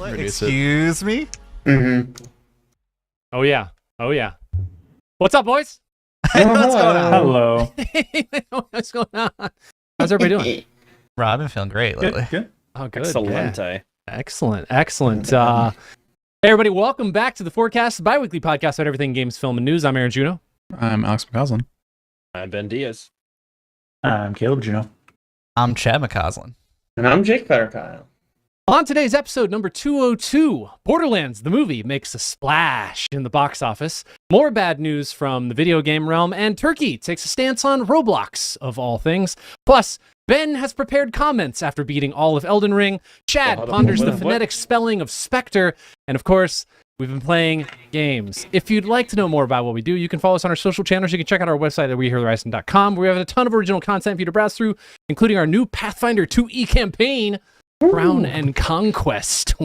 introduce it. Excuse me? Mm-hmm. Oh yeah. What's up, boys? What's going on? Hello. What's going on? How's everybody doing? Rob, I've been feeling great lately. Good. Oh, good. Excelente. Yeah. Excellent. Hey, everybody, welcome back to the Forecast, the bi-weekly podcast about everything games, film, and news. I'm Aaron Juno. I'm Alex McCausland. I'm Ben Diaz. I'm Caleb Juno. I'm Chad McCausland. And I'm Jake Fetterkyle. On today's episode, number 202, Borderlands, the movie, makes a splash in the box office. More bad news from the video game realm, and Turkey takes a stance on Roblox, of all things. Plus, Ben has prepared comments after beating all of Elden Ring. Chad ponders the phonetic spelling of Spectre. And of course, we've been playing games. If you'd like to know more about what we do, you can follow us on our social channels. You can check out our website at weheretherising.com, where we have a ton of original content for you to browse through, including our new Pathfinder 2e campaign, Crown and Conquest.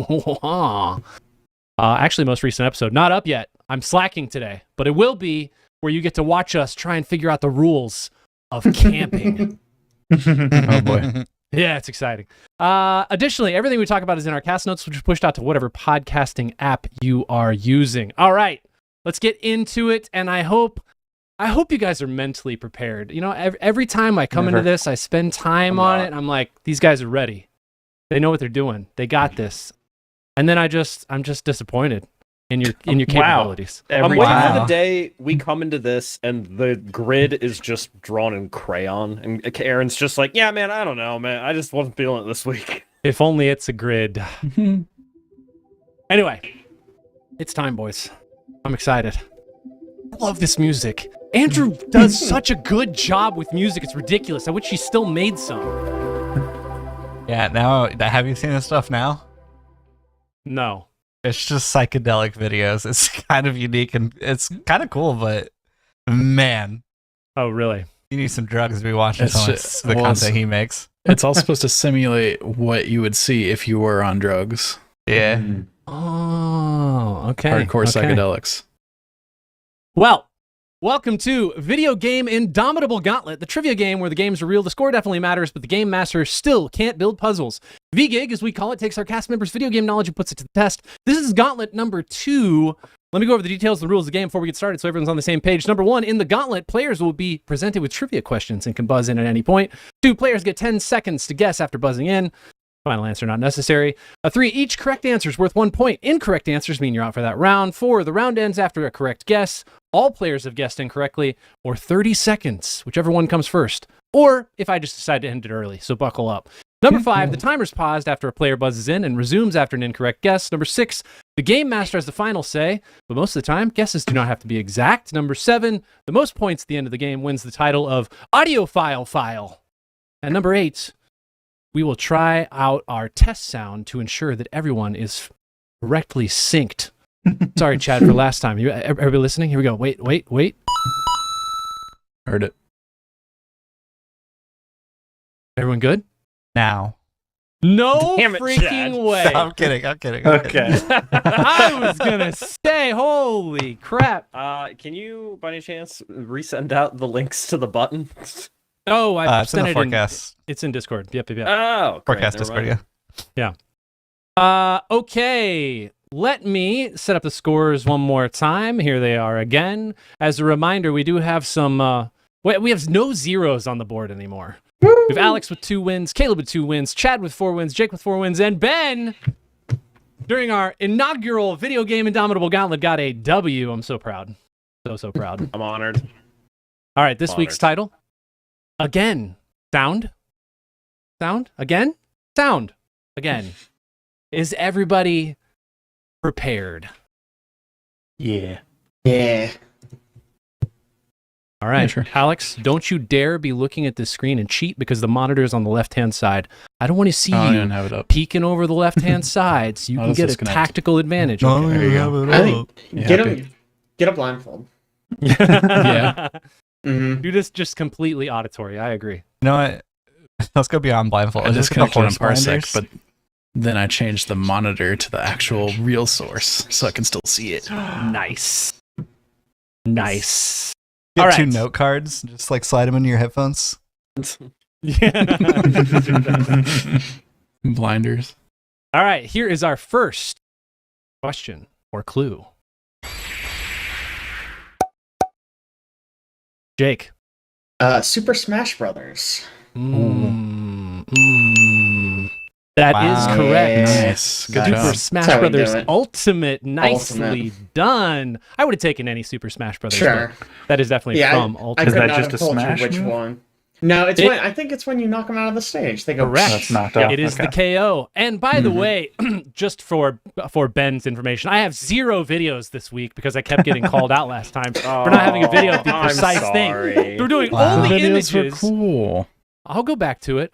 Actually, most recent episode, not up yet. I'm slacking today, but it will be, where you get to watch us try and figure out the rules of camping. Oh boy. Yeah, it's exciting. Additionally, everything we talk about is in our cast notes, which is pushed out to whatever podcasting app you are using. All right, let's get into it. And I hope you guys are mentally prepared. You know, every time I come into this, I spend time on it. And I'm like, these guys are ready. They know what they're doing. They got this. And then I'm just disappointed in your capabilities. I'm waiting for the day we come into this and the grid is just drawn in crayon. And Aaron's just like, yeah, man, I don't know, man. I just wasn't feeling it this week. If only it's a grid. Anyway, it's time, boys. I'm excited. I love this music. Andrew does such a good job with music. It's ridiculous. I wish he still made some. Yeah, now, have you seen this stuff now? No. It's just psychedelic videos. It's kind of unique and it's kind of cool, but man. Oh, really? You need some drugs to be watching the content he makes. It's all supposed to simulate what you would see if you were on drugs. Yeah. Oh, okay. Hardcore psychedelics. Well, welcome to Video Game Indomitable Gauntlet, the trivia game where the games are real, the score definitely matters, but the game master still can't build puzzles. VGig, as we call it, takes our cast members' video game knowledge and puts it to the test. This is Gauntlet number 2. Let me go over the details of the rules of the game before we get started so everyone's on the same page. Number 1, in the Gauntlet, players will be presented with trivia questions and can buzz in at any point. 2, players get 10 seconds to guess after buzzing in. Final answer not necessary. 3, each correct answer is worth 1 point. Incorrect answers mean you're out for that round. 4, the round ends after a correct guess. All players have guessed incorrectly, or 30 seconds, whichever one comes first. Or if I just decide to end it early, so buckle up. Number 5, the timer's paused after a player buzzes in and resumes after an incorrect guess. Number 6, the game master has the final say, but most of the time, guesses do not have to be exact. Number 7, the most points at the end of the game wins the title of Audiophile File. And number 8, we will try out our test sound to ensure that everyone is correctly synced. Sorry, Chad, for last time. Everybody listening? Here we go. Wait. Heard it. Everyone good? Now. No Damn it, freaking Chad. way. I'm kidding. Okay. I was going to say, holy crap. Can you, by any chance, resend out the links to the button? Oh, I It's in sent the it forecast. It's in Discord. Yep. Oh, great, Forecast never Discord, mind. yeah. Okay. Let me set up the scores one more time. Here they are again. As a reminder, we do have some... we have no zeros on the board anymore. We have Alex with 2 wins, Caleb with 2 wins, Chad with 4 wins, Jake with 4 wins, and Ben, during our inaugural Video Game Indomitable Gauntlet, got a W. I'm so proud. So proud. I'm honored. All right, this week's title. Again. Sound. Again. Sound. Again. Is everybody prepared? Yeah. All right, Yeah, sure. Alex, don't you dare be looking at this screen and cheat because the monitor is on the left-hand side. I don't want to see I don't you even have it up. peeking over the left-hand side so you I'll can just get a disconnect. tactical advantage. Okay. There you go. I think Yeah, get a blindfold. Yeah. Mm-hmm. You just completely auditory. I agree. You know what? Let's go beyond blindfold. I Let's just get the disconnected on horse Parsec, blinders. but then I changed the monitor to the actual real source so I can still see it. Nice. Get All 2 right. note cards, just like slide them into your headphones. Yeah. Blinders. All right, here is our first question or clue. Jake. Super Smash Brothers. That Wow. is correct. Nice. Good Super job. Smash That's how we do Brothers it. Ultimate. Nicely Ultimate. done. I would have taken any Super Smash Brothers. Sure. but that is definitely Yeah, from I Ultimate. could that not just have a told you smash which move? one. No, it's It- when I think it's when you knock them out of the stage. They go. Correct. That's knocked off. It is the Okay. KO. And by the way, just for Ben's information, I have 0 videos this week because I kept getting called out last time for not having a video of the I'm precise thing. sorry. We're doing Wow. only The videos were images. cool. I'll go back to it.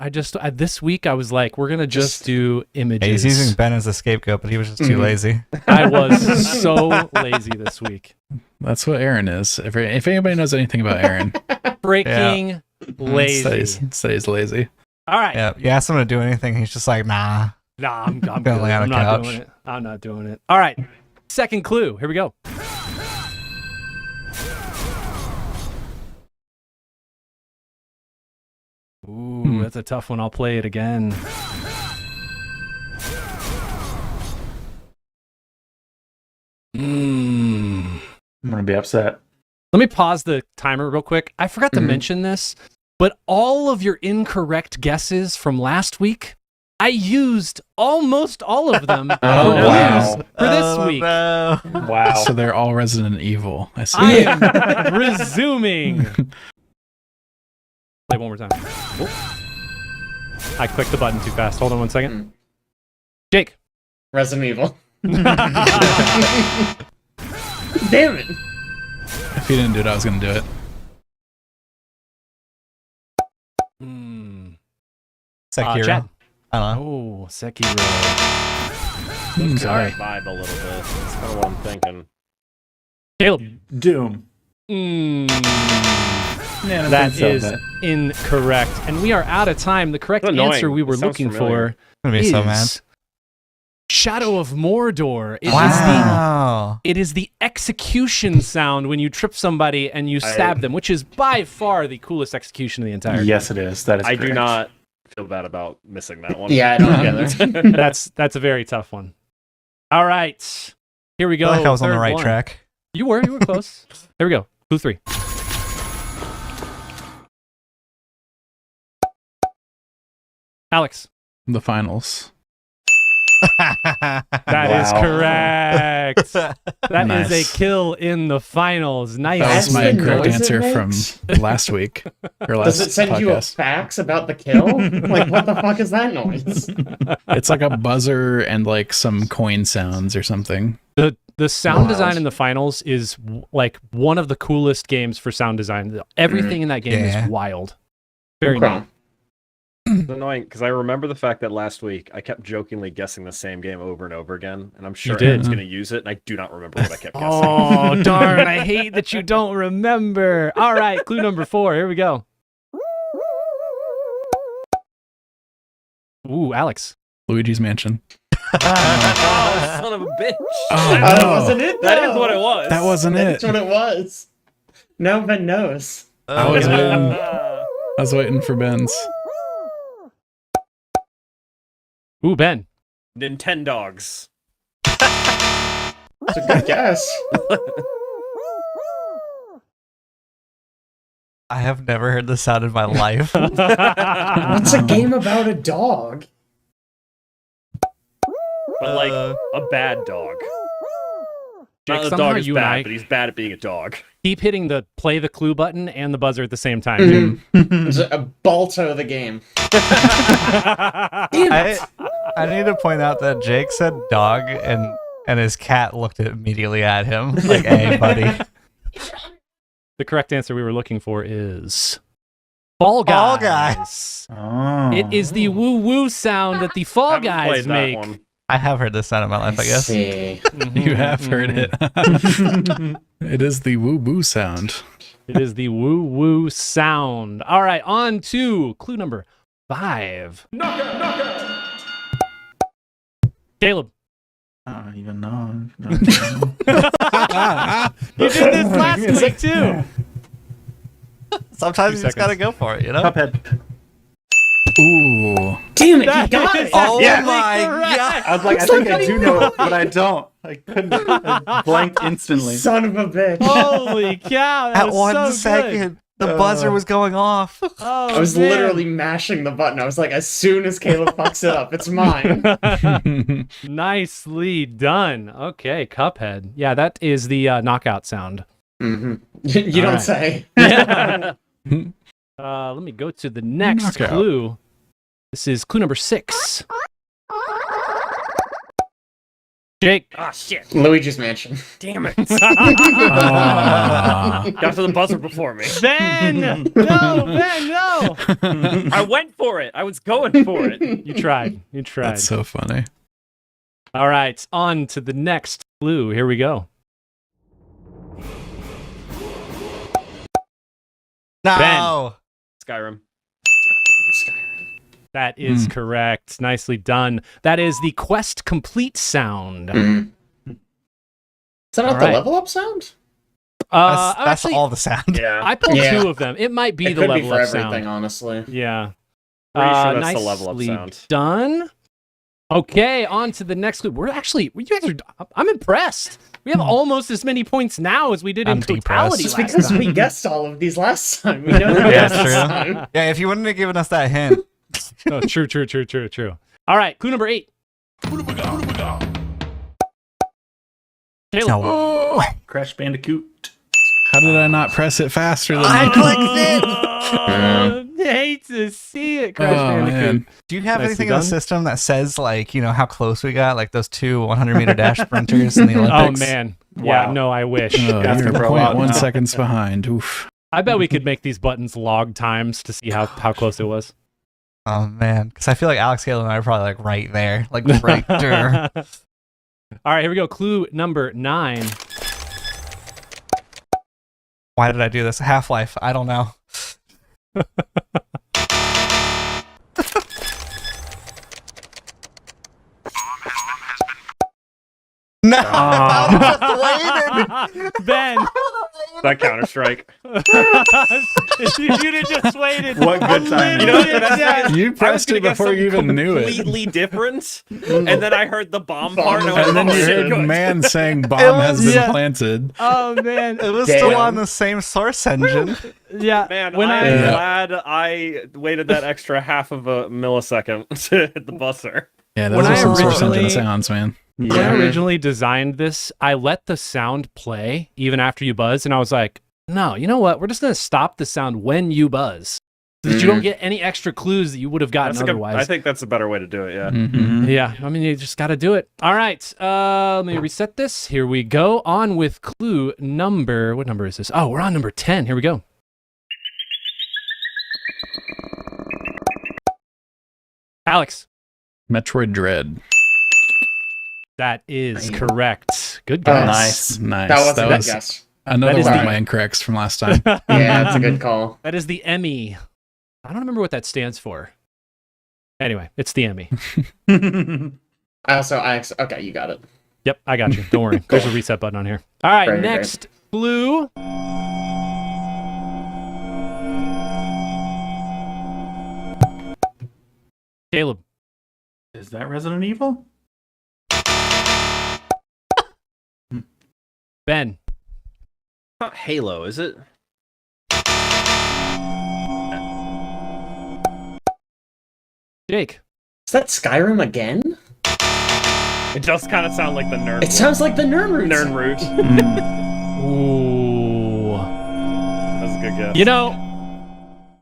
This week I was like, we're gonna just do images. He's using Ben as a scapegoat, but he was just too lazy. I was so lazy this week. That's what Aaron is. If anybody knows anything about Aaron, Freaking lazy. stays lazy. All right. Yeah, you ask him to do anything, he's just like, nah. Nah, I'm Gonna good. lay on a I'm not couch. doing it. I'm not doing it. All right. Second clue. Here we go. Ooh, that's a tough one. I'll play it again. I'm gonna be upset. Let me pause the timer real quick. I forgot to mention this, but all of your incorrect guesses from last week, I used almost all of them Oh, for wow. this week. No. Wow. So they're all Resident Evil. I see. I am resuming. Play one more time. Oh. I clicked the button too fast. Hold on 1 second. Jake. Resident Evil. Damn it. If you didn't do it, I was gonna do it. Sekiro. Chad. I don't know. Oh, Sekiro. Sorry. Vibe a little bit. That's kind of what I'm thinking. Caleb. Doom. Yeah, That is incorrect. And we are out of time. The correct That's annoying. answer we were It sounds looking familiar. for I'm gonna be is so mad. Shadow of Mordor. It is the Wow. It is the execution sound when you trip somebody and you stab them, which is by far the coolest execution of the entire game. Yes, it is. That is. I do correct. not feel bad about missing that one. Yeah, I don't either. That's a very tough one. All right. Here we I go. feel like I was on the Third right one. track. You were close. There we go. Clue 3. Alex. The finals. That is Wow. correct. That is Nice. a kill in the finals. Nice. That was That's my the incorrect noise it answer from makes? last week or last Does it send you a podcast. fax about the kill? Like, what the fuck is that noise? It's like a buzzer and like some coin sounds or something. The sound Wild. design in the finals is like one of the coolest games for sound design. Everything in that game Yeah. is wild. Very Okay. neat. It's annoying because I remember the fact that last week I kept jokingly guessing the same game over and over again, and I'm sure did. Aaron's going to use it, and I do not remember what I kept guessing. Oh, darn. I hate that you don't remember. All right, clue number 4. Here we go. Ooh, Alex. Luigi's Mansion. Oh, son of a bitch! That wasn't it, That though. is what it was. That wasn't That's it. what it was. No, Ben knows. I was Okay. waiting. I was waiting for Ben's. Ooh, Ben. Nintendogs. That's a good guess. I have never heard this sound in my life. What's a game about a dog? But like a bad dog. Jake, Not the somehow dog is you and bad, I but he's bad at being a dog. keep hitting the play the clue button and the buzzer at the same time. It's a Balto the game. I need to point out that Jake said dog and his cat looked immediately at him like, hey, buddy. The correct answer we were looking for is Fall Guys. Fall Guys. Oh. It is the woo woo sound that the Fall Haven't Guys played that make. one. I have heard this sound in my life, I guess. See. You have heard it. It is the woo woo sound. It is the woo woo sound. All right, on to clue number 5. Caleb. I don't even know. You did this last week too. Sometimes 2 you just gotta go for it, you know? Cuphead. Ooh. Damn it, That you got is it! Oh Yeah. my Correct. god! I was like, I think I do know it, but I don't. I couldn't. I blanked instantly. Son of a bitch. Holy cow! That At was 1 so second, the buzzer was going off. Good. Oh, I was man. literally mashing the button. I was like, as soon as Caleb fucks it up, it's mine. Nicely done. Okay, Cuphead. Yeah, that is the knockout sound. You don't Alright. say. Yeah. Let me go to the next Knockout. clue. This is clue number 6. Jake. Ah, shit. Luigi's Mansion. Damn it. Ah. Got to the buzzer before me. Ben! No, Ben, no! I went for it. I was going for it. You tried. You tried. That's so funny. All right, on to the next clue. Here we go. No. Skyrim. That is correct. Nicely done. That is the quest complete sound. Is that not All the right. level up sound? That's Actually, all the sound. Yeah. I pulled Yeah. 2 of them. It might be It the could be level for up everything, sound. honestly. Yeah. Pretty sure that's the level up Nicely sound. done. Okay, on to the next clue. You guys are. I'm impressed. We have almost as many points now as we did in I'm totality Just last because time. we guessed all of these last time. We know that Yeah, this true. time. Yeah, if you wouldn't have given us that hint. Oh, true. All right, clue number 8. Caleb. No. Crash Bandicoot. How did I not press it faster than I that? clicked it. Hate to see it, Crash Oh, Bandicoot. man. Do you have Nicely anything in done. the system that says, like, you know, how close we got? Like those 2 100-meter dash sprinters in the Oh Olympics? man, yeah, Wow. no, I wish. Oh, Asking you're for a lot 0.1 now. seconds behind. Oof. I bet we could make these buttons log times to see how close it was. Oh, man. Because I feel like Alex, Caleb, and I are probably, like, right there. Like, right there. All right, here we go. Clue number 9. Why did I do this? Half-Life. I don't know. No! I waited! Ben, That Counter-Strike. if you'd have just waited. What good timing. You know what the best Yeah. thing is? You I was pressed gonna it guess before you something even knew it. completely different, and then I heard the bomb part, and I And then went, you "Oh, shit, heard good." man saying bomb was- has been yeah. planted. Oh man, It was Damn. still on the same source engine. yeah. Man, when I'm Yeah. glad I waited that extra half of a millisecond to hit the buzzer. Yeah, When those are I some source originally- engine sounds, man. When I Yeah. originally designed this, I let the sound play even after you buzz, and I was like, no, you know what? We're just going to stop the sound when you buzz so that you don't get any extra clues that you would have gotten That's a good, otherwise. I think that's a better way to do it. Yeah. Mhm. Yeah, I mean, you just got to do it. All right, let me reset this. Here we go. On with clue number, what number is this? Oh, we're on number 10. Here we go. Alex, Metroid Dread. that is correct. Good Oh, guess. Nice. Nice. That wasn't a good was guess. another That is one of the- my incorrects from last time. Yeah, that's a good call. That is the Emmy. I don't remember what that stands for. Anyway, it's the Emmy. Okay, you got it. Yep, I got you. Don't worry. There's a reset button on here. All right, Very next clue. Caleb. Is that Resident Evil? Ben. Not Halo, is it? Jake. Is that Skyrim again? It does kind of sound like the nerd. It sounds like the Nernroot. Nerd root. Ooh. That's a good guess. You know,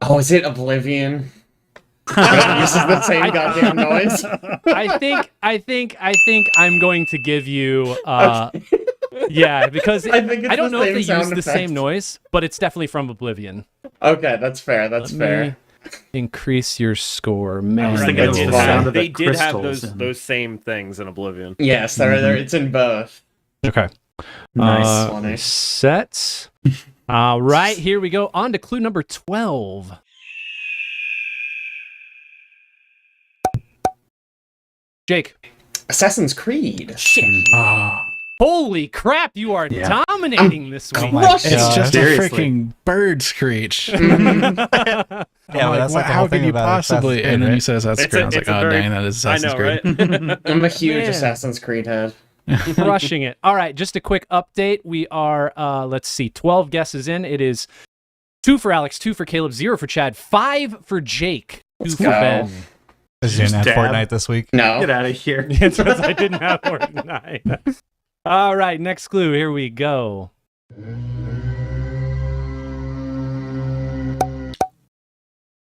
Oh, is it Oblivion? This is the same goddamn noise. I think I'm going to give you yeah, because I think it's I don't the know if same they sound use the effect. same noise, but it's definitely from Oblivion. Okay, that's fair. That's Let fair. me increase your score, I man. was Right, thinking they it was did the have- sound of the they did have crystals those and- those same things in Oblivion. Yes, they're it's in both. Okay. Nice. Funny. Set. All right, here we go. On to clue number 12. Jake. Assassin's Creed. Ah. Holy crap, you are Yeah. dominating this week. my Crushing. It's God. just Seriously. a freaking bird screech. Yeah, I'm but that's like the how whole could thing you about Assassin's possibly? Creed, And then right? you said Assassin's Creed. I was like, it's a oh very- dang, that is I Assassin's know, Creed. right? I'm a huge Man. Assassin's Creed head. Crushing it. All right, just a quick update. We are, let's see, 12 guesses in. It is 2 for Alex, 2 for Caleb, 0 for Chad, 5 for Jake, 2 for go. Ben. Because you didn't have Stab. Fortnite this week. No. Get out of here. It's because I didn't have Fortnite. All right, next clue. Here we go.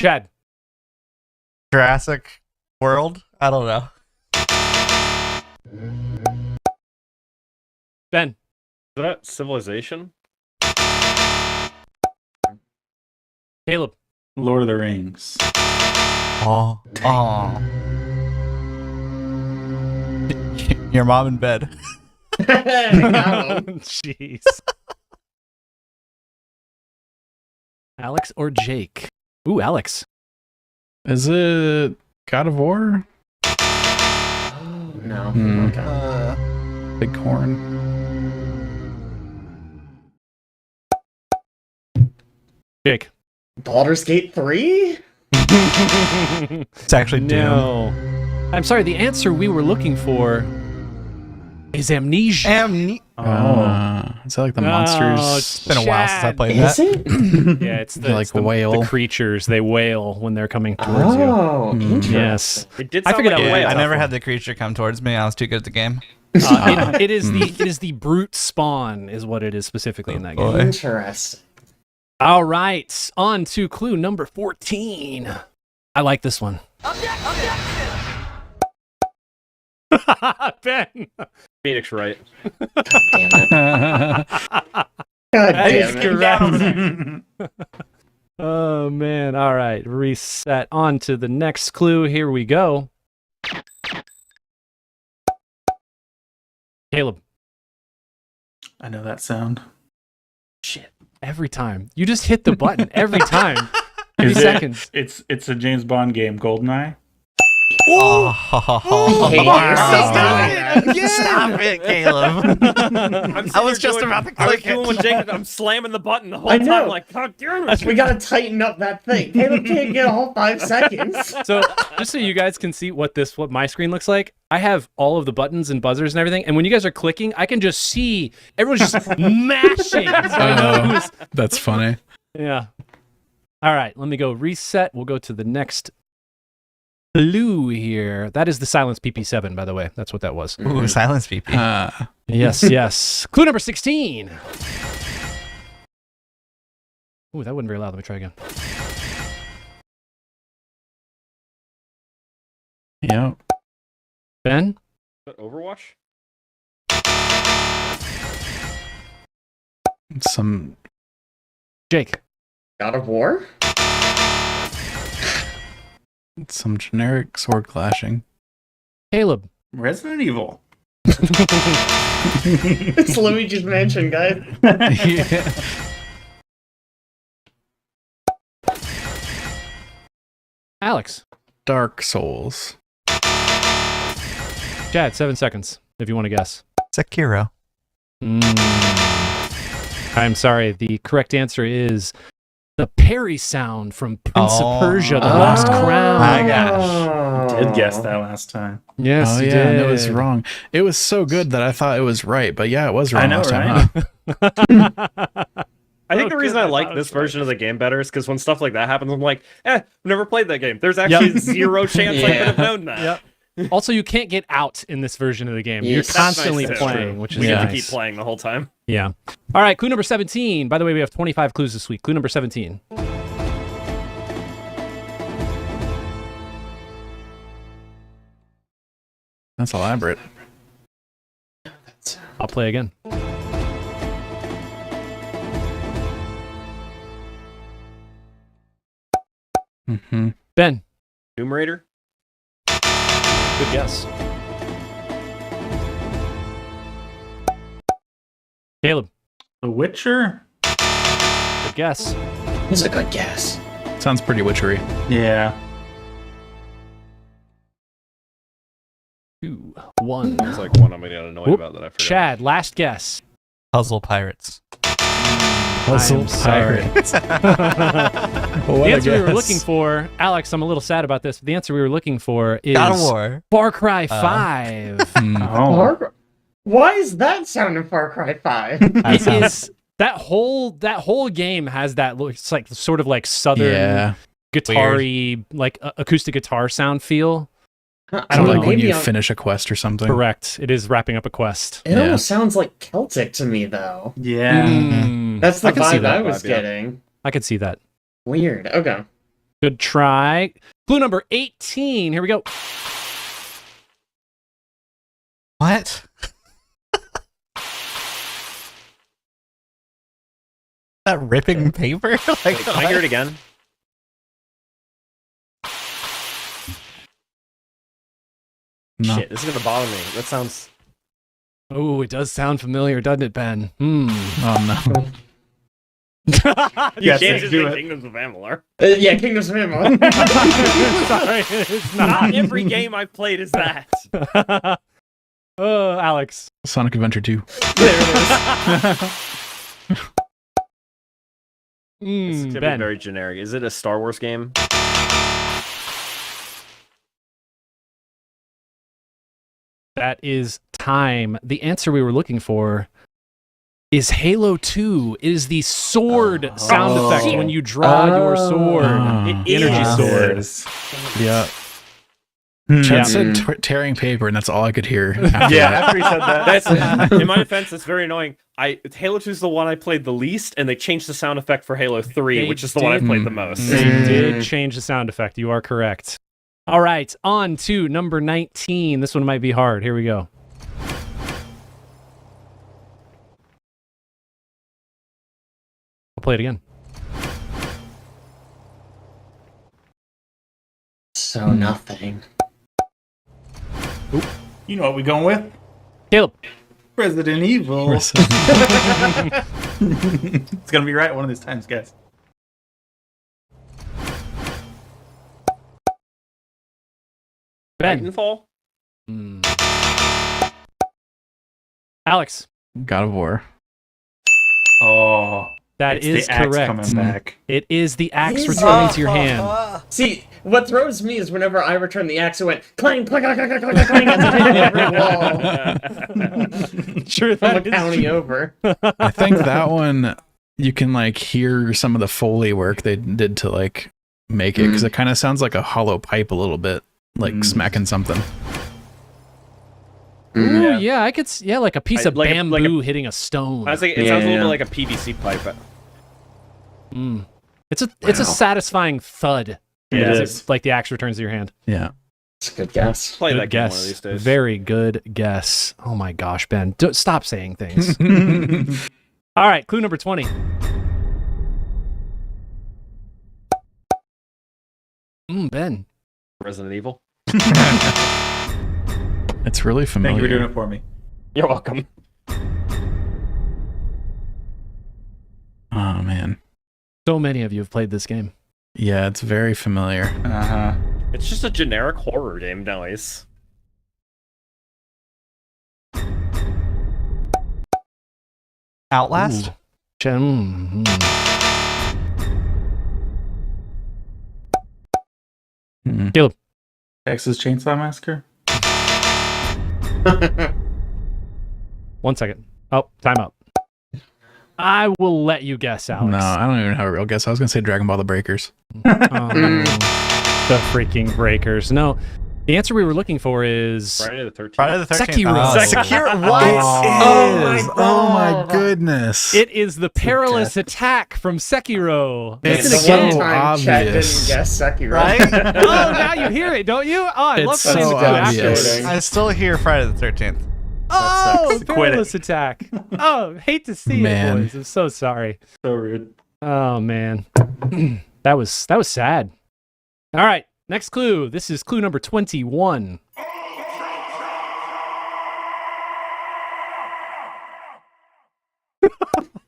Chad. Jurassic World? I don't know. Ben. Is that Civilization? Caleb. Lord of the Rings. Oh. Oh. Your mom in bed. Got him. Jeez. Alex or Jake? Ooh, Alex. Is it God of War? No. Hmm. Okay. Big Horn. Jake. Baldur's Gate 3? It's actually Doom. No. I'm sorry, the answer we were looking for is Amnesia. Is that like the No, monsters? It's been a while since I Chad. played Is that. it? Yeah, it's the, Like it's the, whale. the creatures. They wail when they're coming towards you. Oh, Hmm. interesting. Yes. It did I sound figured like out a why whale. I it's never awful. had the creature come towards me. I was too good at the game. It is the brute spawn is what it is specifically in that game. Boy. Interesting. All right, on to clue number 14. I like this one. Ben. Phoenix Wright. Damn it. God That is damn it. correct. Oh man. All right. Reset. On to the next clue. Here we go. Caleb. I know that sound. Shit. Every time. You just hit the button every time. 3 Is it- seconds. It's a James Bond game, GoldenEye. Oh, Hey, you're so good. Stop it, Caleb. I was just about to I was click doing it. with Jacob. I'm slamming the button the whole I know. time. Like, God damn it. We gotta tighten up that thing. Caleb can't get a whole 5 seconds. So just so you guys can see what my screen looks like, I have all of the buttons and buzzers and everything. And when you guys are clicking, I can just see everyone's just mashing. So I know who's That's funny. Yeah. All right, let me go reset. We'll go to the next clue here. That is the Silence PP7, by the way. That's what that was. Ooh, silence PP. Yes, yes. Clue number 16. Ooh, that wasn't very loud. Let me try again. Yep. Ben? Is that Overwatch? Some Jake? God of War? generic sword clashing. Caleb? Resident Evil. It's Luigi's Mansion, guys. Yeah. Alex? Dark Souls. Chad, 7 seconds, if you want to guess. Sekiro. I'm sorry. The correct answer is the parry sound from Prince Oh. of Persia, The Lost Crown. My gosh. Did guess that last time. Yes, Oh you yeah, and did. it was wrong. It was so good that I thought it was right, but yeah, it was wrong I know, last right? time. Huh? I think Oh, the reason good, I I like thought it this was right. version of the game better is because when stuff like that happens, I'm like, I've never played that game. There's actually zero chance I could have known that. Yep. Also, you can't get out in this version of the game. You're Yes. That's nice, constantly too. playing, which is We get to nice. keep playing the whole time. Yeah. All right, clue number 17. By the way, we have 25 clues this week. Clue number 17. That's elaborate. I'll play again. Mm-hmm. Ben. Tomb Raider? Good guess. Caleb. The Witcher? Good guess. That's a good guess. Sounds pretty witchery. Yeah. 2, 1. There's like one I'm gonna get annoyed Whoop. about that I forgot. Chad, last guess. Puzzle Pirates. I'm sorry. What The a answer we were guess. looking for, Alex, I'm a little sad about this, but the answer we were looking for is God of War. Far Cry 5. Oh. Far Cry- Why is that sound in Far Cry 5? It is that whole game has that it's like sort of like southern Yeah. guitar-y, like acoustic guitar sound feel. I Sort of know, like when maybe you I'm- finish a quest or something. Correct. It is wrapping up a quest. It Yeah. almost sounds like Celtic to me, though. Yeah. Mm, That's the I can see vibe that I was vibe, yeah. getting. I could see that. Weird. Okay. Good try. Clue number 18. Here we go. What? That ripping paper? Like, Wait, can I hear it again? No. Shit, this is gonna bother me. That sounds. Oh, it does sound familiar, doesn't it, Ben? Hmm. Oh no. You Yes, can't just do say it. Kingdoms of Amalur. Yeah, Kingdoms of Amalur. Sorry, it's Not not. every game I've played is that. Oh, Alex. Sonic Adventure 2. There it is. This is gonna be Ben. very generic. Is it a Star Wars game? That is time. The answer we were looking for is Halo 2. It is the sword sound Oh. effect when you draw your sword. Oh. It Energy is. sword. Yeah. Hmm. Chad said tearing paper, and that's all I could hear. After Yeah, that. after he said that. That's in my defense. It's very annoying. Halo 2 is the one I played the least, and they changed the sound effect for Halo 3, They which is the one I did. played the most. They Mm. did change the sound effect. You are correct. All right, on to number 19. This one might be hard. Here we go. I'll play it again. So nothing. You know what we going with? Caleb. Resident Evil. Where's- It's gonna be right one of these times, guys. Ben. Titanfall? Hmm. Alex. God of War. Oh, That it's is the axe correct. coming back. It is the axe Is returning to your hand. See, what throws me is whenever I return the axe, it went clang, clang, clang, clang, clang, clang, as it hit every wall Sure, from a that is county true. over. I think that one you can like hear some of the Foley work they did to like make it because it kind of sounds like a hollow pipe a little bit, like smacking something. Ooh, yeah, I could. Yeah, like a piece of like a- bamboo hitting a stone. I was thinking, it Yeah, sounds a little yeah. bit like a PVC pipe. Mm. It's a satisfying thud. It as is. like the axe returns to your hand. Yeah. It's a good guess. Play Good that game one of guess. these days. Very good guess. Oh my gosh, Ben, don't stop saying things. All right, clue number 20. Ben. Resident Evil. It's really familiar. Thank you for doing it for me. You're welcome. Oh man. So many of you have played this game. Yeah, it's very familiar. Uh-huh. It's just a generic horror game nowadays. Outlast? Hmm. Texas Chainsaw Massacre. 1 second. Oh, time up. I will let you guess, Alex. No, I don't even have a real guess. I was gonna say Dragon Ball: The Breakers. Oh, the freaking breakers. No, the answer we were looking for is Friday the 13th. Friday the 13th. Sekiro. Sekiro. What? Oh my goodness! it is the perilous attack from Sekiro. It's Listen so again. One time Chad didn't obvious. guess Sekiro. Right? Oh, now you hear it, don't you? Oh, I It's love so playing the clue obvious. afterwards. I still hear Friday the 13th. Oh, sucks. Quit it. perilous attack. Oh, hate to see Man. it, boys. I'm so sorry. So rude. Oh man, that was sad. All right, next clue. This is clue number 21.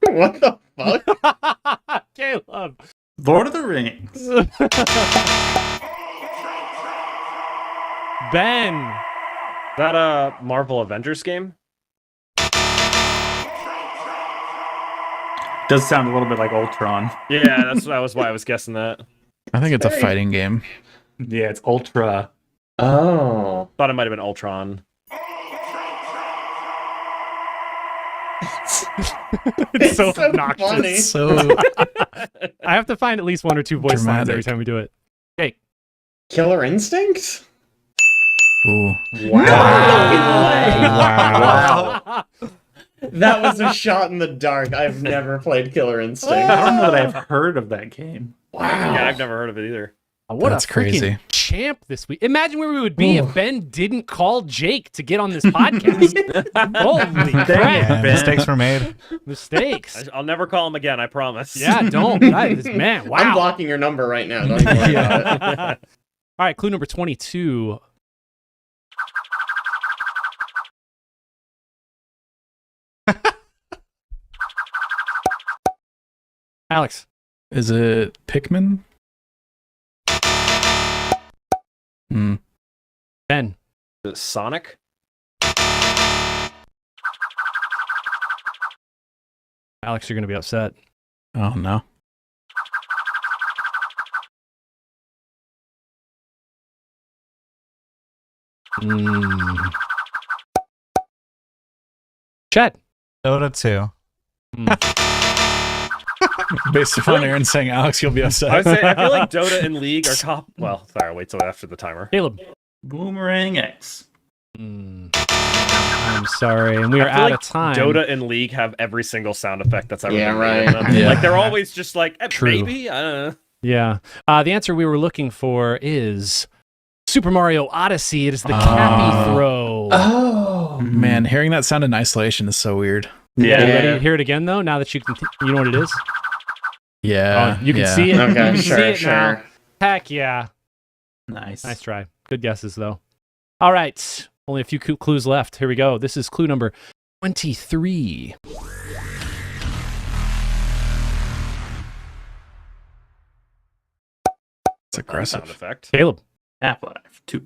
What the fuck? Caleb. Lord of the Rings. Ben. Is that a Marvel Avengers game? Does sound a little bit like Ultron. Yeah, that was why I was guessing that. I think it's a fighting game. Yeah, it's Ultra. Oh. Thought it might have been Ultron. It's so so obnoxious. funny. So I have to find at least one or two voice lines every Dramatic. time we do it. Killer Instinct? ooh. Wow. That was a shot in the dark. I've never played Killer Instinct. I don't know that I've heard of that game. Wow. Yeah, I've never heard of it either. What That's a freaking crazy. champ this week. Imagine where we would be if Ben didn't call Jake to get on this podcast. Holy crap. Yeah, mistakes were made. Mistakes. I'll never call him again, I promise. Yeah, don't. That is, man, I'm wow. blocking your number right now. Don't even worry about it. All right, clue number 22. Alex. Is it Pikmin? Hmm. Ben. Is it Sonic? Alex, you're going to be upset. Oh no. Mm. Chad. Dota 2. Based upon Aaron saying Alex, you'll be upset. I would say I feel like Dota and League are top. Well, sorry, I'll wait till after the timer. Caleb. Boomerang X. I'm sorry, and we are I feel out like of time. Dota and League have every single sound effect that's ever Yeah, been made in right. them. Yeah. Like they're always just like True. maybe. I don't know. Yeah. The answer we were looking for is Super Mario Odyssey. It is the Cappy throw. Oh. Man, hearing that sound in isolation is so weird. Yeah. Are you ready to hear it again, though? Now that you can, you know what it is? Yeah. Oh, you can yeah. see it. You Okay, can see sure, it now. sure. Heck yeah. Nice. Nice try. Good guesses, though. All right. Only a few clues left. Here we go. This is clue number 23. It's Sound aggressive. effect. Caleb. Half-Life 2.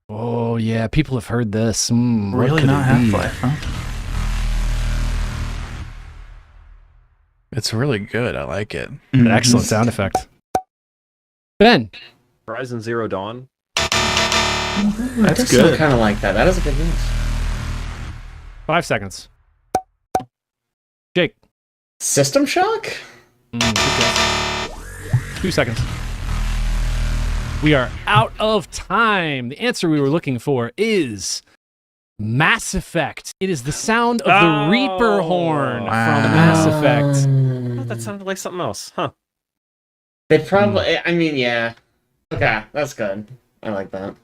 Oh, yeah. People have heard this. What Really could not it be? Half-Life, huh? It's really good. I like it. An excellent sound effect. Ben. Horizon Zero Dawn. That's good. Kind of like that. That is a good news. 5 seconds. Jake. System Shock? Good guess. 2 seconds. We are out of time. The answer we were looking for is Mass Effect. It is the sound of the Reaper horn from Mass Effect. I thought that sounded like something else, huh? They probably. I mean, yeah. Okay, that's good. I like that.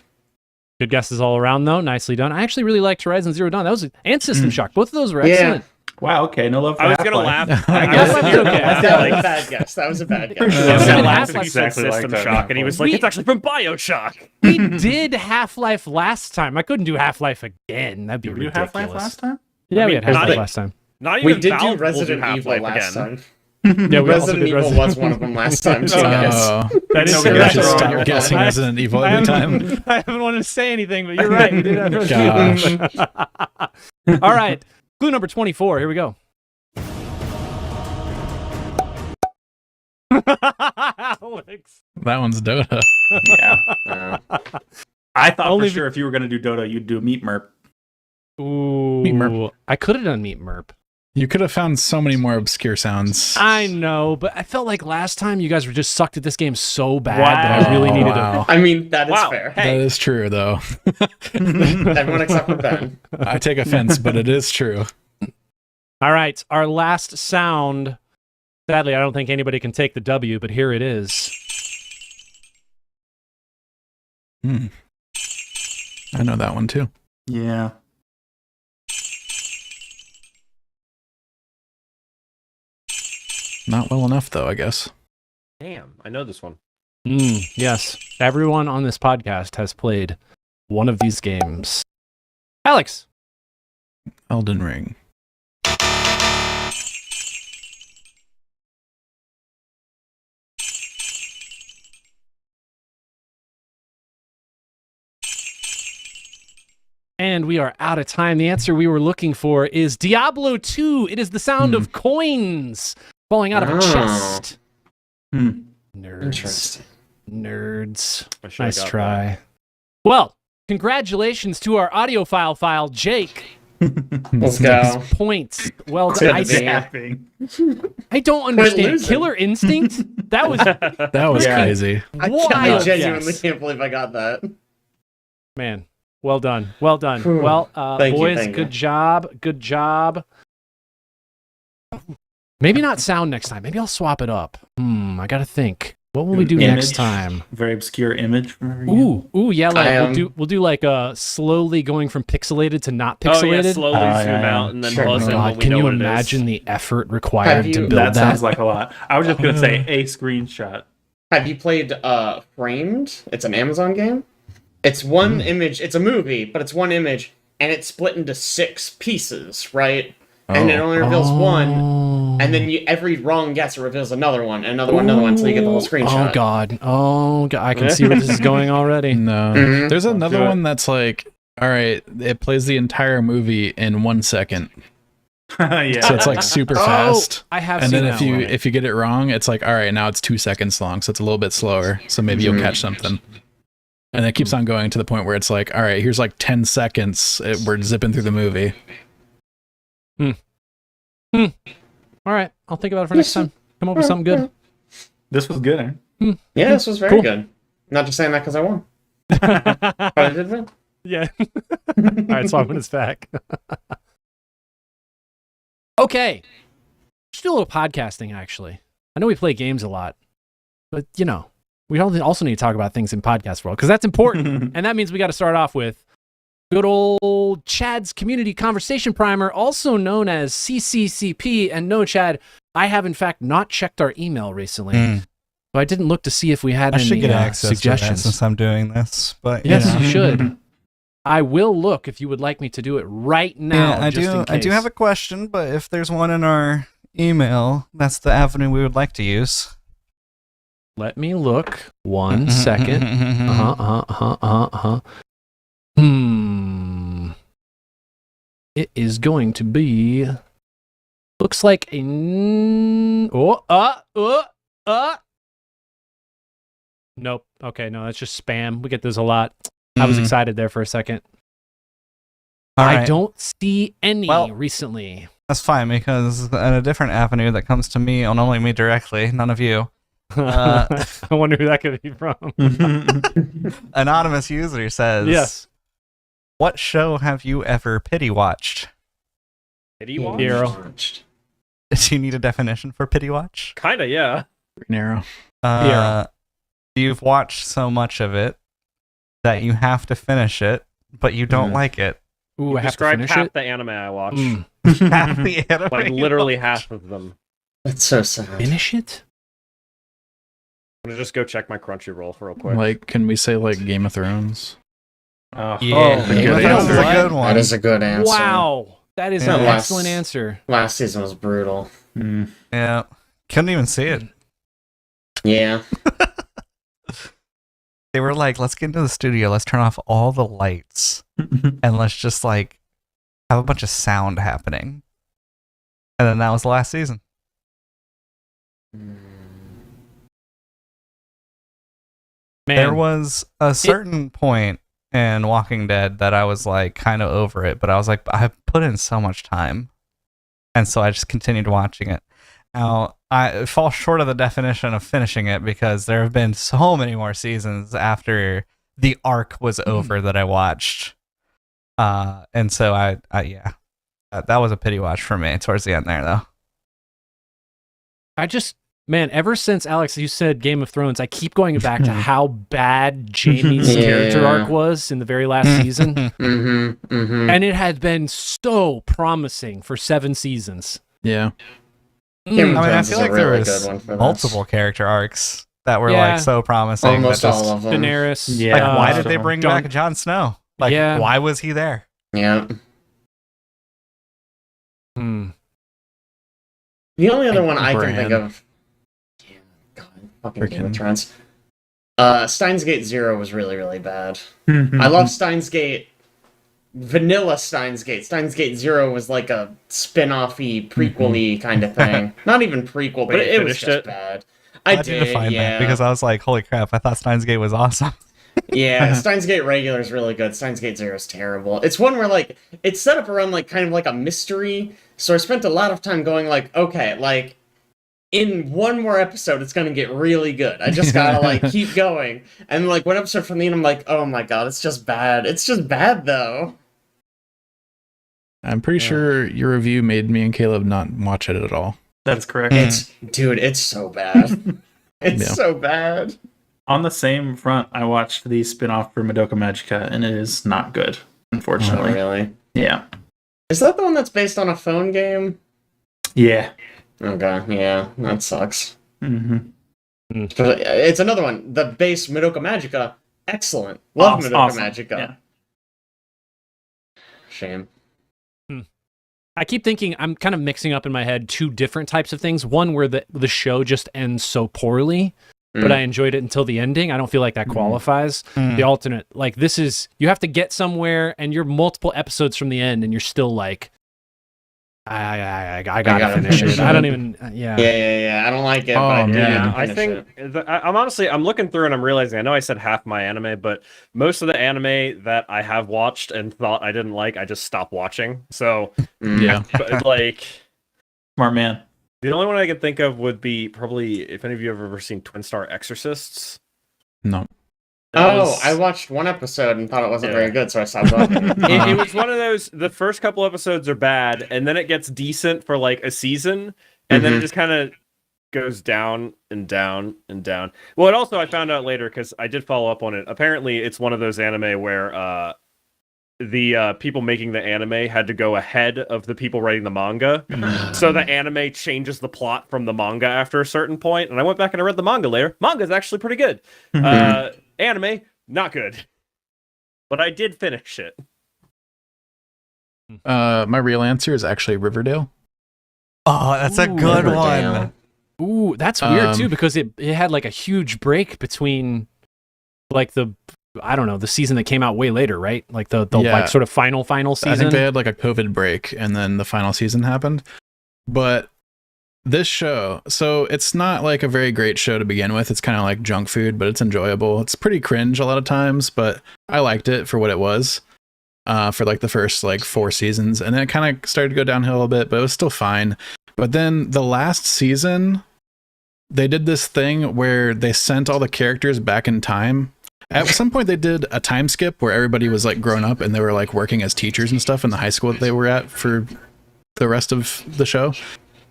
Good guesses all around, though. Nicely done. I actually really liked Horizon Zero Dawn. That was and System Shock. Both of those were excellent. Wow, okay, no love for I was gonna Half-Life. laugh. I I guess guess it's okay. I That feel was a like bad guess. That was a bad guess. sure I that's was gonna Yeah, laugh it's if you exactly said like System that. Shock, and he was like, We- "It's actually from BioShock." We did Half-Life last time. I couldn't do Half-Life again. That'd be Did we do ridiculous. Half-Life last time? Yeah, I we mean, had Half-Life not- last time. Not even We did Valve do will Resident Evil Half-Life last again. time. Yeah, we also Resident did Evil Resident was one of them last time, too, guys. Oh, That is No, so we you're got just the stop wrong guessing one. Resident Evil every time. I haven't wanted to say anything, but you're right. We did have Gosh. All right. Clue number 24. Here we go. Alex. That one's Dota. Yeah. Uh, I thought Only for sure if you were going to do Dota, you'd do Meat Merp. Ooh. Meat Merp. I could have done Meat Merp. You could have found so many more obscure sounds. I know, but I felt like last time you guys were just sucked at this game so bad that I really needed to. Wow. I mean, that is Wow. fair. That is true, though. Everyone except for Ben. I take offense, but it is true. All right. Our last sound. Sadly, I don't think anybody can take the W, but here it is. I know that one too. Yeah. Not well enough, though, I guess. Damn, I know this one. Yes. Everyone on this podcast has played one of these games. Alex. Elden Ring. And we are out of time. The answer we were looking for is Diablo 2. It is the sound of coins falling out of a chest. Hmm. Nerds. Interesting. Nerds. I should've Nice got try. that. Well, congratulations to our audiophile file, Jake. Let's go. 6 points. Well Good done. to be. I don't understand. losing. Killer Instinct? That was That was Yeah. crazy. I wild. genuinely Yes. can't believe I got that. Man, well done. Well done. Whew. Well, Thank you, boys, thank good you. job. Good job. Maybe not sound next time. Maybe I'll swap it up. I gotta think. What will we do next Image. time? Very obscure image. From her again. Yeah, like I, we'll do like slowly going from pixelated to not Oh yeah, pixelated. slowly Oh, zoom yeah. out and then Sure. buzz in when God, we can know you what it is. imagine the effort required Have to you- build That that? sounds like a lot. I was just gonna say a screenshot. Have you played Framed? It's an Amazon game. It's one image. It's a movie, but it's one image, and it's split into 6 pieces, right? And it only reveals one, and then every wrong guess it reveals another one, another one, until you get the whole screenshot. Oh god, I can see where this is going already. No. Mhm. There's another do it. one that's like, all right, it plays the entire movie in 1 second. Yeah. So it's like super Oh, fast. I have And seen then that if one. you get it wrong, it's like, all right, now it's 2 seconds long, so it's a little bit slower. So maybe you'll Mhm. catch something. And it keeps on going to the point where it's like, all right, here's like 10 seconds. We're zipping through the movie. All right, I'll think about it for next time. Come up with something good. This was good. Eh? Yeah, this was very Cool. good. Not just saying that because I won. But I did win. Yeah. All right, so I'm his back. Okay. Let's do a little podcasting, actually. I know we play games a lot, but we also need to talk about things in podcast world because that's important. And that means we got to start off with good old Chad's Community Conversation Primer, also known as CCCP. And no, Chad, I have in fact not checked our email recently. So I didn't look to see if we had I any should get access suggestions. to that since I'm doing this. But Yes, you know. you should. I will look if you would like me to do it right now. Yeah, I just do. in I do case. have a question, but if there's one in our email, that's the avenue we would like to use. Let me look 1 second. It is going to be. Looks like a. Nope. Okay, no, that's just spam. We get those a lot. I was excited there for a second. All I right. don't see any Well- recently. That's fine because in a different avenue that comes to me on only me directly, none of you. I wonder who that could be from. Anonymous user says, Yes. What show have you ever pity watched? Did he watch? Hero. Do you need a definition for pity watch? Kinda, yeah. Green Arrow. You've watched so much of it that you have to finish it, but you don't like it. Ooh, I have to Describe finish half it. the anime I watch. Half the anime Like you literally watch. half of them. That's so sad. Finish it? I'm gonna just go check my Crunchyroll real quick. Like, can we say like Game of Thrones? Yeah, the Game good of Thrones answer. is a good one. That is a good answer. Wow. That is Yeah. an Last- excellent answer. Last season was brutal. Yeah, couldn't even see it. Yeah. They were like, "Let's get into the studio. Let's turn off all the lights and let's just like have a bunch of sound happening." And then that was the last season. Man, There was a certain point in Walking Dead that I was like kind of over it, but I was like, I have put in so much time, and so I just continued watching it. Now I fall short of the definition of finishing it because there have been so many more seasons after the arc was over that I watched, and so I yeah, that was a pity watch for me towards the end there though. Man, ever since Alex, you said Game of Thrones, I keep going back to how bad Jamie's character Yeah. arc was in the very last season. Mm-hmm. Mm-hmm. And it had been so promising for 7 seasons. Yeah. Game of I mean, I Thrones feel is a like there really was good one for this. multiple character arcs that were Yeah. like so promising. Almost that just, all of them. Daenerys. Yeah. Like, why did Uh, they bring Jon- back Jon Snow? Like, Yeah. why was he there? Yeah. Hmm. The only other one I can Bran. think of. Yeah, God, fucking Game of Freaking- Thrones. Steins Gate Zero was really, really bad. I love Steins Gate vanilla Steins Gate. Steins Gate Zero was like a spin-offy, prequel-y kind of thing. Not even prequel, but Wait, you it was finished just it? bad. I need to did, find yeah. that because I was like, holy crap, I thought Steins Gate was awesome. Yeah, Steins Gate regular is really good. Steins Gate Zero is terrible. It's one where like it's set up around like kind of like a mystery. So I spent a lot of time going like, okay, like in one more episode it's gonna get really good. I just gotta like keep going. And like one episode from the end I'm like, oh my god, it's just bad. It's just bad though. I'm pretty sure your review made me and Caleb not watch it at all. That's correct. It's so bad. It's Yeah. so bad. On the same front, I watched the spin-off for Madoka Magica, and it is not good, Oh, unfortunately. really? Yeah. Is that the one that's based on a phone game? Yeah. Okay, yeah, that sucks. Mm-hmm. But it's another one. The base Madoka Magica, excellent. Love Madoka Awesome. Magica. Yeah. Shame. I keep thinking I'm kind of mixing up in my head two different types of things. One where the show just ends so poorly, but I enjoyed it until the ending. I don't feel like that qualifies. The alternate, like this is, you have to get somewhere and you're multiple episodes from the end and you're still like, I gotta finish it. I don't even, Yeah. I don't like it, but I Oh, do man. need to I finish think it. I'm honestly I'm looking through and I'm realizing I know I said half my anime, but most of the anime that I have watched and thought I didn't like, I just stopped watching. So Yeah. but, like Smart man. the only one I can think of would be probably if any of you have ever seen Twin Star Exorcists. No. That Oh, was- I watched one episode and thought it wasn't Yeah. very good, so I stopped watching. it was one of those. The first couple episodes are bad, and then it gets decent for like a season, and then it just kind of goes down and down and down. Well, it also I found out later because I did follow up on it. Apparently, it's one of those anime where the people making the anime had to go ahead of the people writing the manga, so the anime changes the plot from the manga after a certain point. And I went back and I read the manga later. Manga's actually pretty good. Anime, not good. But I did finish it. My real answer is actually Riverdale. Oh, that's a Ooh, good Riverdale. one. Ooh, that's weird too Um, because it had like a huge break between like the season that came out way later, right? Like the Yeah. like sort of final I season. think they had like a COVID break and then the final season happened. But this show, so it's not like a very great show to begin with. It's kind of like junk food, but it's enjoyable. It's pretty cringe a lot of times, but I liked it for what it was. For like the first like 4 seasons, and then it kind of started to go downhill a little bit, but it was still fine. But then the last season, they did this thing where they sent all the characters back in time. At some point, they did a time skip where everybody was like grown up and they were like working as teachers and stuff in the high school that they were at for the rest of the show.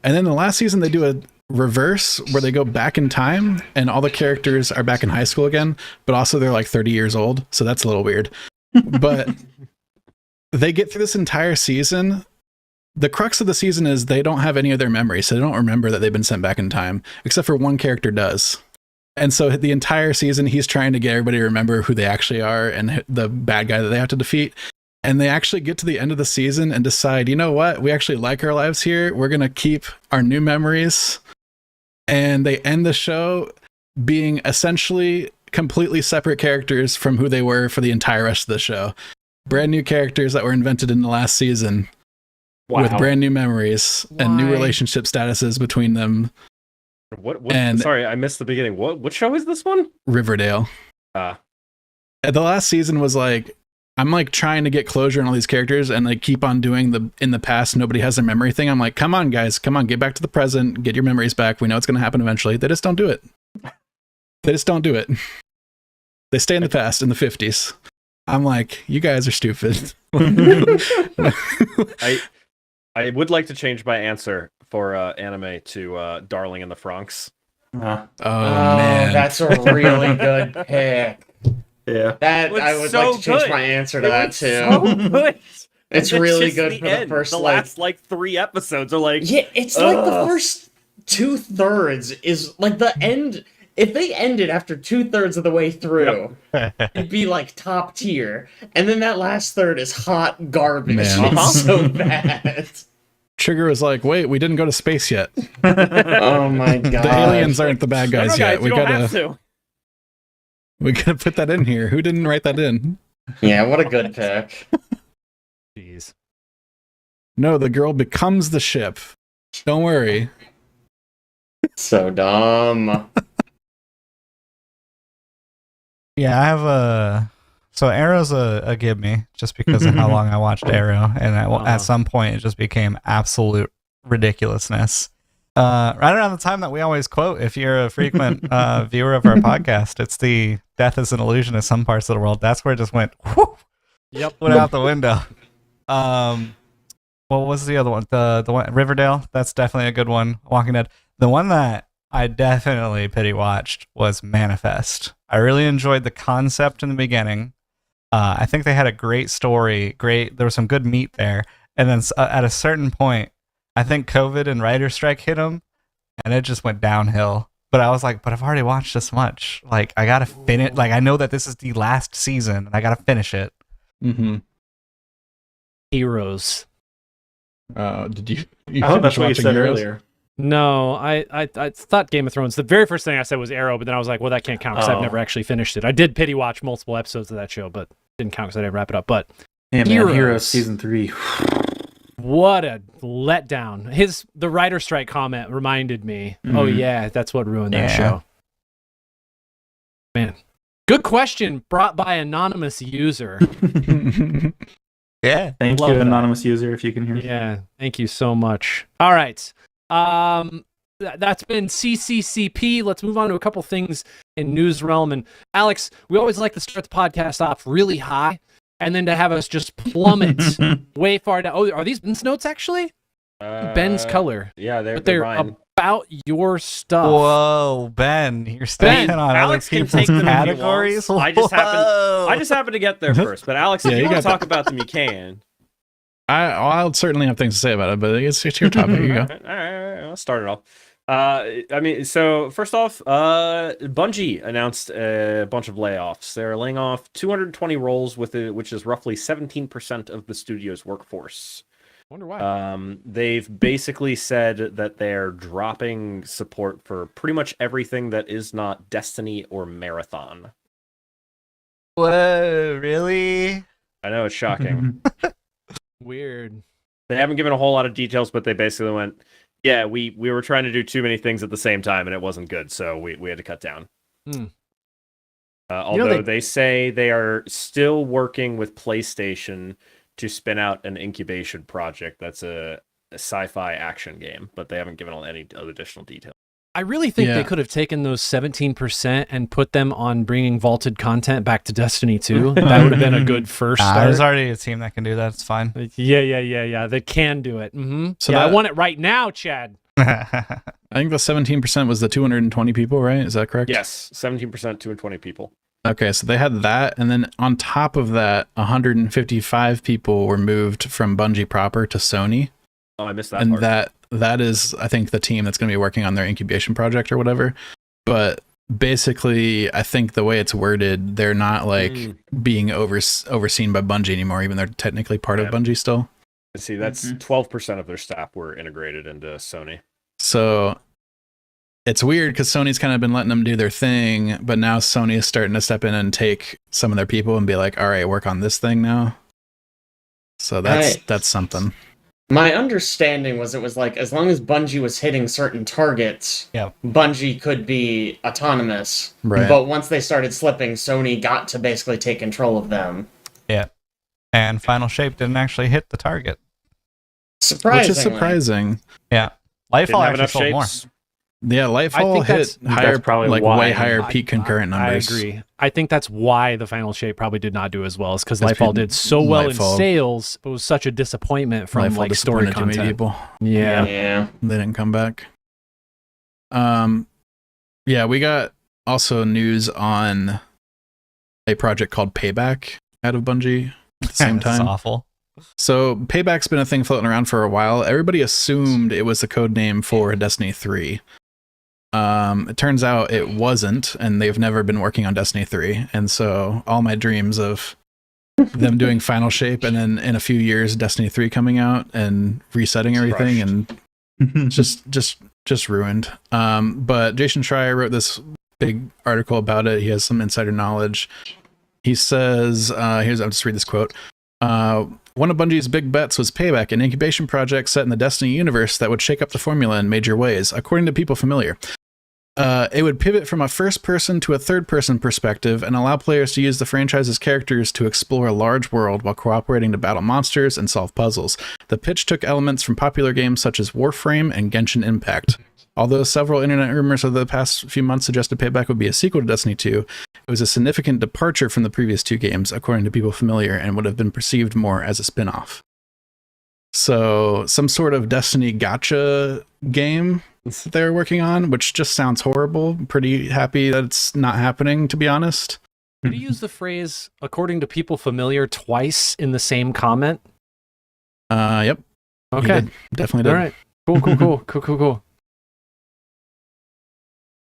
And then the last season, they do a reverse where they go back in time and all the characters are back in high school again, but also they're like 30 years old. So that's a little weird. But they get through this entire season. The crux of the season is they don't have any of their memories, so they don't remember that they've been sent back in time, except for one character does. And so the entire season, he's trying to get everybody to remember who they actually are and the bad guy that they have to defeat. And they actually get to the end of the season and decide, you know what? We actually like our lives here. We're going to keep our new memories. And they end the show being essentially completely separate characters from who they were for the entire rest of the show. Brand new characters that were invented in the last season with brand new memories and new Why? relationship statuses between them. What? And- Sorry, I missed the beginning. What show is this one? Riverdale. Ah. The last season was like, I'm like trying to get closure on all these characters and like keep on doing the in the past nobody has a memory thing. I'm like, come on guys, come on, get back to the present, get your memories back. We know it's going to happen eventually. They just don't do it. They just don't do it. They stay in the past in the 50s. I'm like, you guys are stupid. I would like to change my answer for anime to Darling in the Franxx. Uh, Oh man. That's a really good pick. yeah. That It's I would so like to change good. my answer to It that was too. so good. It's And really just good for the end. first The like last like 3 episodes are like yeah, it's like the Ugh. first 2/3 is like the end. If they ended after 2/3 of the way through, it'd be like top tier, and then that last third is hot garbage. Man. It's so bad. Trigger was like, wait, we didn't go to space yet. Oh my god! The aliens aren't the bad No, guys no, yet. guys, We you don't have gotta to. we gotta put that in here. Who didn't write that in? Yeah, what a good pick. Jeez. No, the girl becomes the ship. Don't worry. So dumb. Yeah, I have a. So Arrow's a give me just because of how long I watched Arrow, and at some point it just became absolute ridiculousness. Right around the time that we always quote, if you're a frequent viewer of our podcast, it's the "death is an illusion" in some parts of the world. That's where it just went. Whoop, went out the window. What was the other one? The one Riverdale. That's definitely a good one. Walking Dead. The one that I definitely pity watched was Manifest. I really enjoyed the concept in the beginning. I think they had a great story. There was some good meat there. And then at a certain point, I think COVID and writer strike hit them, and it just went downhill. But I was like, but I've already watched this much. Like, I gotta finish. Like, I know that this is the last season, and I gotta finish it. Mm-hmm. Heroes. Did you I hope that's finish what you watching said Heroes? earlier. No, I thought Game of Thrones. The very first thing I said was Arrow, but then I was like, well, that can't count because I've Oh. never actually finished it. I did pity watch multiple episodes of that show, but didn't count because I didn't wrap it up. But Yeah, man, Heroes. Heroes season 3. what a letdown. The writer strike comment reminded me, oh Mhm. yeah, that's what ruined that Yeah. show. Man. Good question brought by anonymous user. Yeah. Thank Love you, that. anonymous user, if you can hear me. Yeah, thank you so much. All right. That's been CCCP. Let's move on to a couple things in news realm. And Alex, we always like to start the podcast off really high and then to have us just plummet way far down. Oh, are these Ben's notes actually? Ben's color. Yeah, But they're they're mine. about your stuff. Whoa, Ben, you're stepping on Alex other can people's take them if he categories. wants. I just happened to get there Uh-huh. first. But Alex, Yeah, if you you want to got talk about them, you can. I'll certainly have things to say about it, but it's your topic. Here you go. All right, I'll start it off. I mean, so first off, Bungie announced a bunch of layoffs. They're laying off 220 roles, which is roughly 17% of the studio's workforce. Wonder why. They've basically said that they're dropping support for pretty much everything that is not Destiny or Marathon. Whoa, really? I know it's shocking. Weird. They haven't given a whole lot of details, but they basically went, yeah, we were trying to do too many things at the same time, and it wasn't good, so we had to cut down. Hmm. Although they say they are still working with PlayStation to spin out an incubation project that's a sci-fi action game, but they haven't given any additional details. I really think they Yeah. could have taken those 17% and put them on bringing vaulted content back to Destiny 2. That would have been a good first start. There's already a team that can do that. It's fine. Yeah. They can do it. Mm-hmm. So I that- want it right now, Chad. I think the 17% was the 220 people, right? Is that correct? Yes, 17%, 220 people. Okay, so they had that, and then on top of that, 155 people were moved from Bungie proper to Sony, Oh, I missed that and part. that is, I think, the team that's going to be working on their incubation project or whatever. But basically, I think the way it's worded, they're not like being overseen by Bungie anymore, even though they're technically part Yeah. of Bungie still. See, that's 12% of their staff were integrated into Sony. So it's weird because Sony's kind of been letting them do their thing, but now Sony is starting to step in and take some of their people and be like, all right, work on this thing now. So that's something. My understanding was it was like as long as Bungie was hitting certain targets, Yep. Bungie could be autonomous. Right. But once they started slipping, Sony got to basically take control of them. And Final Shape didn't actually hit the target. Surprisingly. Which is surprising. Yeah. Didn't Lightfall have actually enough sold more. shapes. Yeah, I Lightfall think hit that's higher, probably like why. way higher peak concurrent numbers. I agree. I think that's why the Final Shape probably did not do as well, is because It's Lightfall been- did so well in Lightfall- sales, but was such a disappointment from Lightfall like story disappointed too many content. people. Yeah. Yeah. They didn't come back. Yeah, we got also news on a project called Payback out of Bungie at the same This is time. awful. So Payback's been a thing floating around for a while. Everybody assumed it was the code name for Destiny 3. It turns out it wasn't, and they've never been working on Destiny 3. And so all my dreams of them doing Final Shape and then in a few years Destiny 3 coming out and resetting everything and just ruined. But Jason Schreier wrote this big article about it. He has some insider knowledge. He says, I'll just read this quote. One of Bungie's big bets was Payback, an incubation project set in the Destiny universe that would shake up the formula in major ways, according to people familiar. It would pivot from a first-person to a third-person perspective and allow players to use the franchise's characters to explore a large world while cooperating to battle monsters and solve puzzles. The pitch took elements from popular games such as Warframe and Genshin Impact. Although several internet rumors of the past few months suggested Payback would be a sequel to Destiny 2, it was a significant departure from the previous two games, according to people familiar, and would have been perceived more as a spin-off. So, some sort of Destiny gacha game they're working on, which just sounds horrible. I'm pretty happy that it's not happening, to be honest. Did he use the phrase "according to people familiar" twice in the same comment? Yep. Okay, He did. Definitely did. all right, cool.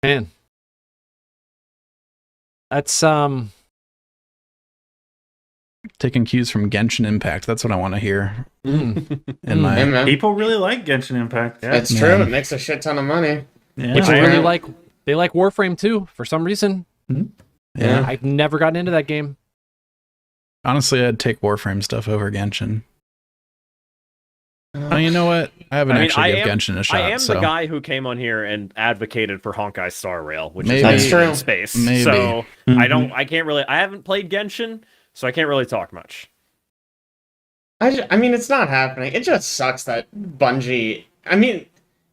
Man, that's Taking cues from Genshin Impact. That's what I want to hear. mm. In my, Hey, man. People really like Genshin Impact. Yeah. It's true. It makes a shit ton of money. Yeah. Which I- really like they like Warframe too for some reason. yeah. I've never gotten into that game. Honestly, I'd take Warframe stuff over Genshin. Oh, you know what? I haven't actually give Genshin a shot. I am so the guy who came on here and advocated for Honkai Star Rail, which Maybe. is That's basically true. in space. Maybe. So Mhm. I haven't played Genshin, so I can't really talk much. I mean, it's not happening. It just sucks that Bungie. I mean,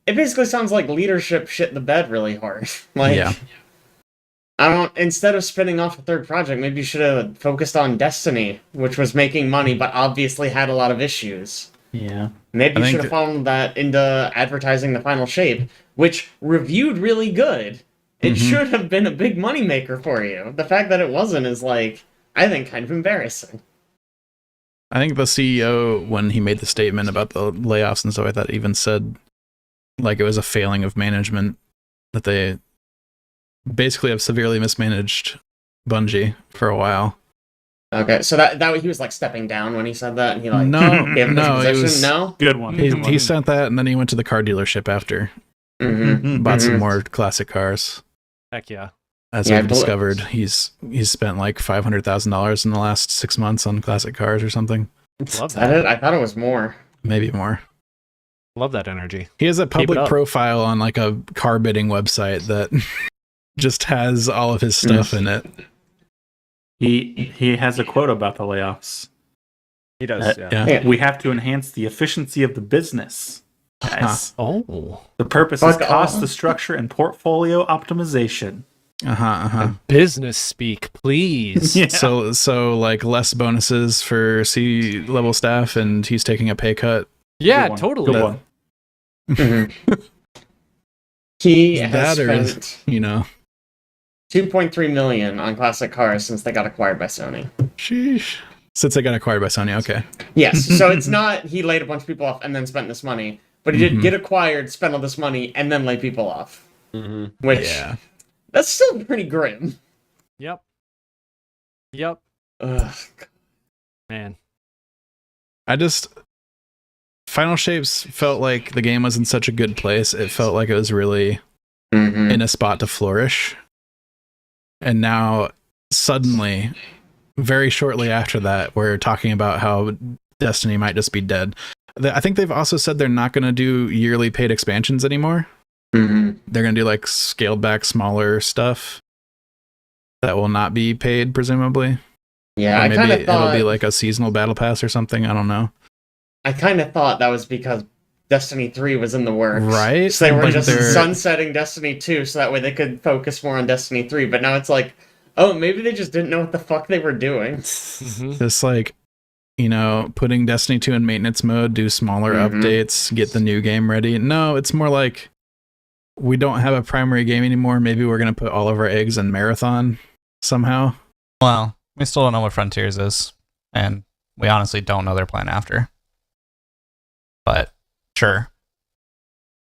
it basically sounds like leadership shit the bed really hard. Like, Yeah. I don't. Instead of spinning off a third project, maybe you should have focused on Destiny, which was making money but obviously had a lot of issues. Yeah. Maybe I you think should have found that into advertising the final shape, which reviewed really good. It Mhm. should have been a big moneymaker for you. The fact that it wasn't is like, I think, kind of embarrassing. I think the CEO, when he made the statement about the layoffs and stuff like that, even said like it was a failing of management, that they basically have severely mismanaged Bungie for a while. Okay, so that he was like stepping down when he said that, and he like No, gave him his no, it position? was No. Good one. he, Good one. he sent that, and then he went to the car dealership after, Mm-hmm. bought some Mhm. more classic cars. Heck yeah. As Yeah, we've but- discovered, he's spent like $500,000 in the last 6 months on classic cars or something, Love Is that that. it? I thought it was more. maybe more. Love that energy. He has a it public up. profile on like a car bidding website that just has all of his stuff in it. He has a quote about the layoffs. He does. Yeah. Yeah. Yeah. We have to enhance the efficiency of the business. Guys. Oh, The purpose Fuck is cost, off. the structure, and portfolio optimization. business speak, please. Yeah. So like less bonuses for C-level staff, and he's taking a pay cut. Yeah, Good one. totally. Good one. Mhm. He Is has that or is- spent You know, 2.3 million on classic cars since they got acquired by Sony. sheesh. Since they got acquired by Sony, okay. Yes, so it's not he laid a bunch of people off and then spent this money, but he did Mhm. get acquired, spend all this money, and then lay people off. Mm-hmm. Which Yeah. that's still pretty grim. Yep. Ugh. Man. I just Final Shapes felt like the game was in such a good place. It felt like it was really Mhm. in a spot to flourish. And now suddenly, very shortly after that, we're talking about how Destiny might just be dead. I think they've also said they're not going to do yearly paid expansions anymore. Mhm. They're going to do like scaled back, smaller stuff that will not be paid, presumably. Yeah, Or I maybe kind of it'll thought be like a seasonal battle pass or something. I don't know. that was because Destiny 3 was in the works. Right? So they were Like just they're- sunsetting Destiny 2 so that way they could focus more on Destiny 3. But now it's like, oh, maybe they just didn't know what the fuck they were doing. Mhm. Just like, you know, putting Destiny 2 in maintenance mode, do smaller Mhm. updates, get the new game ready. No, it's more like we don't have a primary game anymore. Maybe we're going to put all of our eggs in Marathon somehow. Well, we still don't know what Frontiers is, and we honestly don't know their plan after. But sure,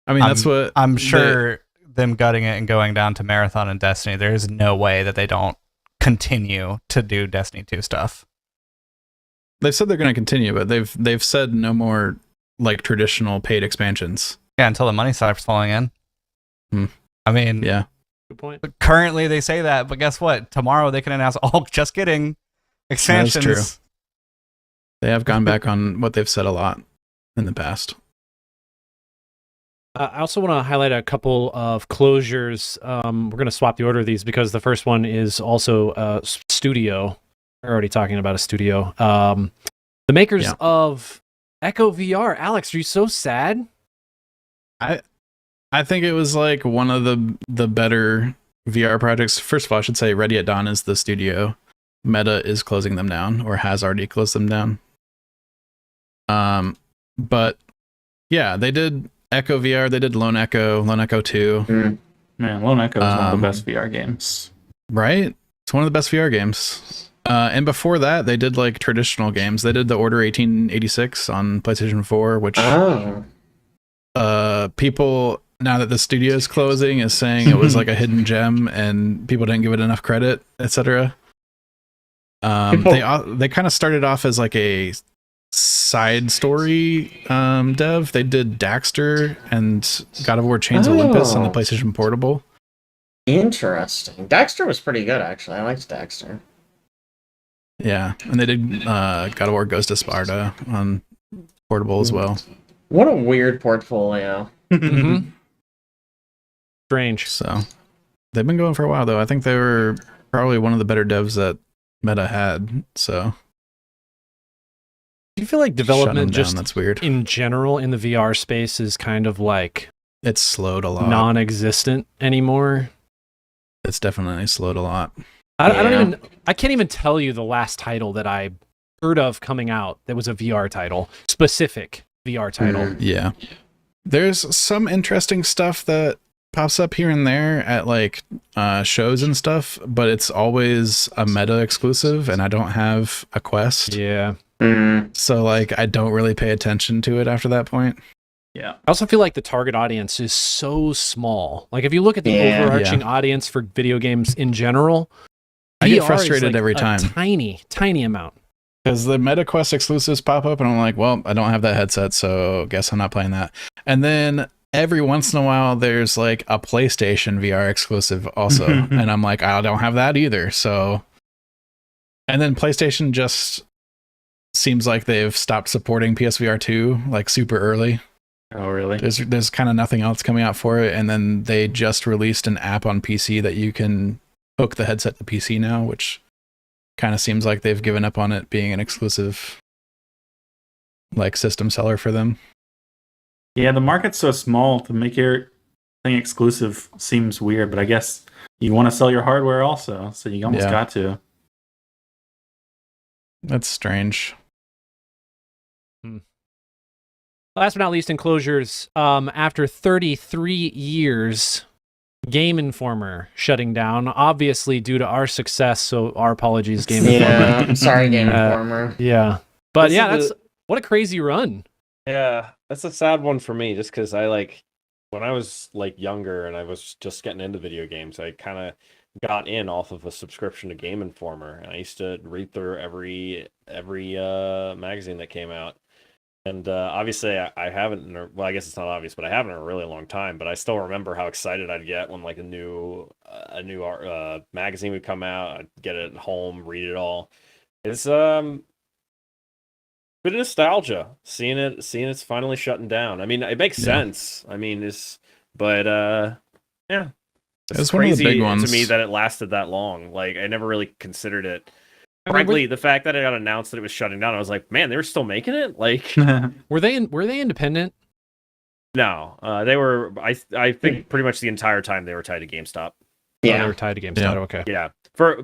I mean, that's what I'm sure them gutting it and going down to Marathon and Destiny, there's no way that they don't continue to do Destiny 2 stuff. they've said they're going to continue, but they've said no more like traditional paid expansions. Yeah, until the money starts falling in. Hmm. I mean, Yeah. Good point. currently they say that, but guess what? Tomorrow they can announce, oh, just kidding, expansions. true. They have gone back on what they've said a lot in the past. I also want to highlight a couple of closures. We're going to swap the order of these because the first one is also a studio. We're already talking about a studio. The makers of Echo VR. Alex, are you so sad? I think it was like one of the better VR projects. First of all, I should say Ready at Dawn is the studio. Meta is closing them down or has already closed them down. But yeah, they did Echo VR, they did Lone Echo 2. Man, Lone Echo is one of the best VR games. Right? It's one of the best VR games. And before that, they did like traditional games. They did the Order 1886 on PlayStation 4, which people, now that the studio is closing, is saying it was like a hidden gem and people didn't give it enough credit, etc. They kind of started off as like a side story dev. They did Daxter and God of War Chains of Olympus on the PlayStation Portable. Interesting. Daxter was pretty good, actually. I liked Daxter. Yeah, and they did God of War Ghost of Sparta on Portable as well. What a weird portfolio. Mm-hmm. Strange. So they've been going for a while, though. I think they were probably one of the better devs that Meta had. So Do you feel like development just that's weird. in general in the VR space is kind of like It's slowed a lot. non-existent anymore? It's definitely slowed a lot. I can't even tell you the last title that I heard of coming out that was a VR title, specific VR title. Yeah. There's some interesting stuff that pops up here and there at like shows and stuff, but it's always a Meta exclusive and I don't have a Quest. Yeah. So like I don't really pay attention to it after that point. Yeah. I also feel like the target audience is so small. Like if you look at the overarching audience for video games in general, I get VR frustrated is like every a time. Tiny amount. Because the Meta Quest exclusives pop up and I'm like, well, I don't have that headset, so guess I'm not playing that. And then every once in a while there's like a PlayStation VR exclusive also. And I'm like, I don't have that either. So, and then PlayStation just seems like they've stopped supporting PSVR 2 like super early. Oh, really? There's kind of nothing else coming out for it. And then they just released an app on PC that you can hook the headset to PC now, which kind of seems like they've given up on it being an exclusive like system seller for them. Yeah, the market's so small to make your thing exclusive seems weird, but I guess you want to sell your hardware also, so you almost got to. That's strange. Last but not least, in closures, after 33 years, Game Informer shutting down, obviously due to our success, so our apologies, Game Informer. Sorry, Game Informer. Yeah. But This yeah, is that's what a crazy run. Yeah, that's a sad one for me, just because I like when I was like younger and I was just getting into video games, I kind of got in off of a subscription to Game Informer, and I used to read through every magazine that came out. And obviously, I haven't. Well, I guess it's not obvious, but I haven't in a really long time. But I still remember how excited I'd get when like a new magazine would come out. I'd get it at home, read it all. It's bit of nostalgia seeing it's finally shutting down. I mean, it makes sense. I mean, yeah, It's one of the big ones to me that it lasted that long. Like I never really considered it. Frankly, the fact that it got announced that it was shutting down, I was like, man, they were still making it? Like Were they independent? No. They were I think pretty much the entire time they were tied to GameStop. Yeah. They were tied to GameStop. Yeah. Okay. Yeah.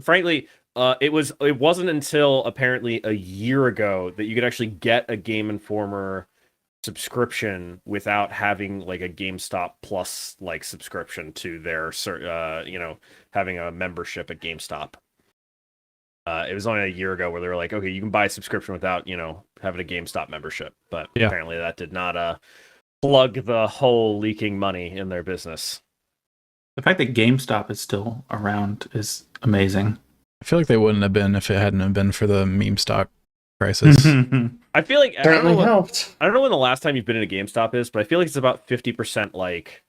Frankly, it wasn't until apparently a year ago that you could actually get a Game Informer subscription without having like a GameStop Plus like subscription to their having a membership at GameStop. It was only a year ago where they were like, okay, you can buy a subscription without, having a GameStop membership. But apparently that did not plug the hole leaking money in their business. The fact that GameStop is still around is amazing. I feel like they wouldn't have been if it hadn't have been for the meme stock crisis. I feel like Certainly helped. I don't know when the last time you've been in a GameStop is, but I feel like it's about 50% like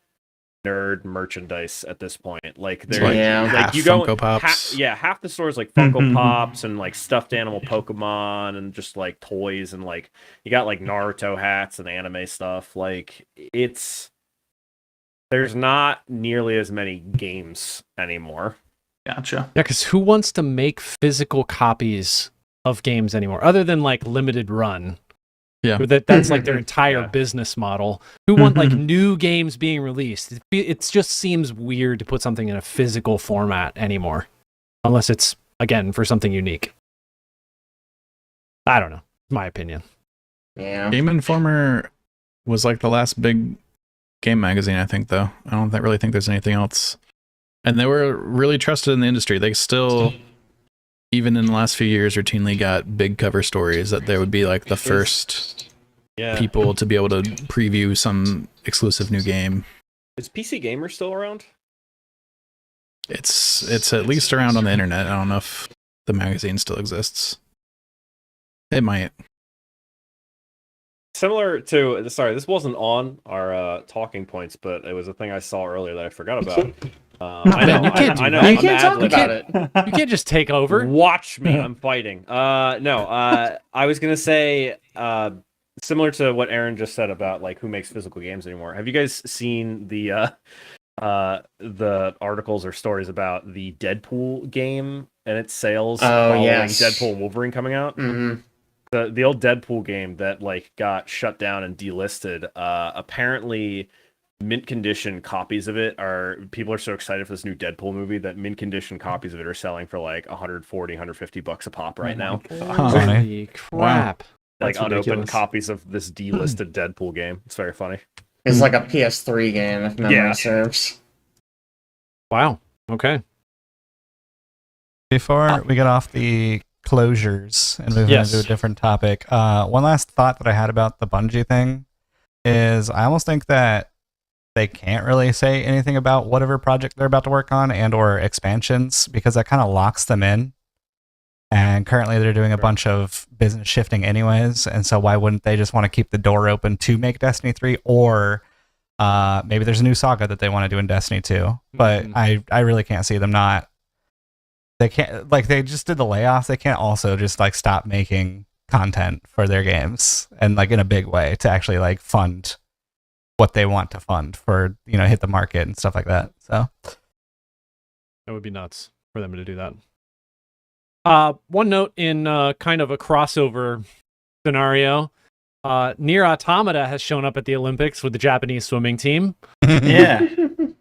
nerd merchandise at this point. Like It's they're like Yeah. half you go Funko Pops. half the stores like Funko Pops and like stuffed animal Pokemon and just like toys and like you got like Naruto hats and anime stuff. Like there's not nearly as many games anymore. Gotcha. Yeah, because who wants to make physical copies of games anymore, other than like limited run? Yeah. That's like their entire Yeah. business model. Who want like new games being released? It just seems weird to put something in a physical format anymore, unless it's again for something unique. I don't know. My opinion. Yeah. Game Informer was like the last big game magazine, I think, though. I don't really think there's anything else. And they were really trusted in the industry. They still, even in the last few years, routinely got big cover stories that they would be like the first people to be able to preview some exclusive new game. Is PC Gamer still around? It's at least around on the internet. I don't know if the magazine still exists. It might. Similar to this wasn't on our talking points, but it was a thing I saw earlier that I forgot about. I know, You can't do I know. that. You I'm can't talk ad-libbing. about it. You can't just take over. Watch me, I'm fighting. I was gonna say, similar to what Aaron just said about like who makes physical games anymore. Have you guys seen the articles or stories about the Deadpool game and its sales following yes. Deadpool and Wolverine coming out? Mhm. The old Deadpool game that like got shut down and delisted. Apparently, mint condition copies of it people are so excited for this new Deadpool movie that mint condition copies of it are selling for like $140, $150 a pop right now. Holy crap! Like That's unopened ridiculous. copies of this delisted Deadpool game. It's very funny. It's like a PS3 game, if memory Yeah. serves. Wow. Okay. Before we get off the closures and move Yes. into a different topic, one last thought that I had about the Bungie thing is I almost think that they can't really say anything about whatever project they're about to work on and or expansions because that kind of locks them in. And currently they're doing a bunch of business shifting anyways, and so why wouldn't they just want to keep the door open to make Destiny 3 or maybe there's a new saga that they want to do in Destiny 2. But I really can't see them not. They can't, like, they just did the layoffs. They can't also just like stop making content for their games and like in a big way to actually like fund what they want to fund for, you know, hit the market and stuff like that. So That would be nuts for them to do that. One note in kind of a crossover scenario, Nier Automata has shown up at the Olympics with the Japanese swimming team. Yeah.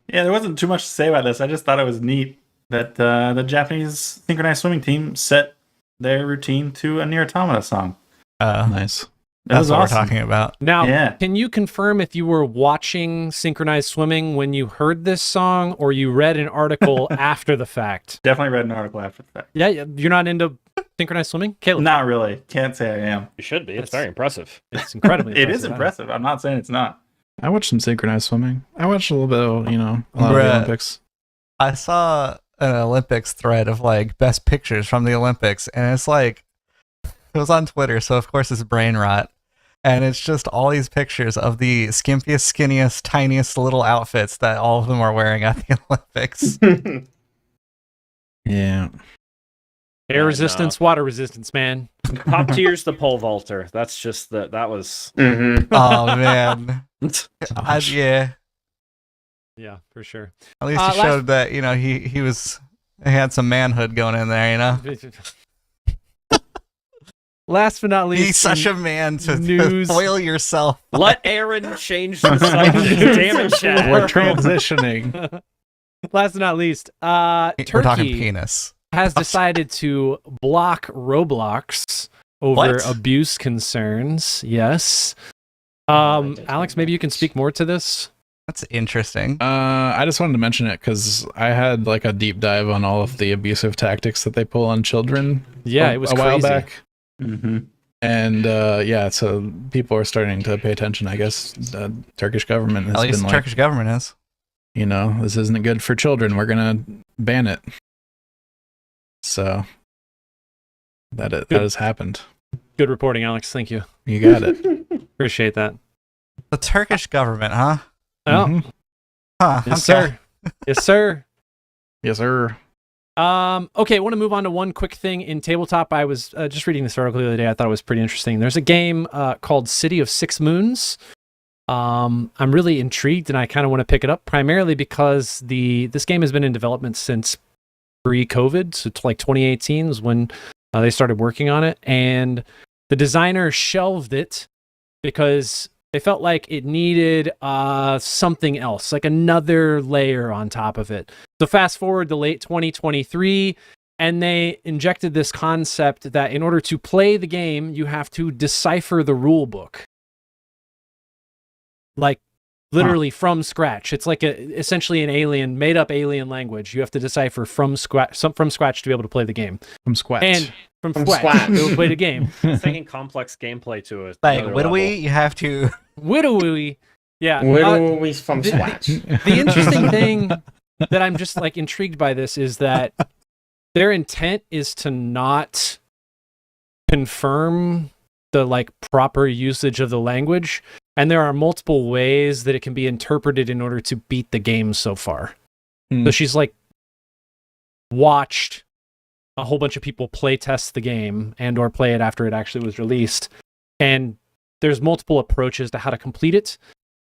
Yeah, there wasn't too much to say about this. I just thought it was neat that the Japanese synchronized swimming team set their routine to a Nier Automata song. Nice. That that's was what awesome. we're talking about. Now, Yeah. can you confirm if you were watching synchronized swimming when you heard this song or you read an article after the fact? Definitely read an article after the fact. Yeah, you're not into synchronized swimming? Caleb, Not really. Can't say I am. You should be. It's That's- very impressive. it's incredibly It is huh? impressive. I'm not saying it's not. I watched some synchronized swimming. I watched a little bit of, a lot of the Bruh. Olympics. I saw an Olympics thread of like best pictures from the Olympics, and it's like it was on Twitter, so of course it's brain rot. And it's just all these pictures of the skimpiest, skinniest, tiniest little outfits that all of them are wearing at the Olympics. Yeah. Air Yeah, resistance, water resistance, man. Top tier's the pole vaulter. That's just that was Mhm. Oh man, Gosh. yeah. Yeah, for sure. At least Last- he showed that he had some manhood going in there. You know, Last but not least, be such a man to news. spoil yourself. let Aaron change the subject. Damn it, Chad. We're transitioning. last but not least, We're talking Turkey penis. has decided to block Roblox over What? abuse concerns. Yes. Alex, maybe you can speak more to this. That's interesting. I just wanted to mention it because I had like a deep dive on all of the abusive tactics that they pull on children. Yeah, it was a while crazy. back. Mm-hmm. And yeah, so people are starting to pay attention. I guess the Turkish government has At least been the like, Turkish government is. this isn't good for children. We're gonna ban it. So that has happened. Good reporting, Alex. Thank you. You got it. Appreciate that. The Turkish government, huh? Well, Mhm. Huh, Yes, okay. sir. Yes, sir. Yes, sir. Okay, I want to move on to one quick thing in tabletop. I was just reading this article the other day. I thought it was pretty interesting. There's a game called City of Six Moons. I'm really intrigued, and I kind of want to pick it up primarily because this game has been in development since pre-COVID, so it's like 2018 is when they started working on it, and the designer shelved it because they felt like it needed something else, like another layer on top of it. So fast forward to late 2023, and they injected this concept that in order to play the game, you have to decipher the rule book. Like literally from scratch. It's like essentially an made-up alien language. You have to decipher from scratch to be able to play the game. From Squat. And from From scratch scratch. to be able to play the game. It's taking complex gameplay to it. Like, widowy, you have to. Widowy. Yeah. Widowy from the- scratch. The interesting thing that I'm just like intrigued by this is that their intent is to not confirm the like proper usage of the language, and there are multiple ways that it can be interpreted in order to beat the game so far. Hmm. So she's like watched a whole bunch of people play test the game and or play it after it actually was released, and there's multiple approaches to how to complete it.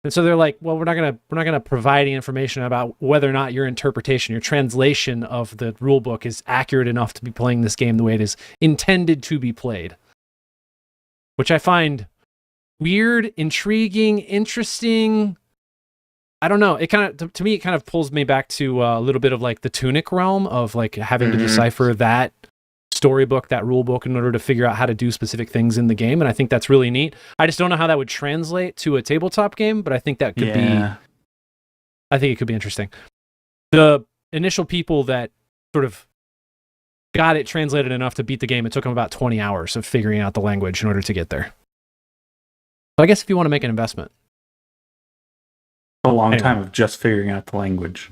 And so they're like, well, we're not gonna provide any information about whether or not your interpretation, your translation of the rule book is accurate enough to be playing this game the way it is intended to be played. Which I find weird, intriguing, interesting. I don't know. It kind of, to me, it kind of pulls me back to a little bit of like the Tunic realm of like having to decipher that storybook, that rule book in order to figure out how to do specific things in the game. And I think that's really neat. I just don't know how that would translate to a tabletop game, but I think that could I think it could be interesting. The initial people that sort of got it translated enough to beat the game, it took them about 20 hours of figuring out the language in order to get there. So I guess if you want to make an investment. A long Anyway. time of just figuring out the language.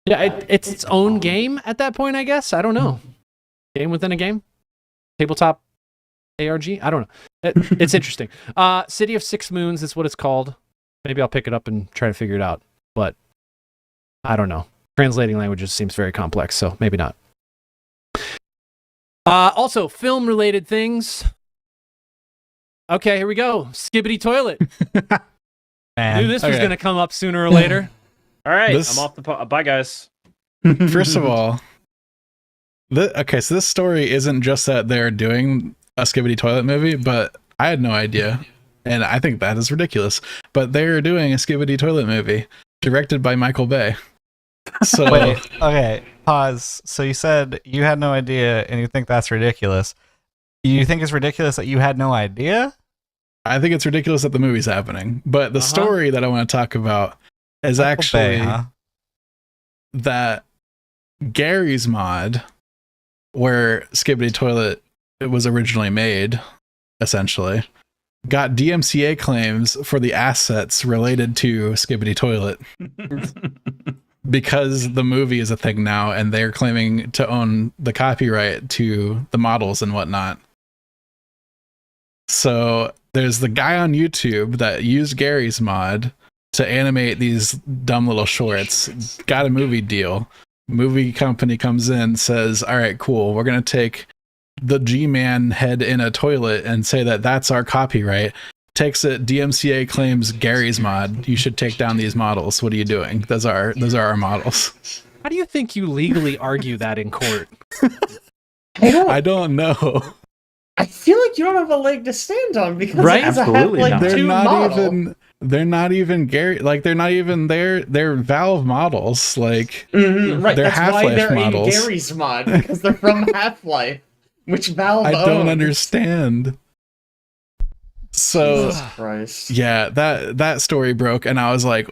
Yeah, it's its own game at that point, I guess. I don't know. Game within a game? Tabletop ARG? I don't know. It's interesting. City of Six Moons is what it's called. Maybe I'll pick it up and try to figure it out. But I don't know. Translating languages seems very complex, so maybe not. Also, film-related things. Okay, here we go. Skibbity Toilet. Man. Knew this was Okay. going to come up sooner or later. All right, This- I'm off the bye, guys. First of all, so this story isn't just that they're doing a Skibbity Toilet movie, but I had no idea, and I think that is ridiculous. But they're doing a Skibbity Toilet movie directed by Michael Bay. So Wait, okay, pause. So you said you had no idea and you think that's ridiculous. You think it's ridiculous that you had no idea? I think it's ridiculous that the movie's happening. But the story that I want to talk about is actually Bay, huh? that Gary's mod, where Skibbity Toilet was originally made, essentially, got DMCA claims for the assets related to Skibbity Toilet because the movie is a thing now and they're claiming to own the copyright to the models and whatnot. So there's the guy on YouTube that used Gary's mod to animate these dumb little shorts, got a movie deal. Movie company comes in, says, all right, cool, we're going to take the G-Man head in a toilet and say that that's our copyright. Takes it, DMCA claims Gary's mod. You should take down these models. What are you doing? Those are our models. How do you think you legally argue that in court? I don't know. I feel like you don't have a leg to stand on because Right? it's a Absolutely Half-Life not. They're 2 not model. even. They're not even Gary. Like they're not even they're Valve models. Like Mhm, right, They're that's why Half-Life they're models. in Gary's mod because they're from Half-Life, which Valve I don't owns. understand. So Jesus Christ. yeah, that story broke, and I was like,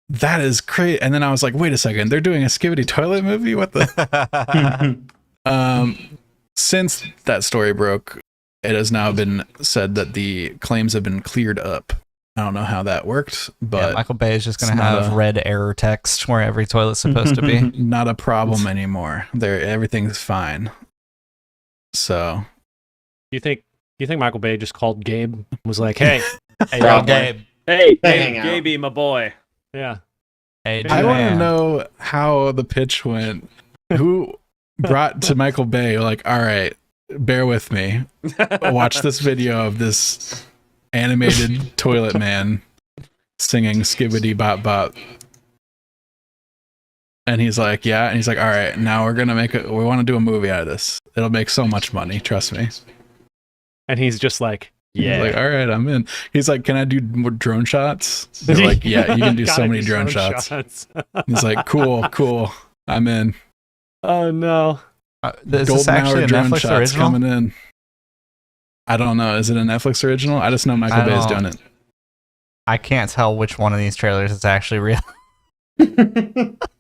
that is crazy. And then I was like, wait a second, they're doing a Skibbity Toilet movie? What the? Since that story broke, it has now been said that the claims have been cleared up. I don't know how that worked, but Yeah, Michael Bay is just going to it's not have a- red error text where every toilet's supposed to be. not a problem anymore. Everything's fine. So You think Michael Bay just called Gabe and was like, hey, Hey, Probably. Gabe. Hey, They hang out. Gaby, my boy. yeah, Hey, I want to Joanne. know how the pitch went. Who brought to Michael Bay, like, all right, bear with me. Watch this video of this animated toilet man singing Skibbity Bop Bop. And he's like, yeah. And he's like, all right, now we want to do a movie out of this. It'll make so much money. Trust me. And he's just like, He's yeah. like, all right, I'm in. He's like, can I do more drone shots? They're like, yeah, you can do so Gotta many do drone shots. He's like, cool. I'm in. Oh no. Is this Golden actually hour a drone Netflix shots original? coming in. I don't know. Is it a Netflix original? I just know Michael I Bay's don't- doing it. I can't tell which one of these trailers is actually real.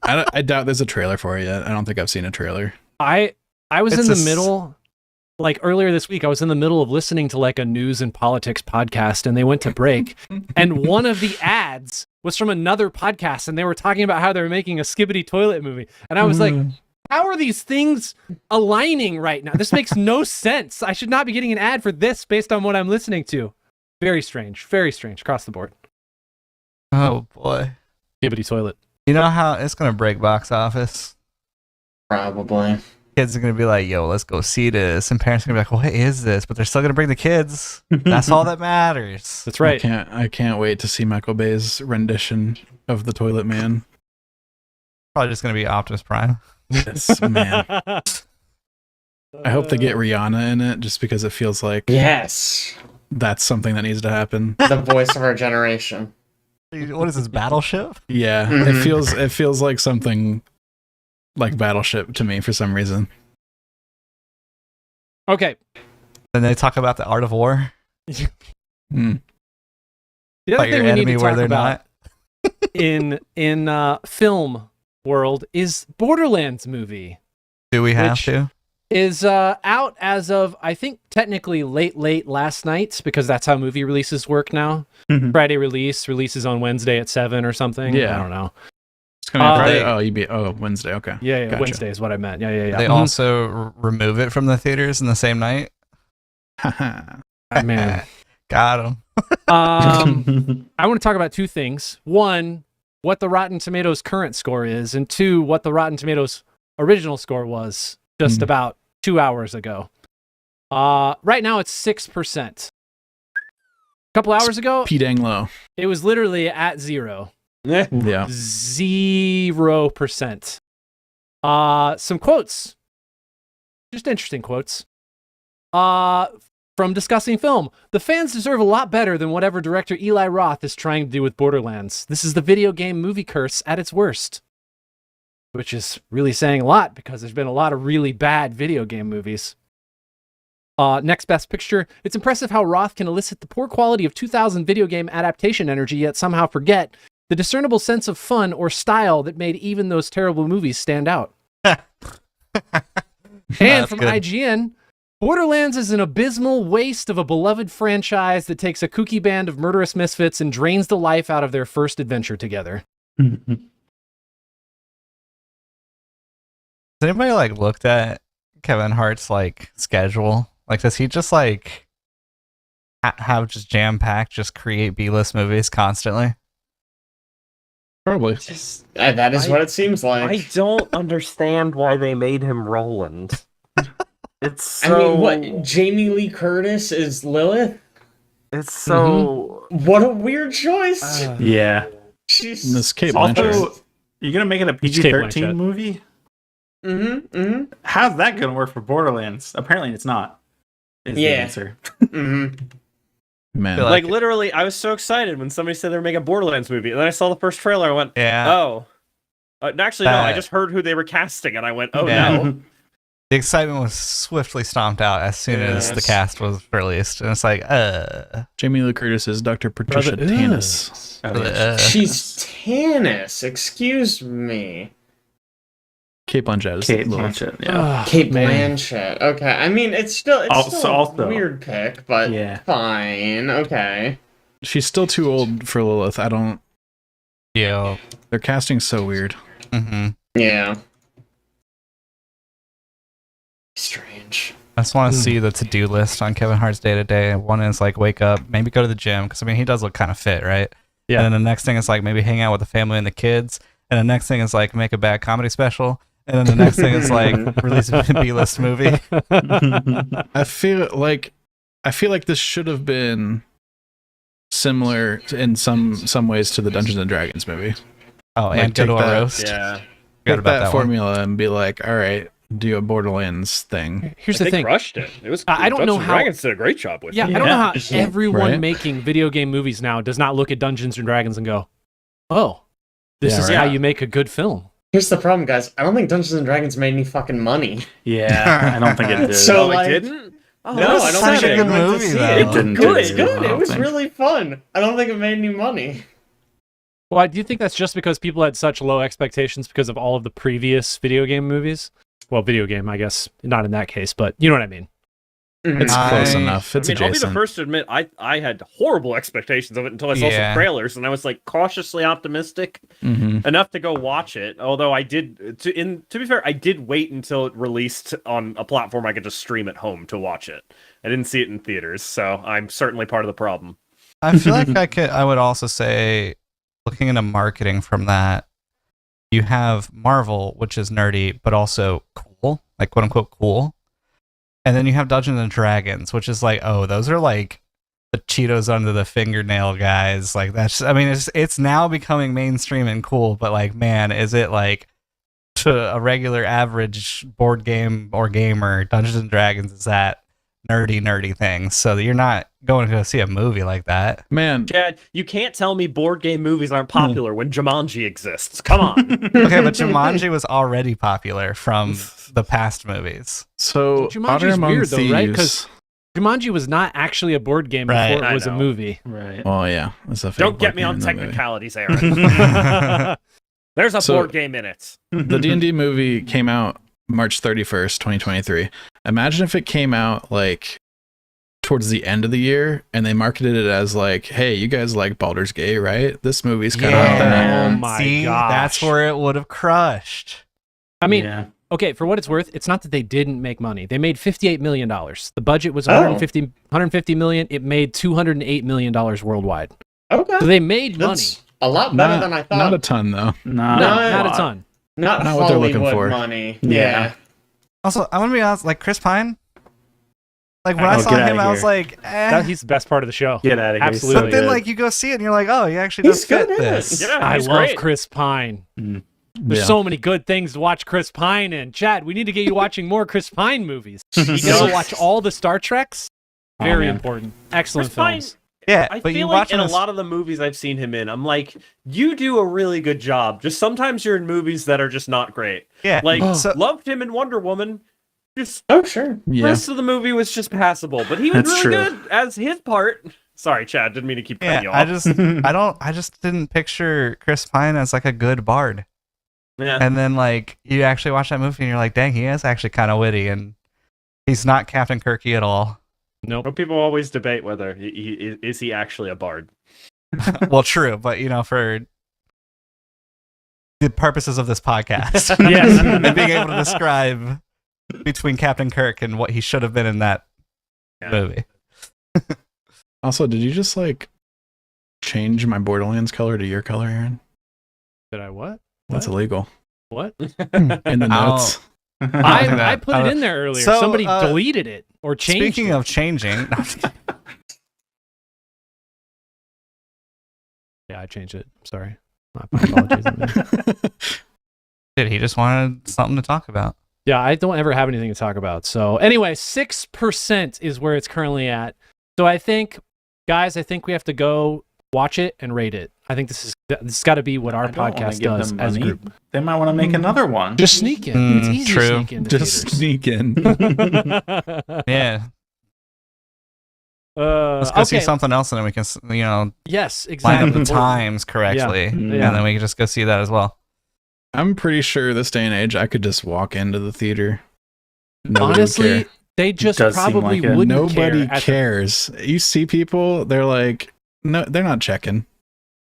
I doubt there's a trailer for it yet. I don't think I've seen a trailer. I was It's in a the s- middle, like earlier this week, I was in the middle of listening to like a news and politics podcast, and they went to break, and one of the ads was from another podcast, and they were talking about how they were making a Skibbity toilet movie, and I was like, how are these things aligning right now? This makes no sense. I should not be getting an ad for this based on what I'm listening to. Very strange across the board. Oh boy. Skibbity toilet. You know how it's gonna break box office? Probably. Kids are gonna be like, yo, let's go see this. And parents are gonna be like, what is this? But they're still gonna bring the kids. That's all that matters. That's right. I can't wait to see Michael Bay's rendition of the Toilet Man. Probably just gonna be Optimus Prime. Yes, man. I hope they get Rihanna in it just because it feels like Yes. that's something that needs to happen. The voice of our generation. What is this, Battleship? Yeah, Mhm. it feels like something like Battleship to me for some reason. Okay. Then they talk about the art of war. Mm. The other Fight your thing we need enemy to where talk they're about not. in film world is Borderlands movie Do we have Which- to? is out as of I think technically late last night because that's how movie releases work now. Mhm. Friday releases on Wednesday at 7 or something. Yeah. I don't know. It's coming out They- Friday. Wednesday. Okay. Yeah, Gotcha. Wednesday is what I meant. Yeah. They Mhm. also remove it from the theaters in the same night. Man. Got him. I want to talk about two things. One, what the Rotten Tomatoes current score is, and two, what the Rotten Tomatoes original score was just about 2 hours ago. Right now it's 6%. A couple hours ago, P dang low. it was literally at 0. Yeah. 0%. Some quotes. Just interesting quotes. From discussing film. The fans deserve a lot better than whatever director Eli Roth is trying to do with Borderlands. This is the video game movie curse at its worst. Which is really saying a lot because there's been a lot of really bad video game movies. Next best picture. It's impressive how Roth can elicit the poor quality of 2000 video game adaptation energy yet somehow forget the discernible sense of fun or style that made even those terrible movies stand out. And That's from good. IGN, Borderlands is an abysmal waste of a beloved franchise that takes a kooky band of murderous misfits and drains the life out of their first adventure together. Has anybody like looked at Kevin Hart's like schedule? Like, does he just like have just jam packed, just create B-list movies constantly? Probably. Just, that is what it seems like. I don't understand why they made him Roland. It's I so. mean, what? Jamie Lee Curtis is Lilith? It's so. What a weird choice. Yeah. She's This Kate Also, Blanchett. you're gonna make it a Kate PG-13 Blanchett. movie? Mm-hmm. How's that gonna work for Borderlands? Apparently, it's not. Is the Yeah. answer. Mm-hmm. Man. Feel Like literally, I was so excited when somebody said they were making a Borderlands movie, and then I saw the first trailer. I went, Yeah. "Oh, actually, no." I That- just heard who they were casting, and I went, "Oh Yeah. no!" The excitement was swiftly stomped out as soon as the Yes. cast was released, and it's like, Jamie Lee Curtis is Dr. Patricia Brother- Tanis. Oh, yeah. She's Tannis. Excuse me. Kate Blanchett is Kate Lilith. Blanchett. Yeah. Kate man. Blanchett. Okay. I mean, it's still Also- a weird pick, but Yeah. fine. Okay. She's still too old for Lilith. I don't. yo, Their casting's so weird. mm-hmm. Yeah. Strange. I just want to see the to-do list on Kevin Hart's day-to-day. One is like wake up, maybe go to the gym, because I mean he does look kind of fit, right? Yeah. And then the next thing is like maybe hang out with the family and the kids, and the next thing is like make a bad comedy special, and then the next thing is like release a B-list movie. I feel like this should have been similar in some ways to the Dungeons and Dragons movie. Oh, Like, and go take to a that- roast. Yeah. Forgot Take about that that one. formula and be like, all right, do a Borderlands thing. Here's the They thing. crushed it. It was. I don't know Dungeons and how- Dragons did a great job with Yeah, it. I don't know how Yeah. everyone Right? making video game movies now does not look at Dungeons and Dragons and go, "Oh, this Yeah, is right. how you make a good film." Here's the problem, guys. I don't think Dungeons and Dragons made any fucking money. Yeah, I don't think it did. So, Oh, like- it didn't. Oh, No, that's I don't such think a I good went to movie, see though. it. It didn't Good, do it's it, good. I It don't was think. really fun. I don't think it made any money. Well, do you think that's just because people had such low expectations because of all of the previous video game movies? Well, video game, I guess, not in that case, but you know what I mean. It's I- close enough. It's I mean, I'll be the adjacent. first to admit I had horrible expectations of it until I saw Yeah. some trailers, and I was like cautiously optimistic Mhm. enough to go watch it. Although I did, to be fair, I did wait until it released on a platform I could just stream at home to watch it. I didn't see it in theaters, so I'm certainly part of the problem. I feel like I would also say, looking into marketing from that, you have Marvel, which is nerdy but also cool, like quote unquote cool, and then you have Dungeons and Dragons, which is like, oh, those are like the Cheetos under the fingernail guys. Like that's, I mean, it's now becoming mainstream and cool, but like, man, is it like to a regular average board game or gamer? Dungeons and Dragons is that nerdy thing, so that you're not going to go see a movie like that. Man, Chad, you can't tell me board game movies aren't popular when Jumanji exists. Come on. Okay, but Jumanji was already popular from the past movies. so Jumanji's Honor Among weird though, right? Thieves- 'Cause Jumanji was not actually a board game Right. before it I was a know. movie. Right. Well, yeah, it's a fake Don't get board me game on in that movie. technicalities, Aaron. There's a So- board game in it. The D&D movie came out March 31st, 2023. Imagine if it came out like towards the end of the year and they marketed it as like, hey, you guys like Baldur's Gate, right? This movie's kind of like that. Oh my See, gosh. that's where it would have crushed. I mean, yeah. okay, for what it's worth, it's not that they didn't make money. They made $58 million. The budget was Oh. 150 million. It made $208 million worldwide. Okay. So they made That's a lot better Not, than I thought. not a ton though. Not, money. No, No, not a lot. ton. Not not what they're looking Hollywood for. money. Yeah. Yeah. Also, I want to be honest, like Chris Pine, like when Oh, I saw get him, outta I was here. like, eh. He's the best part of the show. Get out of here. Absolutely. But then, like, you go see it and you're like, oh, he actually He's does fit good in it. this. Yeah, I he's love great. Chris Pine. Mm. There's Yeah. so many good things to watch Chris Pine in. Chad, we need to get you watching more Chris Pine movies. You does. gotta watch all the Star Treks. Oh, Very man. important. Excellent Chris Pine, films. Yeah, I but you feel watch like in him a lot of the movies I've seen him in, I'm like, you do a really good job. Just sometimes you're in movies that are just not great. yeah, Like, so, loved him in Wonder Woman. Just Oh, sure. the Yeah. rest of the movie was just passable, but he was That's really true. good as his part. Sorry, Chad, didn't mean to keep cutting you yeah, off. I just didn't picture Chris Pine as like a good bard. Yeah. And then like you actually watch that movie and you're like, dang, he is actually kind of witty and he's not Captain Kirky at all. Nope. But people always debate whether is he actually a bard. Well, true, but you know, for the purposes of this podcast, Yes. and being able to describe between Captain Kirk and what he should have been in that Yeah. movie. Also, did you just like change my Borderlands color to your color, Aaron? Did I what? That's What? illegal. What? In the Ow. notes. I put it in there earlier. So, Somebody uh, deleted it or changed Speaking it. of changing, Yeah, I changed it. Sorry. My apologies. dude, he just wanted something to talk about. Yeah, I don't ever have anything to talk about. So anyway, 6% is where it's currently at. So I think, guys, we have to go watch it and rate it. I think this has got to be what our I don't wanna podcast give does them as a money. group. They might want to make another one. Just sneak in. It's easy true. to sneak into Just theaters. sneak in. Yeah, let's go see okay. something else, and then we can, you know, Yes, line exactly. up the times correctly, Yeah. and then we can just go see that as well. I'm pretty sure this day and age, I could just walk into the theater. Nobody would Honestly, care. they just Does seem probably like it. wouldn't Nobody care. at the- cares. You see people, they're like, no, they're not checking.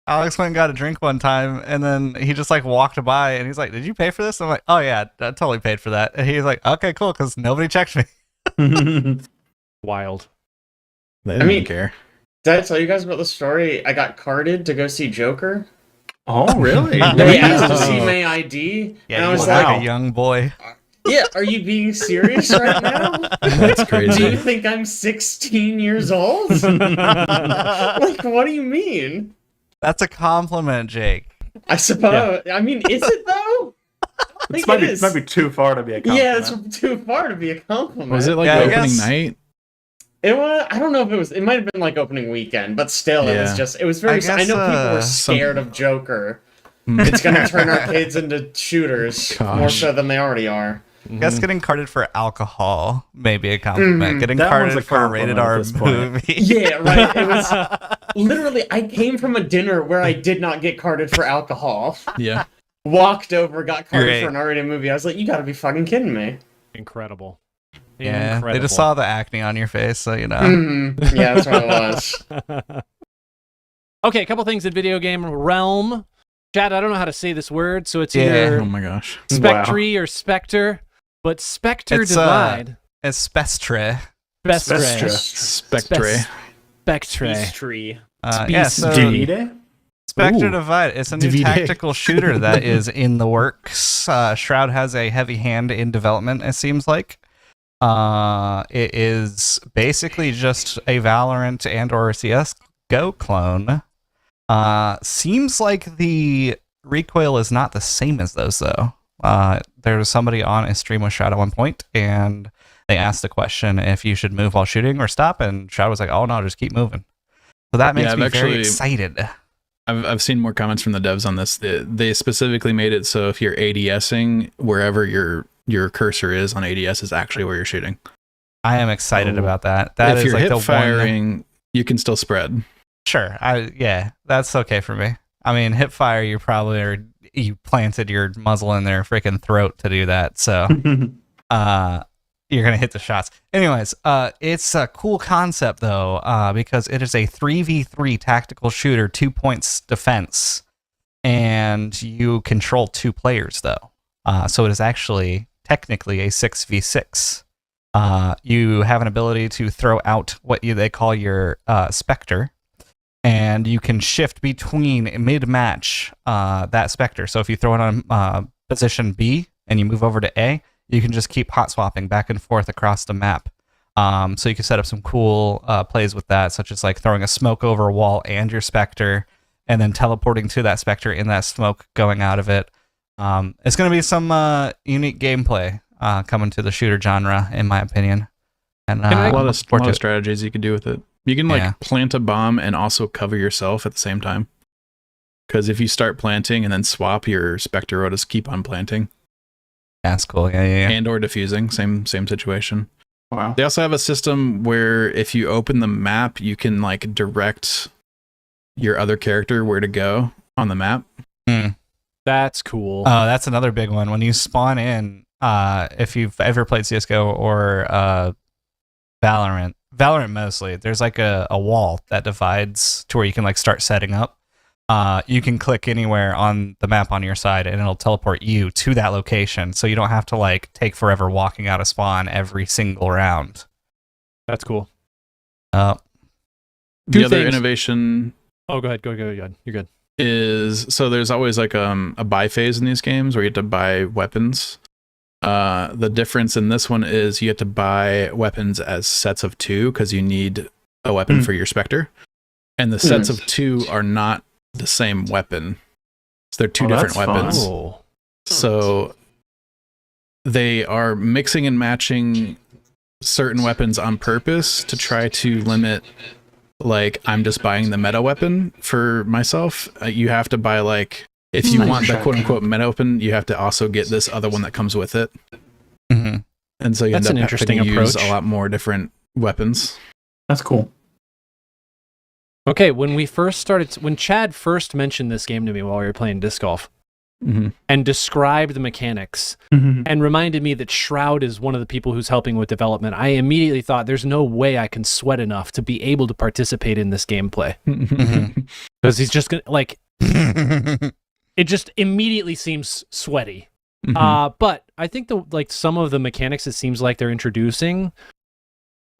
Alex went and got a drink one time, and then he just like walked by, and he's like, "Did you pay for this?" I'm like, "Oh yeah, I totally paid for that." And he's like, "Okay, cool," because nobody checked me. Wild. They don't mean- care. Did I tell you guys about the story? I got carded to go see Joker. Oh, really? They asked to see my ID, and I was you look like, like a young boy. "Yeah, are you being serious right now? That's Do you crazy. think I'm 16 years old? Like, what do you mean?" That's a compliment, Jake. I suppose. I mean, is it though? I This think might it be, is. might be too far to be a compliment. Yeah, it's too far to be a compliment. Was it like Yeah, I opening guess- night? It was. I don't know if it was. It might have been like opening weekend, but still, it was Yeah. just. It was very. I guess, know people were some- scared of Joker. Mm. It's gonna turn our kids into shooters more Gosh. so than they already are. I guess getting carded for alcohol may be a compliment. Getting That one's carded a for a compliment rated at R this point. movie. Yeah, right. It was literally. I came from a dinner where I did not get carded for alcohol. Yeah. Walked over, got carded Great. for an R-rated movie. I was like, "You got to be fucking kidding me!" Incredible. Yeah, Incredible. they just saw the acne on your face, so you know. Mhm. Yeah, that's what it was. Okay, a couple things in video game realm. Chad, I don't know how to say this word, so it's Yeah. either Oh my gosh. Spectre or Spectre, but Spectre It's, Divide. It's Spestre. Spectre. Spectre. Spectre. Spectre. Beast tree. Yeah, so Divide? Spectre Ooh. Divide. It's a new Divide. tactical shooter that is in the works. Shroud has a heavy hand in development, it seems like. It is basically just a Valorant and or CSGO clone. Seems like the recoil is not the same as those, though. There was somebody on a stream with Shroud at one point, and they asked the question if you should move while shooting or stop, and Shroud was like, "Oh no, just keep moving." So that makes Yeah, I've me very actually- excited. I've seen more comments from the devs on this. They specifically made it so if you're ADSing, wherever your cursor is on ADS is actually where you're shooting. I am excited Oh. about that. That if is you're like hip the one. firing, you can still spread. Sure, yeah, that's okay for me. I mean, hip fire, you planted your muzzle in their freaking throat to do that, so you're gonna hit the shots. Anyways, it's a cool concept though, because it is a 3v3 tactical shooter, 2 points defense, and you control 2 players though. So it is actually technically a 6v6. You have an ability to throw out what they call your Spectre, and you can shift between mid-match that Spectre. So if you throw it on position B and you move over to A, you can just keep hot swapping back and forth across the map. So you can set up some cool plays with that, such as like throwing a smoke over a wall and your Spectre, and then teleporting to that Spectre in that smoke going out of it. It's going to be some unique gameplay coming to the shooter genre, in my opinion. And A I'm lot looking of forward to it. strategies you could do with it. You can like Yeah. plant a bomb and also cover yourself at the same time. Because if you start planting and then swap, your Spectre will just keep on planting That's cool. Yeah. and or diffusing. Same situation. Wow. They also have a system where if you open the map, you can like direct your other character where to go on the map. That's cool. Oh, that's another big one. When you spawn in, if you've ever played CSGO or Valorant mostly, there's like a wall that divides to where you can like start setting up. You can click anywhere on the map on your side and it'll teleport you to that location, so you don't have to like take forever walking out of spawn every single round. That's cool. The Two other things. innovation Oh, go ahead. Go ahead. You're good. is so there's always like a buy phase in these games where you have to buy weapons. The difference in this one is you have to buy weapons as sets of 2 because you need a weapon for your Spectre, and the sets of 2 are not the same weapon. So they're 2 Oh, different that's fun. weapons. Oh. So they are mixing and matching certain weapons on purpose to try to limit, like, I'm just buying the meta weapon for myself. You have to buy, like, if you want the quote unquote meta weapon, you have to also get this other one that comes with it. Mm-hmm. And so you That's end an up having interesting to use approach. a lot more different weapons. That's cool. Okay, when Chad first mentioned this game to me while we were playing disc golf Mm-hmm. and described the mechanics and reminded me that Shroud is one of the people who's helping with development, I immediately thought there's no way I can sweat enough to be able to participate in this gameplay. Because he's just gonna, like, it just immediately seems sweaty. But I think some of the mechanics it seems like they're introducing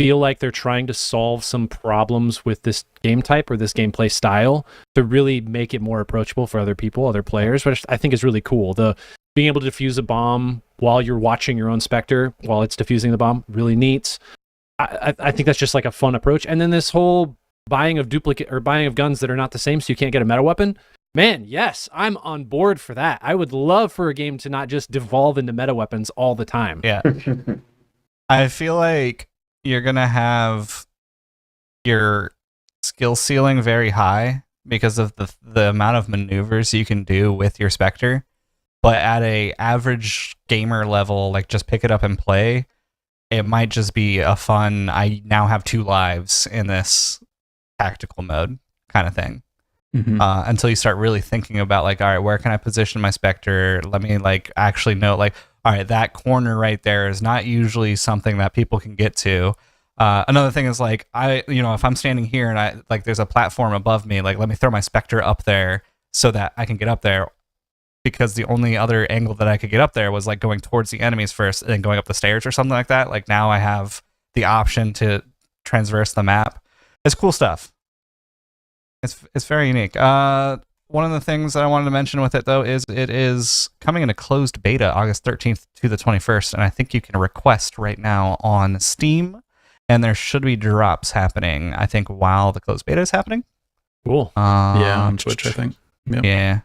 feel like they're trying to solve some problems with this game type or this gameplay style to really make it more approachable for other people, other players, which I think is really cool. The being able to defuse a bomb while you're watching your own Spectre while it's defusing the bomb, really neat. I think that's just like a fun approach. And then this whole buying of guns that are not the same so you can't get a meta weapon. Man, yes, I'm on board for that. I would love for a game to not just devolve into meta weapons all the time. Yeah. I feel like you're going to have your skill ceiling very high because of the amount of maneuvers you can do with your Spectre. But at a average gamer level, like just pick it up and play, it might just be a fun, I now have 2 lives in this tactical mode kind of thing. Until you start really thinking about like, all right, where can I position my Spectre? Let me like actually know like, all right, that corner right there is not usually something that people can get to. Another thing is like, if I'm standing here and I like there's a platform above me, like let me throw my Spectre up there so that I can get up there, because the only other angle that I could get up there was like going towards the enemies first and then going up the stairs or something like that. Like now I have the option to transverse the map. It's cool stuff. It's very unique. One of the things that I wanted to mention with it, though, is it is coming in a closed beta August 13th to the 21st, and I think you can request right now on Steam, and there should be drops happening, I think, while the closed beta is happening. Cool. Yeah, on Twitch, I think. Yep. Yeah.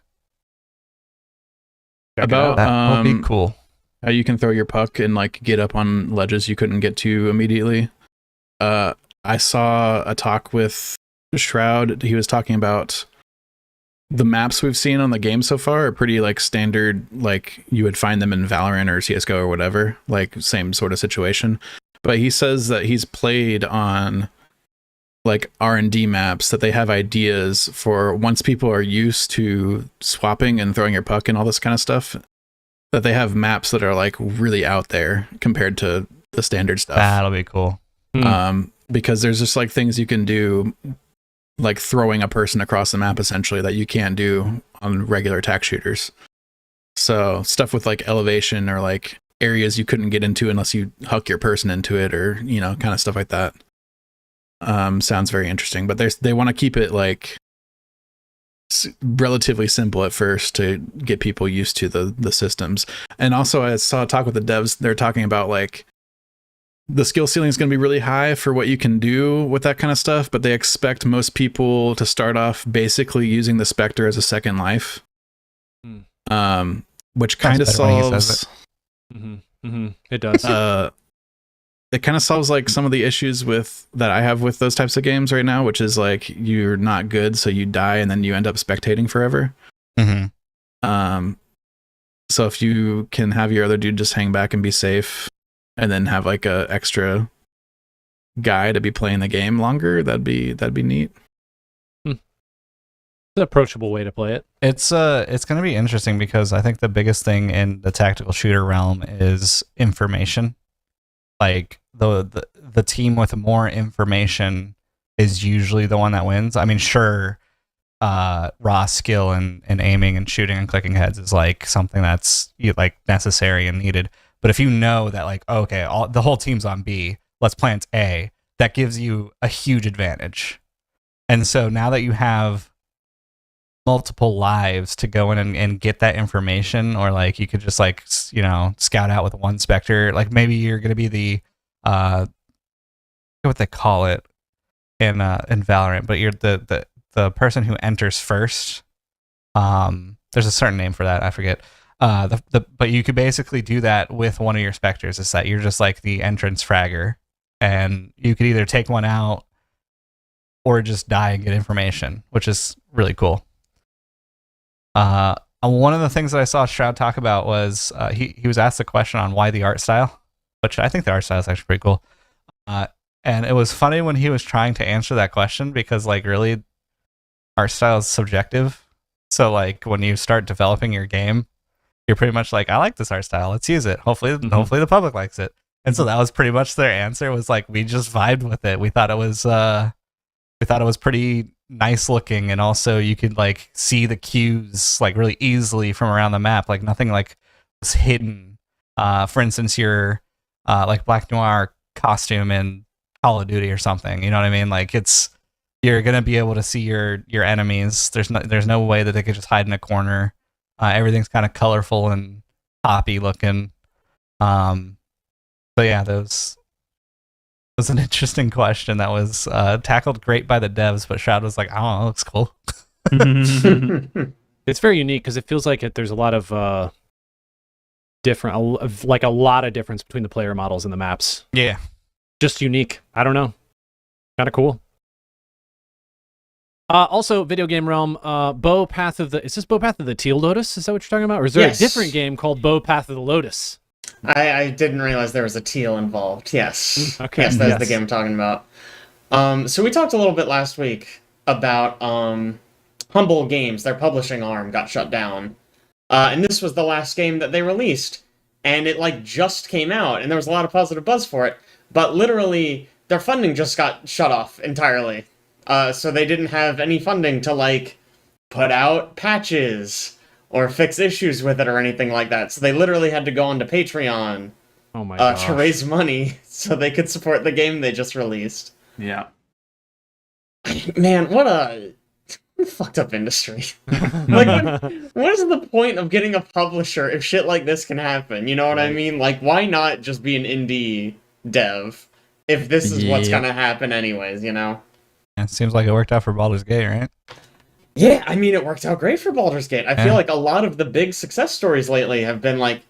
About that will be cool. How you can throw your puck and like get up on ledges you couldn't get to immediately. I saw a talk with Shroud. He was talking about the maps we've seen on the game so far are pretty like standard, like you would find them in Valorant or CSGO or whatever, like same sort of situation. But he says that he's played on like R&D maps that they have ideas for once people are used to swapping and throwing your puck and all this kind of stuff, that they have maps that are like really out there compared to the standard stuff. That'll be cool. Because there's just like things you can do, like throwing a person across the map essentially, that you can't do on regular attack shooters. So stuff with like elevation or like areas you couldn't get into unless you huck your person into it, or kind of stuff like that. Sounds very interesting, but they want to keep it like relatively simple at first to get people used to the systems. And also I saw a talk with the devs. They're talking about like the skill ceiling is going to be really high for what you can do with that kind of stuff, but they expect most people to start off basically using the Spectre as a second life. Which kind of solves it does. It kind of solves like some of the issues that I have with those types of games right now, which is like you're not good, so you die and then you end up spectating forever. So if you can have your other dude just hang back and be safe, and then have like a extra guy to be playing the game longer, that'd be neat. It's an approachable way to play it. It's going to be interesting because I think the biggest thing in the tactical shooter realm is information. Like the team with more information is usually the one that wins. I mean, sure, raw skill and aiming and shooting and clicking heads is like something that's like necessary and needed. But if you know that like, okay, the whole team's on B, let's plant A, that gives you a huge advantage. And so now that you have multiple lives to go in and get that information, or like you could just like, scout out with one Spectre, like maybe you're going to be the, what they call it in Valorant, but you're the person who enters first. There's a certain name for that, I forget. But you could basically do that with one of your Spectres. Is that you're just like the entrance fragger, and you could either take one out or just die and get information, which is really cool. One of the things that I saw Shroud talk about was he was asked a question on why the art style, which I think the art style is actually pretty cool. And it was funny when he was trying to answer that question, because like really art style is subjective. So like when you start developing your game, you're pretty much like, I like this art style, let's use it. Hopefully the public likes it. And so that was pretty much their answer, was like, we just vibed with it. We thought it was pretty nice looking, and also you could like see the cues like really easily from around the map. Like nothing like was hidden. For instance, your like Black Noir costume in Call of Duty or something. You know what I mean? Like you're gonna be able to see your enemies. There's no way that they could just hide in a corner. Everything's kind of colorful and poppy looking. So yeah, that was an interesting question that was tackled great by the devs, but Shroud was like, I don't know, it looks cool. It's very unique because it feels like there's a lot of different, like a lot of difference between the player models and the maps. Yeah. Just unique. I don't know. Kind of cool. Also, video game realm, is this Bow Path of the Teal Lotus? Is that what you're talking about? Or is there Yes. a different game called Bow Path of the Lotus? I didn't realize there was a teal involved. Yes. Okay. Yes, that's the Yes. game I'm talking about. So we talked a little bit last week about Humble Games. Their publishing arm got shut down. And this was the last game that they released. And it like just came out, and there was a lot of positive buzz for it. But literally, their funding just got shut off entirely. So they didn't have any funding to like put out patches or fix issues with it or anything like that. So they literally had to go onto Patreon Oh my gosh. to raise money so they could support the game they just released. Yeah. Man, what a fucked up industry. Like, what is the point of getting a publisher if shit like this can happen? You know what I mean? Like, why not just be an indie dev if this is what's Yep. gonna happen anyways, you know? It seems like it worked out for Baldur's Gate, right? Yeah, I mean, it worked out great for Baldur's Gate. I feel Yeah. like a lot of the big success stories lately have been, like,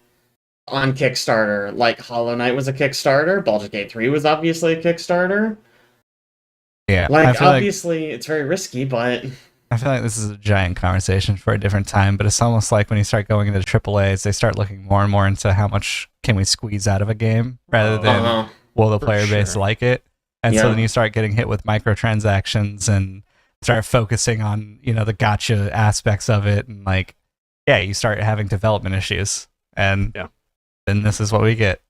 on Kickstarter. Like, Hollow Knight was a Kickstarter. Baldur's Gate 3 was obviously a Kickstarter. Yeah. Like, I feel obviously, it's very risky, but... I feel like this is a giant conversation for a different time, but it's almost like when you start going into AAAs, they start looking more and more into how much can we squeeze out of a game rather than Uh-huh. will the player base sure. like it. And Yeah. so then you start getting hit with microtransactions and start focusing on, you know, the gotcha aspects of it. And like, yeah, you start having development issues. And Yeah. then this is what we get.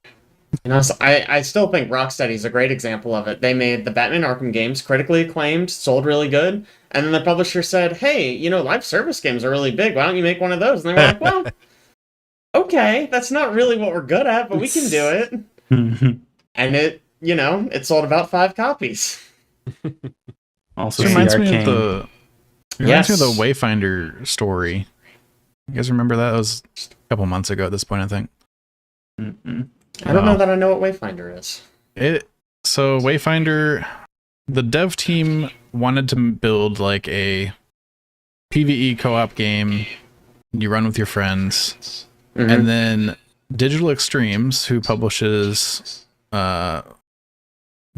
You know, so I still think Rocksteady's a great example of it. They made the Batman Arkham games, critically acclaimed, sold really good, and then the publisher said, hey, you know, live service games are really big. Why don't you make one of those? And they were like, well, okay, that's not really what we're good at, but we can do it. And it, you know, it sold about 5 copies. Also, It reminds see me of Arcane. the reminds me of Yes. the Wayfinder story. You guys remember that? It was a couple months ago at this point, I think. Mm-mm. I don't know Wow. that I know what Wayfinder is. So Wayfinder, the dev team wanted to build like a PvE co-op game you run with your friends, Mhm. and then Digital Extremes, who publishes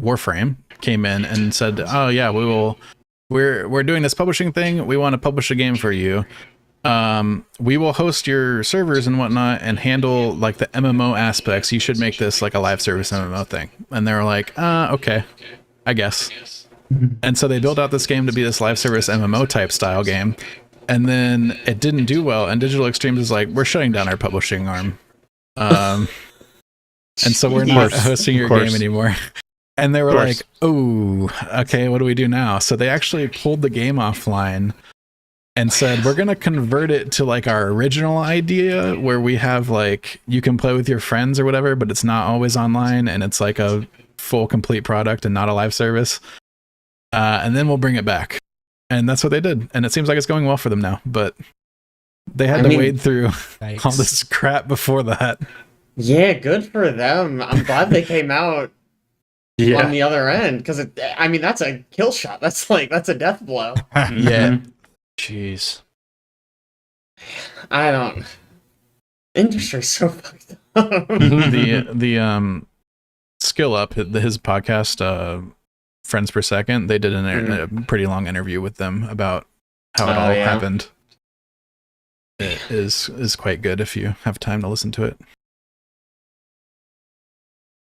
Warframe, came in and said, "Oh yeah, we're doing this publishing thing. We want to publish a game for you. We will host your servers and whatnot and handle like the MMO aspects. You should make this like a live service MMO thing." And they were like, okay, I guess. And so they built out this game to be this live service MMO type style game. And then it didn't do well. And Digital Extremes is like, we're shutting down our publishing arm. And so we're not hosting your game anymore. And they were like, oh, okay, what do we do now? So they actually pulled the game offline and said, we're going to convert it to like our original idea where we have like, you can play with your friends or whatever, but it's not always online and it's like a full complete product and not a live service. And then we'll bring it back. And that's what they did. And it seems like it's going well for them now, but they had to wade through Yikes. all this crap before that. Yeah, good for them. I'm glad they came out on the other end, because I mean, that's a kill shot. That's a death blow. Yeah. Jeez. I don't. Industry's so fucked up. The Skill Up, his podcast, Friends Per Second, they did a pretty long interview with them about how it all happened. It is quite good if you have time to listen to it.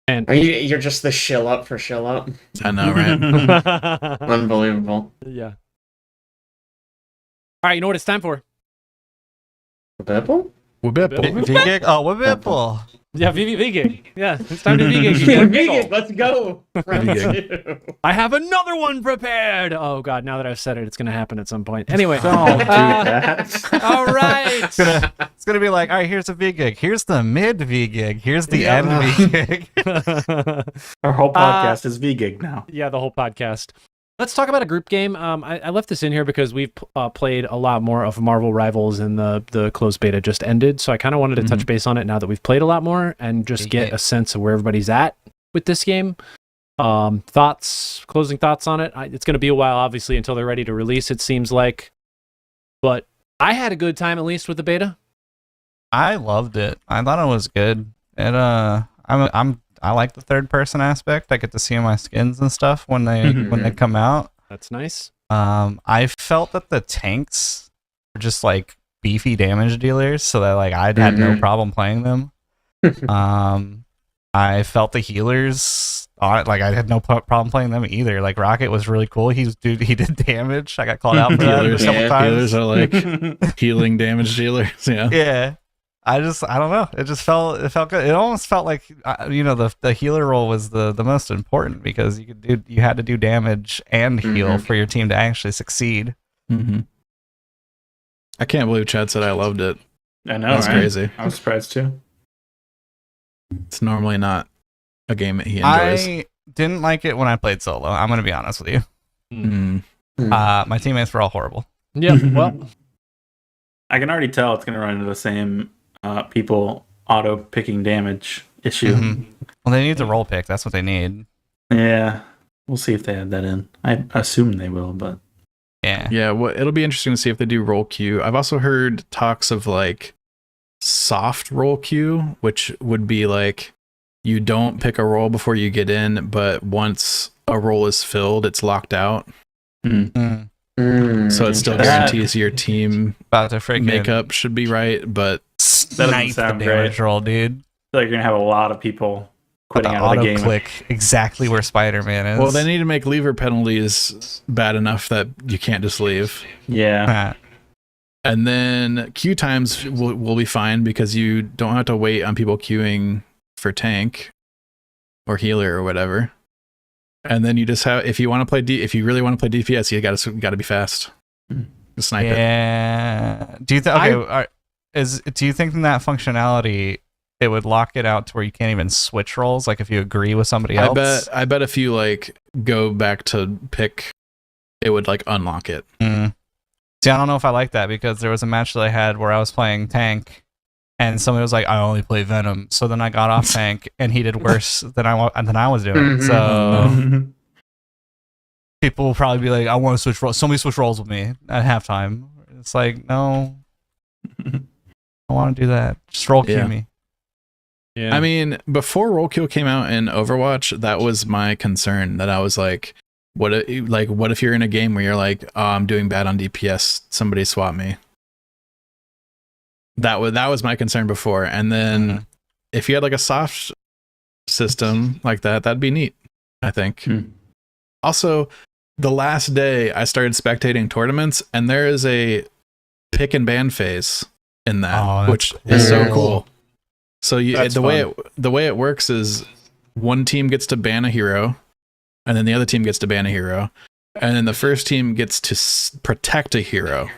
And You're just the shill up for shill up. I know, right? Unbelievable. yeah. All right, you know what it's time for? Bipple? Whoop-bip. VGig? Oh, what people? Yeah, VGig. Yeah, it's time to Yeah, VGig. Vegan, let's go. Round Vegan. 2. I have another one prepared. Oh god, now that I've said it, it's gonna happen at some point. Anyway, Don't do that. all right. It's gonna be like, all right, here's a V gig. Here's the mid V gig. Here's the end V gig. Our whole podcast is VGig now. Yeah, the whole podcast. Let's talk about a group game. I left this in here because we've played a lot more of Marvel Rivals and the closed beta just ended. So I kind of wanted to touch base on it now that we've played a lot more and just get a sense of where everybody's at with this game. Closing thoughts on it. It's going to be a while, obviously, until they're ready to release, it seems like. But I had a good time, at least, with the beta. I loved it. I thought it was good. I like the third person aspect. I get to see my skins and stuff when they come out. That's nice. I felt that the tanks were just like beefy damage dealers, so that like I had no problem playing them. I felt the healers, like I had no problem playing them either. Like Rocket was really cool. He did damage. I got called out for that a couple times. Healers are like healing damage dealers. Yeah. Yeah. I don't know. It felt good. It almost felt like the healer role was the most important because you had to do damage and heal for your team to actually succeed. Mm-hmm. I can't believe Chad said I loved it. I know, That's right? crazy. I was surprised too. It's normally not a game that he enjoys. I didn't like it when I played solo. I'm gonna be honest with you. Mm. My teammates were all horrible. Yeah, well, I can already tell it's going to run into the same people auto picking damage issue. Well, they need the roll pick. That's what they need. Yeah, we'll see if they add that in. I assume they will, but Yeah. Yeah, well, it'll be interesting to see if they do roll queue. I've also heard talks of like soft roll queue, which would be like you don't pick a roll before you get in, but once a roll is filled, it's locked out. So it still guarantees your team About to freaking makeup should be right, but snipe the sound damage great. roll, dude. I feel like you're going to have a lot of people quitting The out of the auto game. click exactly where Spider-Man is. well, they need to make lever penalties bad enough that you can't just leave. Yeah. And then queue times will be fine because you don't have to wait on people queuing for tank or healer or whatever. And then you just have, if you want to play if you really want to play DPS, you got to be fast. Snipe it. Yeah. Do you do you think in that functionality it would lock it out to where you can't even switch roles? Like if you agree with somebody else? I bet if you like go back to pick, it would like unlock it. See, I don't know if I like that because there was a match that I had where I was playing tank and somebody was like, I only play Venom. So then I got off tank and he did worse than I was doing. So people will probably be like, I want to switch roles. Somebody switch roles with me at halftime. It's like, no, I want to do that. Just roll queue me. yeah. I mean, before roll kill came out in Overwatch, that was my concern. That I was like, what if you're in a game where you're like, oh, I'm doing bad on DPS, somebody swap me. That was my concern before. And then if you had like a soft system like that, that'd be neat, I think. Also, the last day I started spectating tournaments, and there is a pick and ban phase in that, which is so cool. So the way it works is one team gets to ban a hero, and then the other team gets to ban a hero, and then the first team gets to protect a hero.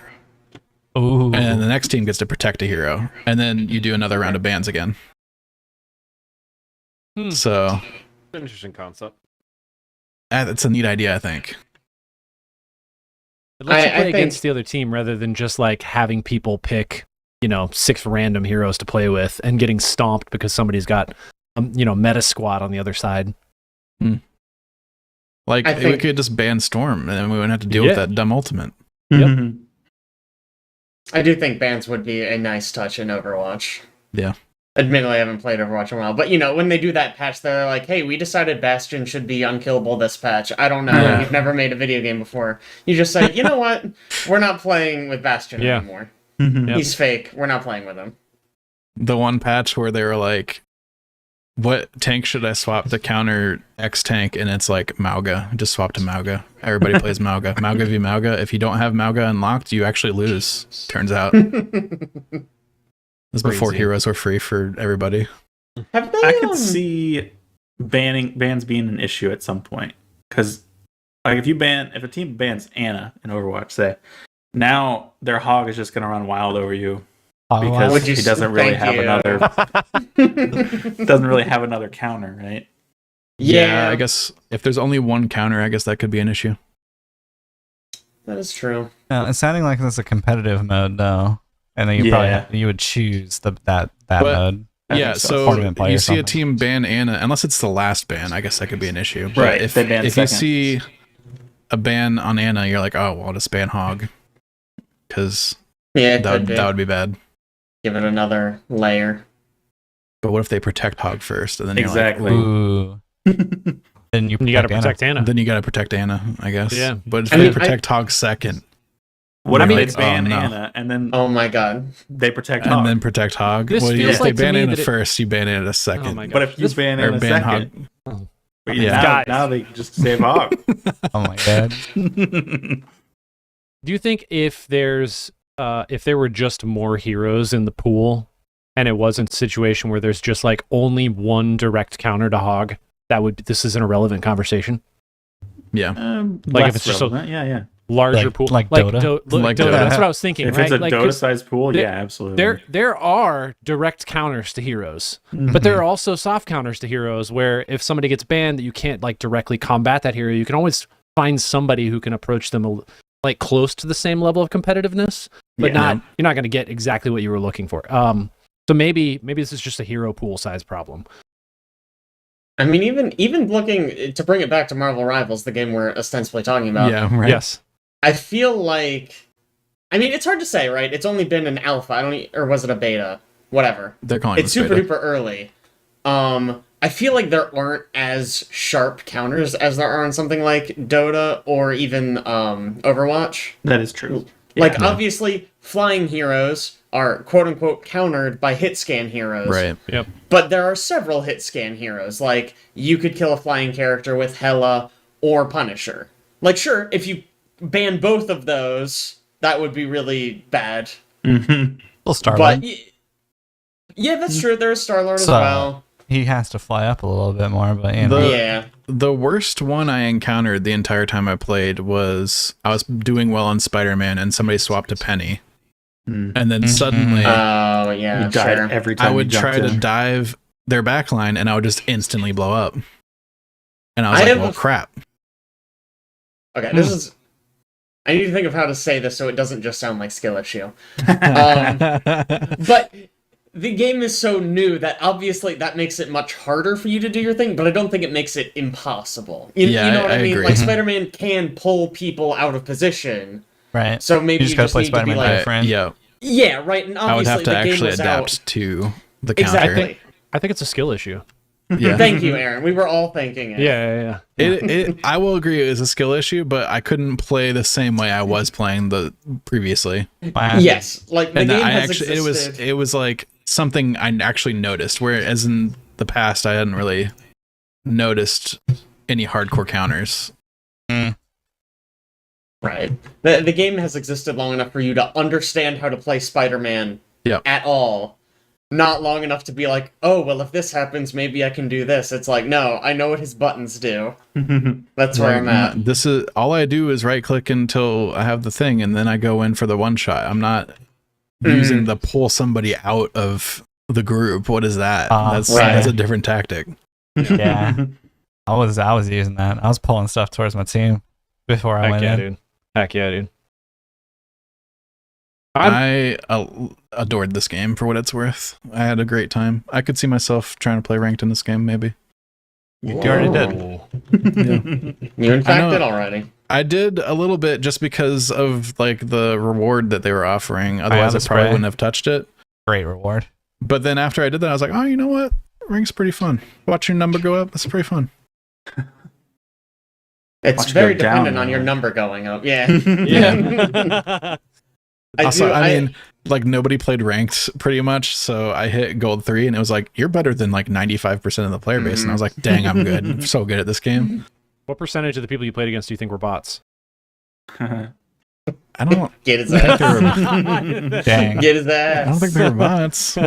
Ooh. And then the next team gets to protect a hero, and then you do another round of bans again. So It's an interesting concept. that's a neat idea, I think. It lets you I play think- against the other team rather than just like having people pick, 6 random heroes to play with and getting stomped because somebody's got, meta squad on the other side. Like I we think- could just ban Storm, and then we wouldn't have to deal with that dumb ultimate. Yep. I do think bans would be a nice touch in Overwatch. Yeah. Admittedly, I haven't played Overwatch in a while, but when they do that patch, they're like, "Hey, we decided Bastion should be unkillable this patch." I don't know. Yeah. You've never made a video game before. You just say, "You know what? We're not playing with Bastion Yeah. anymore. Yep. He's fake. We're not playing with him." The one patch where they were like, what tank should I swap to counter X tank? And it's like Mauga. Just swap to Mauga. Everybody plays Mauga. Mauga v Mauga. If you don't have Mauga unlocked, you actually lose, turns out. This is before Crazy. heroes were free for everybody. Have they? I could see bans being an issue at some point, because like if a team bans Anna in Overwatch, say, now their hog is just going to run wild over you because Would you he doesn't really have another counter, right? Yeah, I guess if there's only one counter, I guess that could be an issue. that is true. No, it's sounding like this is a competitive mode though, and then you would choose that But- mode. Yeah, think so Tournament play you or see a something. team ban Anna, unless it's the last ban, I guess that could be an issue. But Right, if they ban you second. see a ban on Anna, you're like, oh, well, I'll just ban Hog. Because Yeah, it that could would, be. that would be bad. Give it another layer. But what if they protect Hog first? And then you're Exactly. Ooh. Then you You got to Anna. protect Anna. like, then you got to protect Anna, I guess. Yeah. But if I they mean, protect Hog second, What if I they mean, ban oh, no. Anna and then Oh my god. they protect and Hog? then protect Hog, This well, feels if like they to ban me Anna that it- first, you ban Anna second. Oh my god. But if you ban Or Anna ban second, Hog. but Yeah. now, Guys. now they just save Hog. Oh my god. Do you think if there were just more heroes in the pool, and it wasn't a situation where there's just like only one direct counter to Hog, this is an irrelevant conversation? Yeah. Like, Less if it's just relevant. yeah. Larger Like- pool, like Dota? Like Dota. Dota. That's what I was thinking. If right? it's a Like, Dota 'cause sized pool, there- yeah, absolutely. there are direct counters to heroes, but there are also soft counters to heroes where if somebody gets banned that you can't like directly combat that hero, you can always find somebody who can approach them like close to the same level of competitiveness, but Yeah. you're not going to get exactly what you were looking for. So maybe this is just a hero pool size problem. I mean, even looking to bring it back to Marvel Rivals, the game we're ostensibly talking about. Yeah, right. Yes. I feel like, I mean, it's hard to say, right? It's only been an alpha. Or was it a beta? Whatever. They're calling It's it super beta. duper early. I feel like there aren't as sharp counters as there are on something like Dota or even Overwatch. That is true. Like, Yeah. obviously, flying heroes are quote-unquote countered by hit scan heroes. Right. But there are several hit scan heroes. Like, you could kill a flying character with Hela or Punisher. Like, sure, if you ban both of those, that would be really bad. Mhm. Well, Star-Lord. But, yeah, that's true. There's Star-Lord as So- well. He has to fly up a little bit more, but you know. Yeah. The worst one I encountered the entire time I played was I was doing well on Spider-Man and somebody swapped to Penny. Mm. And then Mhm. suddenly Oh, yeah, You died sure. every time I would you jumped try to in. dive their backline and I would just instantly blow up. And I was I like, have well, a- crap. Okay, this is... I need to think of how to say this so it doesn't just sound like skill issue. But the game is so new that obviously that makes it much harder for you to do your thing, but I don't think it makes it impossible. You Yeah, know what I mean? agree. Like, Spider-Man can pull people out of position, Right. so maybe You you just gotta just play need to be Spider-Man like... different. Yeah. Yeah, right, and I would obviously have to the game actually was adapt out... to the counter. Exactly. I think it's a skill issue. Yeah. Thank you, Aaron. We were all thinking it. Yeah. I will agree it is a skill issue, but I couldn't play the same way I was playing the previously. Wow. Yes, like, the And game I has actually existed... it was like something I actually noticed, whereas in the past I hadn't really noticed any hardcore counters. Right. The game has existed long enough for you to understand how to play Spider-Man Yep. at all. Not long enough to be like, oh, well, if this happens, maybe I can do this. It's like, no, I know what his buttons do. That's where I'm at. This is all I do is right click until I have the thing, and then I go in for the one shot. I'm not using the pull somebody out of the group. What is that? That's right. a different tactic. Yeah. I was using that. I was pulling stuff towards my team before I Heck went yeah, in. dude. Heck yeah, dude. I adored this game for what it's worth. I had a great time. I could see myself trying to play ranked in this game, maybe. You already did. You in I fact know. did already. I did a little bit just because of like the reward that they were offering. Otherwise, I the probably spray. wouldn't have touched it. Great reward. But then after I did that, I was like, oh, you know what? Rank's pretty fun. Watch your number go up. That's pretty fun. It's Watch it very go down, dependent on though. your number going up. Yeah. Yeah. I mean, like nobody played ranked pretty much, so I hit gold 3, and it was like, you're better than like 95% of the player base, and I was like, dang, I'm good. I'm so good at this game. What percentage of the people you played against do you think were bots? I don't. Get his I think ass. Dang. Get his I ass. don't think they were bots. I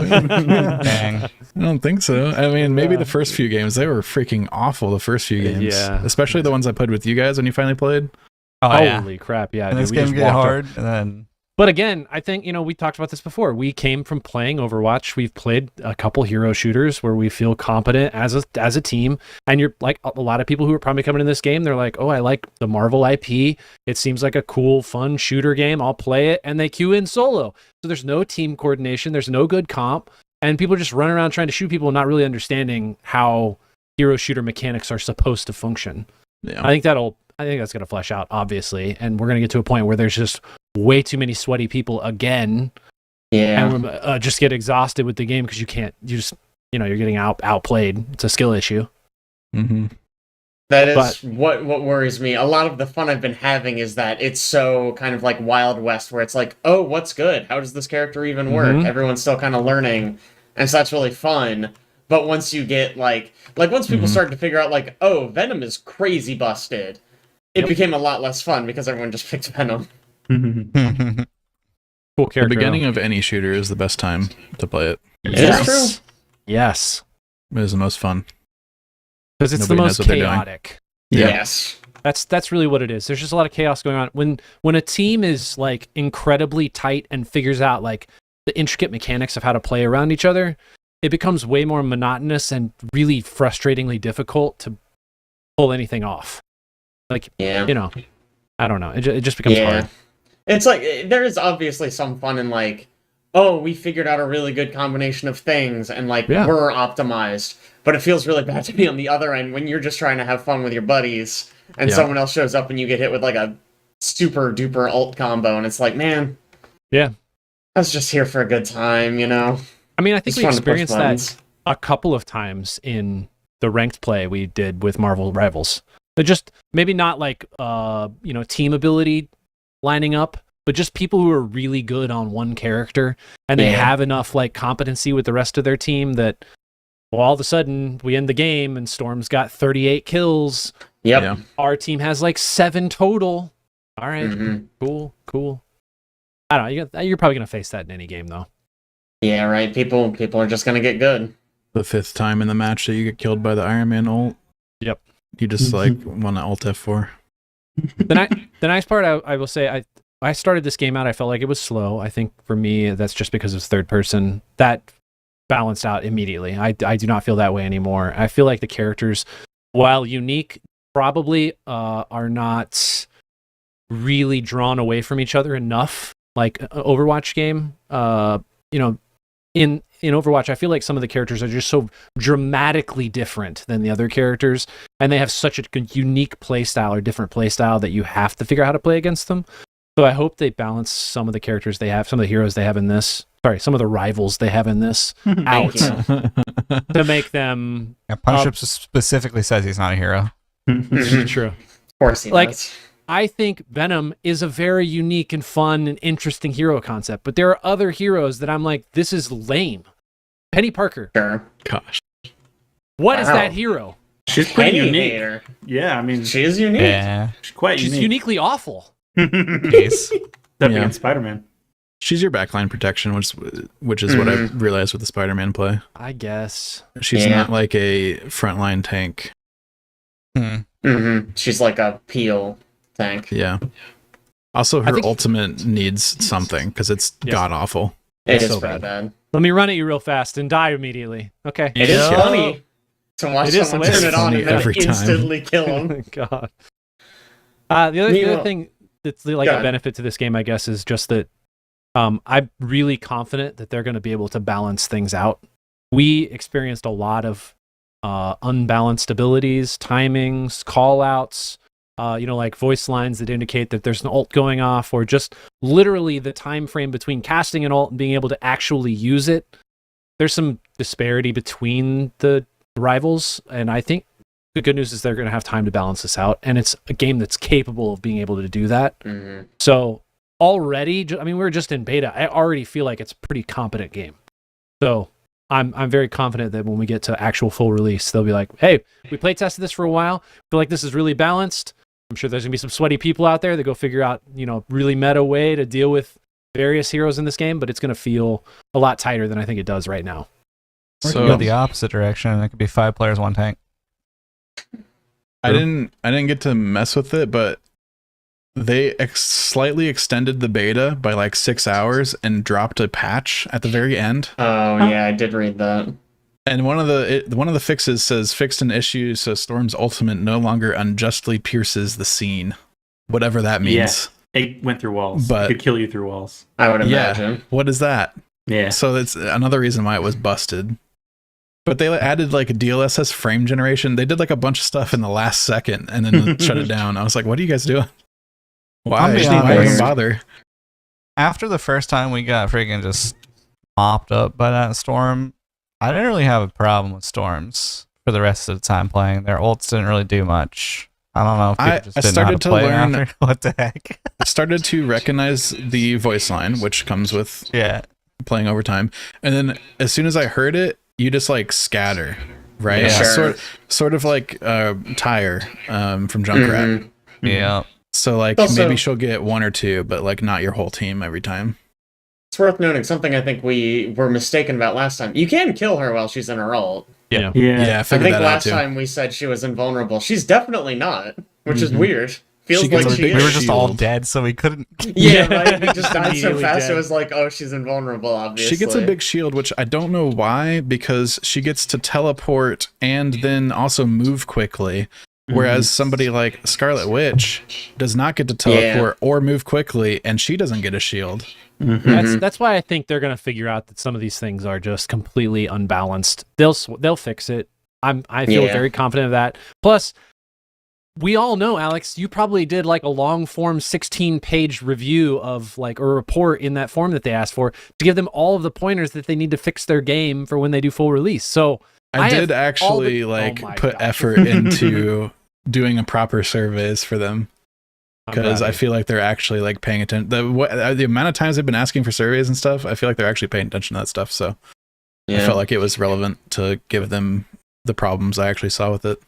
Dang. don't think so. I mean, maybe the first few games they were freaking awful. The first few games, Yeah. especially the ones I played with you guys when you finally played. Oh, yeah. Holy crap! Yeah, And dude, this we game just get walked up- hard, and then But again, I think, we talked about this before. We came from playing Overwatch. We've played a couple hero shooters where we feel competent as a team. And you're like a lot of people who are probably coming in this game, they're like, oh, I like the Marvel IP. It seems like a cool, fun shooter game. I'll play it. And they queue in solo. So there's no team coordination. There's no good comp. And people just run around trying to shoot people, not really understanding how hero shooter mechanics are supposed to function. Yeah. I think that's going to flesh out, obviously. And we're going to get to a point where there's just way too many sweaty people again. Yeah. And just get exhausted with the game because you're getting outplayed. It's a skill issue. Mm-hmm. That is But- what worries me. A lot of the fun I've been having is that it's so kind of like Wild West, where it's like, oh, what's good? How does this character even work? Mhm. Everyone's still kind of learning, and so that's really fun. But once you get like once people Mhm. start to figure out like, oh, Venom is crazy busted, it became a lot less fun because everyone just picked Venom. Cool The character. beginning of any shooter is the best time to play it. It's true. Yes. It is the most fun. Because it's Nobody the knows most what they're doing. chaotic. Yeah. Yes. That's really what it is. There's just a lot of chaos going on. When a team is like incredibly tight and figures out like the intricate mechanics of how to play around each other, it becomes way more monotonous and really frustratingly difficult to pull anything off. Like, Yeah. I don't know. It just becomes hard. It's like there is obviously some fun in like, oh, we figured out a really good combination of things and like Yeah. we're optimized. But it feels really bad to be on the other end when you're just trying to have fun with your buddies and Yeah. someone else shows up and you get hit with like a super duper ult combo and it's like, man, Yeah. I was just here for a good time, I mean, I think It's we fun to push experienced that buttons. a couple of times in the ranked play we did with Marvel Rivals. But just maybe not like team ability lining up, but just people who are really good on one character and they Yeah. have enough like competency with the rest of their team that all of a sudden we end the game and Storm's got 38 kills. Yep. Yeah. Our team has like 7 total. All right, Mhm. cool. I don't know. You're probably gonna face that in any game though. Yeah, right. People are just gonna get good. The 5th time in the match that you get killed by the Iron Man ult. Yep. You just like want to ult F4. The nice part, I will say, I started this game out. I felt like it was slow. I think for me, that's just because it's third person. That balanced out immediately. I do not feel that way anymore. I feel like the characters, while unique, probably are not really drawn away from each other enough. Like Overwatch game, in Overwatch, I feel like some of the characters are just so dramatically different than the other characters, and they have such a unique playstyle or different playstyle that you have to figure out how to play against them. So I hope they balance some of the characters they have, some of the heroes they have in this. Sorry, some of the rivals they have in this out Thank you. to make them Yeah, Punisher specifically says he's not a hero. Mhm. true. Of course he Like- does. I think Venom is a very unique and fun and interesting hero concept, but there are other heroes that I'm like, this is lame. Penny Parker, Sure. Gosh. what is Wow. that hero? She's pretty Penny unique. hater. Yeah, I mean, She is unique. Yeah. she's quite She's unique. uniquely awful. Jeez. Except Yeah. against Spider-Man. She's your backline protection, which is what I realized with the Spider-Man play. I guess. She's Yeah. not like a frontline tank. She's like a peel tank. Yeah. Also, her think- ultimate needs something because it's Yeah. god awful. It It's is so pretty bad. bad. Let me run at you real fast and die immediately. Okay. It is Yeah. funny to watch It is someone hilarious. turn it on Funny and then every time. instantly kill him. God. The other Meanwhile- thing that's like Go a ahead. benefit to this game, I guess, is just that I'm really confident that they're going to be able to balance things out. We experienced a lot of unbalanced abilities, timings, call outs, like voice lines that indicate that there's an ult going off, or just literally the time frame between casting an ult and being able to actually use it. There's some disparity between the rivals, and I think the good news is they're going to have time to balance this out, and it's a game that's capable of being able to do that. Mhm. So already, we're just in beta. I already feel like it's a pretty competent game. So I'm very confident that when we get to actual full release, they'll be like, hey, we play tested this for a while. Feel like this is really balanced. I'm sure there's gonna be some sweaty people out there that go figure out, really meta way to deal with various heroes in this game, but it's gonna feel a lot tighter than I think it does right now. Or you So go the opposite direction, and it could be 5 players, 1 tank. I didn't get to mess with it, but they slightly extended the beta by like 6 hours and dropped a patch at the very end. Oh yeah, I did read that. And one of the fixes says fixed an issue so Storm's ultimate no longer unjustly pierces the scene, whatever that means. It went through walls. But- it could kill you through walls. I would Yeah. imagine. What is that? Yeah. So that's another reason why it was busted. But they added like a DLSS frame generation. They did like a bunch of stuff in the last second and then shut it down. I was like, what are you guys doing? I'll be Why even honest. bother? After the first time we got freaking just mopped up by that storm, I didn't really have a problem with storms for the rest of the time playing. Their ults didn't really do much. I don't know if people just I didn't know how started to to play learn- after. What the heck? I started to recognize the voice line, which comes with Yeah. playing over time. And then as soon as I heard it, you just like scatter, right? Yeah. Sure. Sort of like Tyre from Junkrat. Mhm. Yeah. So like Also- maybe she'll get 1 or 2, but like not your whole team every time. It's worth noting something I think we were mistaken about last time. You can kill her while she's in her ult. Yeah. Yeah, I I figured think that out last too. time we said she was invulnerable. She's definitely not, which is Mhm. weird. Feels She gets like a she big We is. were just all shield. dead, so we couldn't. Yeah, right. We just died so Immediately fast. dead. It was like, oh, she's invulnerable. Obviously, She gets a big shield, which I don't know why, because she gets to teleport and then also move quickly. Whereas somebody like Scarlet Witch does not get to teleport or move quickly, and she doesn't get a shield. Mhm. That's why I think they're gonna figure out that some of these things are just completely unbalanced. They'll fix it. I feel Yeah. very confident of that. Plus, we all know, Alex, you probably did like a long form 16-page review of like a report in that form that they asked for to give them all of the pointers that they need to fix their game for when they do full release. So I I have did actually oh like my put gosh. effort into doing a proper surveys for them I'm because proud I of you. feel like they're actually like paying attention. The amount of times they've been asking for surveys and stuff, I feel like they're actually paying attention to that stuff. So I Yeah. felt like it was relevant to give them the problems I actually saw with it.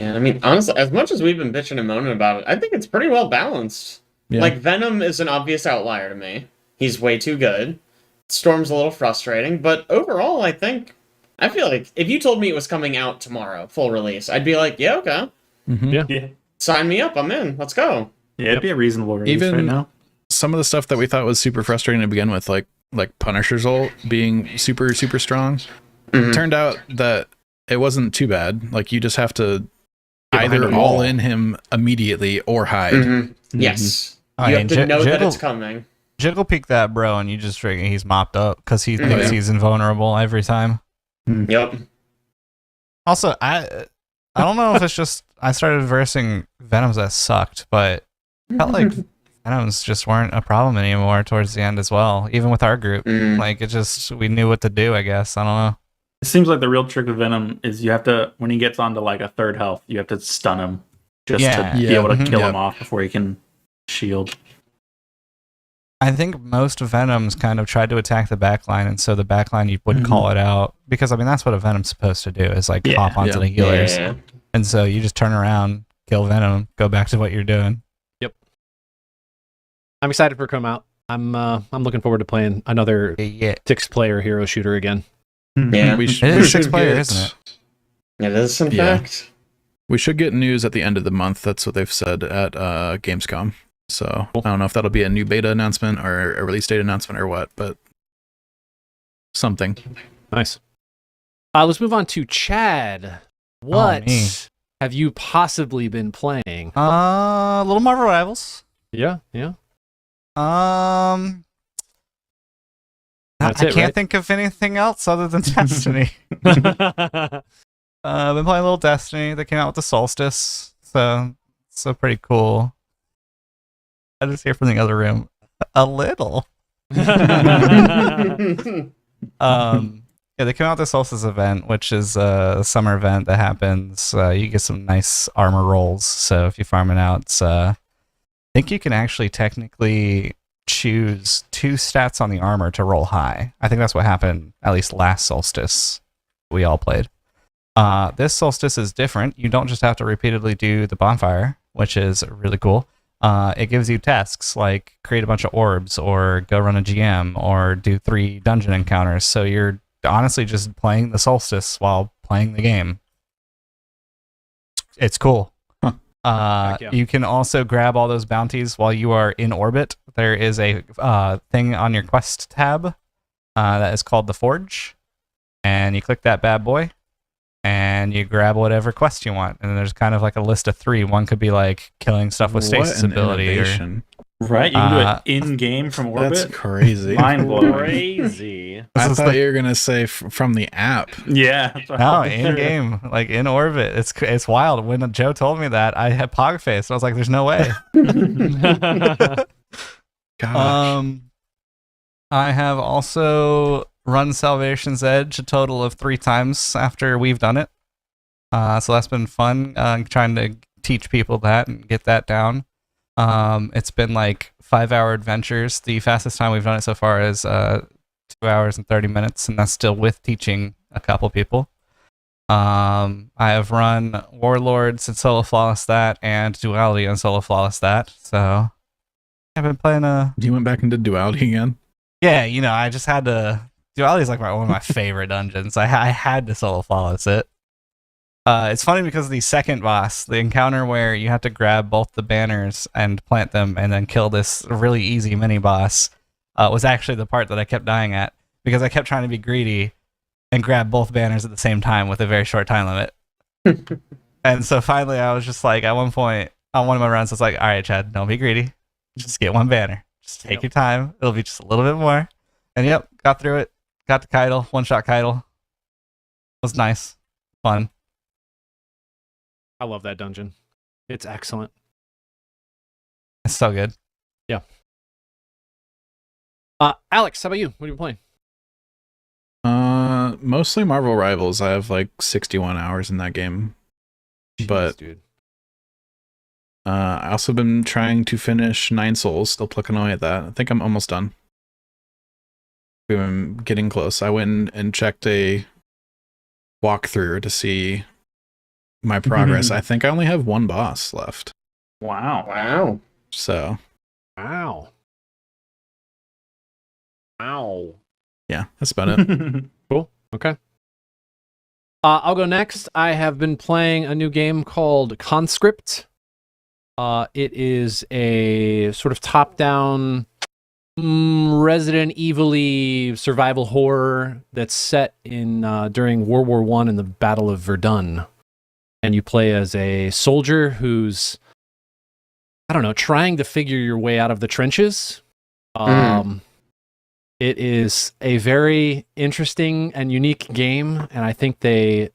Yeah, I mean, honestly, as much as we've been bitching and moaning about it, I think it's pretty well balanced. Yeah. Like, Venom is an obvious outlier to me. He's way too good. Storm's a little frustrating, but overall, I feel like if you told me it was coming out tomorrow, full release, I'd be like, yeah, okay. Mhm. Yeah. Yeah. Sign me up, I'm in. Let's go. Yeah, it'd be a reasonable release Even- right now. Some of the stuff that we thought was super frustrating to begin with, like Punisher's ult being super strong, Mhm. turned out that it wasn't too bad. Like you just have to Get behind either the all wall. in him immediately or hide. Mhm. Yes. I You mean, have to know that Jiggle, it's coming. Jiggle peek that bro, and you just freaking he's mopped up because he Mhm. thinks he's invulnerable every time. Yep. Also, I don't know if it's just I started versing Venoms that sucked, but I felt like Venoms just weren't a problem anymore towards the end as well. Even with our group, Mhm. like it just we knew what to do. I guess I don't know. It seems like the real trick with Venom is you have to, when he gets onto like a third health, you have to stun him just Yeah. to be Yeah. able to Mhm. kill Yeah. him off before he can shield. I think most Venoms kind of tried to attack the backline, and so the backline you wouldn't Mhm. call it out because I mean that's what a Venom's supposed to do is like Yeah. hop onto Yeah. the healers, Yeah. and so you just turn around, kill Venom, go back to what you're doing. I'm excited for it to come out. I'm looking forward to playing another Yeah, 6-player hero shooter again. Yeah. We, It is should 6-player, get- isn't it? It is, in Yeah. fact. We should get news at the end of the month. That's what they've said at Gamescom. So I don't know if that'll be a new beta announcement or a release date announcement or what, but something. Nice. Let's move on to Chad. What me. have you possibly been playing? Little Marvel Rivals. Yeah, yeah. I That's it, can't right? think of anything else other than Destiny. I've been playing a little Destiny that came out with the Solstice, so pretty cool. I just hear from the other room a little. Yeah, they came out with the Solstice event, which is a summer event that happens. You get some nice armor rolls, so if you farm it out, it's, I think you can actually technically choose 2 stats on the armor to roll high. I think that's what happened at least last Solstice we all played. This Solstice is different. You don't just have to repeatedly do the bonfire. which is really cool. It gives you tasks like create a bunch of orbs or go run a GM or do 3 dungeon encounters. So you're honestly just playing the Solstice while playing the game. It's cool. Heck yeah. You can also grab all those bounties while you are in orbit. There is a thing on your quest tab that is called the Forge, and you click that bad boy, and you grab whatever quest you want. And then there's kind of like a list of 3. One could be like killing stuff with stasis What an ability. innovation. Right? You can do it in game from orbit. That's crazy. Mind blowing. Crazy. I This is thought the- you were gonna say from the app. Yeah. that's what No, I was in thinking. game, like in orbit. It's wild. When Joe told me that, I had pog face. I was like, "There's no way." Gosh. I have also run Salvation's Edge a total of 3 times after we've done it. So that's been fun. Trying to teach people that and get that down. It's been like 5-hour adventures. The fastest time we've done it so far is 2 hours and 30 minutes, and that's still with teaching a couple people. I have run Warlords and Solo Flawless that, and Duality and Solo Flawless that. So I've been playing You went back into duality again? yeah, I just had to. Duality is like one of my favorite dungeons. I had to Solo Flawless it. It's funny because the second boss, the encounter where you have to grab both the banners and plant them and then kill this really easy mini boss, was actually the part that I kept dying at because I kept trying to be greedy and grab both banners at the same time with a very short time limit. And so finally I was just like, at one point on one of my runs, I was like, all right, Chad, don't be greedy. Just get one banner. Just take your time. It'll be just a little bit more. And yep, got through it. Got to Keitel, one-shot Keitel. Was nice. Fun. I love that dungeon. It's excellent. It's so good. Alex, how about you? What are you playing? Mostly Marvel Rivals. I have like 61 hours in that game. But dude. I also been trying to finish 9 Souls. Still plucking away at that. I think I'm almost done. I'm getting close. I went and checked a walkthrough to see my progress. I think I only have 1 boss left. Wow. Wow. So Wow. Wow. yeah, that's about it. Cool. Okay. I'll go next. I have been playing a new game called Conscript. It is a sort of top-down Resident Evil-y survival horror that's set in during World War I in the Battle of Verdun. And you play as a soldier who's, I don't know, trying to figure your way out of the trenches. It is a very interesting and unique game, and I think they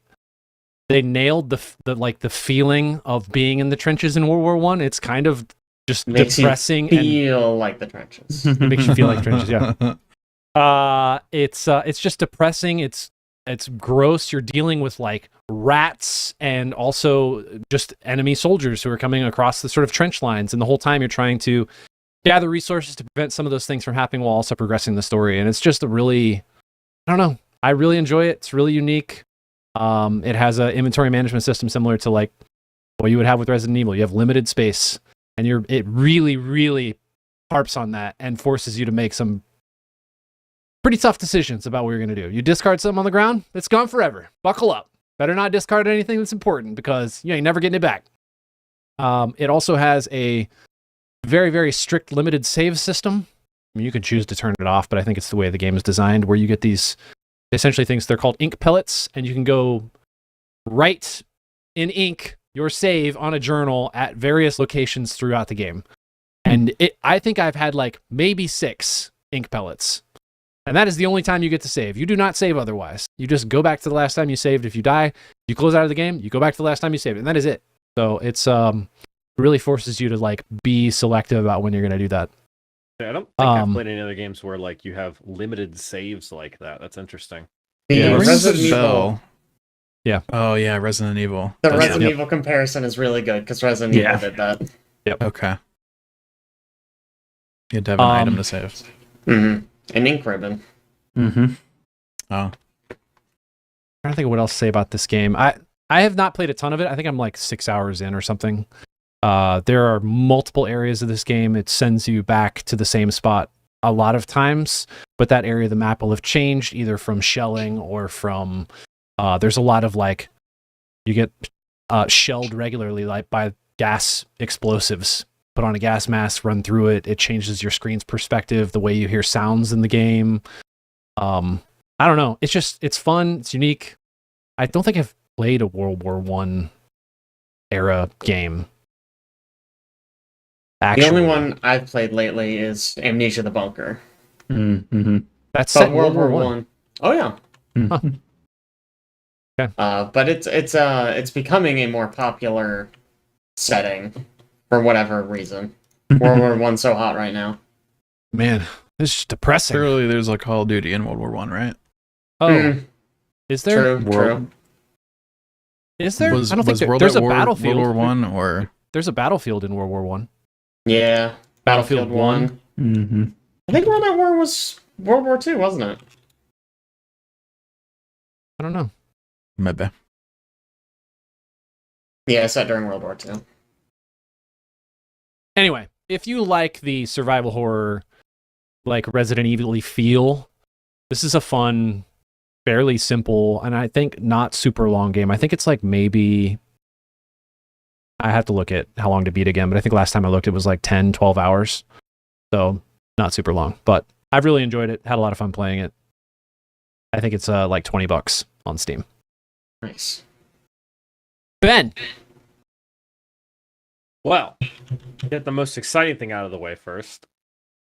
nailed the feeling of being in the trenches in World War One. It's kind of just Makes depressing you and feel like the trenches. it makes you feel like trenches. Yeah. It's just depressing. It's gross. You're dealing with like rats and also just enemy soldiers who are coming across the sort of trench lines, and the whole time you're trying to gather resources to prevent some of those things from happening while also progressing the story. And it's just a really, I don't know, I really enjoy it. It's really unique. It has an inventory management system similar to like what you would have with Resident Evil. You have limited space, and it really, really harps on that and forces you to make some pretty tough decisions about what you're going to do. You discard something on the ground, it's gone forever. Buckle up. Better not discard anything that's important because you ain't never getting it back. It also has a very, very strict limited save system. I mean, you can choose to turn it off, but I think it's the way the game is designed, where you get these essentially things, they're called ink pellets, and you can go write in ink your save on a journal at various locations throughout the game. And I think I've had like maybe 6 ink pellets. And that is the only time you get to save. You do not save otherwise. You just go back to the last time you saved. If you die, you close out of the game, you go back to the last time you saved, and that is it. So it's really forces you to like be selective about when you're going to do that. I don't think I've played any other games where like you have limited saves like that. That's interesting. The Yeah, Rings Resident a Evil. bell. Yeah. Oh yeah, Resident Evil. The That's- Resident Evil comparison is really good because Resident Evil did that. Okay. You had to have an item to save. Mm-hmm. An ink ribbon. Mm-hmm. Oh. I'm trying to think of what else to say about this game. I have not played a ton of it. I think I'm like 6 hours in or something. There are multiple areas of this game. It sends you back to the same spot a lot of times, but that area of the map will have changed either from shelling or from there's a lot of like you get shelled regularly like by gas explosives. Put on a gas mask, run through it. It changes your screen's perspective, the way you hear sounds in the game. I don't know. It's fun. It's unique. I don't think I've played a World War I era game. Actually, The only one I've played lately is Amnesia: The Bunker. Mm-hmm. that's But set in World War One. Oh yeah. Mm-hmm. Okay. But it's becoming a more popular setting for whatever reason. World War One's so hot right now. Man, this is depressing. Surely there's a Call of Duty in World War One, right? Oh, Mm, is there? true. Is there? Was, I don't think was there, World there's a at War, battlefield. World War One or There's a battlefield in World War One. Yeah. Battlefield 1. Mm-hmm. I think World at War was World War II, wasn't it? I don't know. maybe? Yeah, set during World War II. Anyway, if you like the survival horror, like Resident Evil-y feel, this is a fun, fairly simple, and I think not super long game. I think it's like maybe I have to look at how long to beat again, but I think last time I looked it was like 10, 12 hours. So not super long, but I've really enjoyed it. Had a lot of fun playing it. I think it's like $20 on Steam. Nice. Ben, Well, get the most exciting thing out of the way first.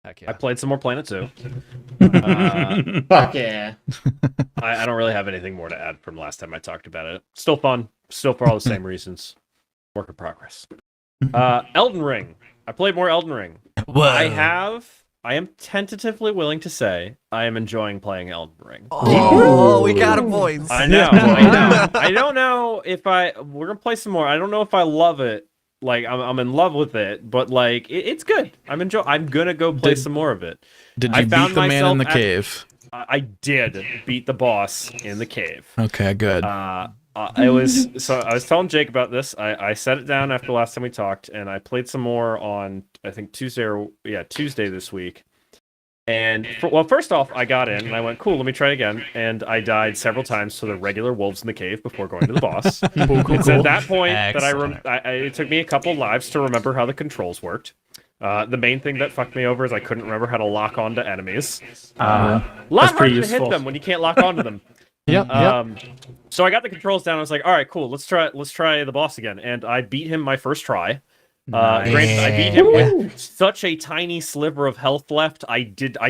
heck I yeah. played some more Planet Zoo. Fuck yeah. I don't really have anything more to add from last time I talked about it. Still fun. Still for all the same reasons. Work in progress. Elden Ring. I played more Elden Ring. I am tentatively willing to say I am enjoying playing Elden Ring. Oh, we got it, boys. I know. I don't know if we're gonna play some more. I don't know if I love it. Like I'm in love with it, but like it's good. I'm gonna go play some more of it. Did I you found beat the man myself in the at- cave? I did beat the boss in the cave. Okay, good. I was telling Jake about this. I set it down after the last time we talked, and I played some more on I think Tuesday this week. And first off, I got in and I went, cool, let me try it again. And I died several times to the regular wolves in the cave before going to the boss. It's at that point that it took me a couple lives to remember how the controls worked. The main thing that fucked me over is I couldn't remember how to lock onto enemies. A lot harder to hit them when you can't lock onto them. Yep. So I got the controls down. I was like, all right, cool. Let's try the boss again. And I beat him my first try. Granted, I beat him with such a tiny sliver of health left. I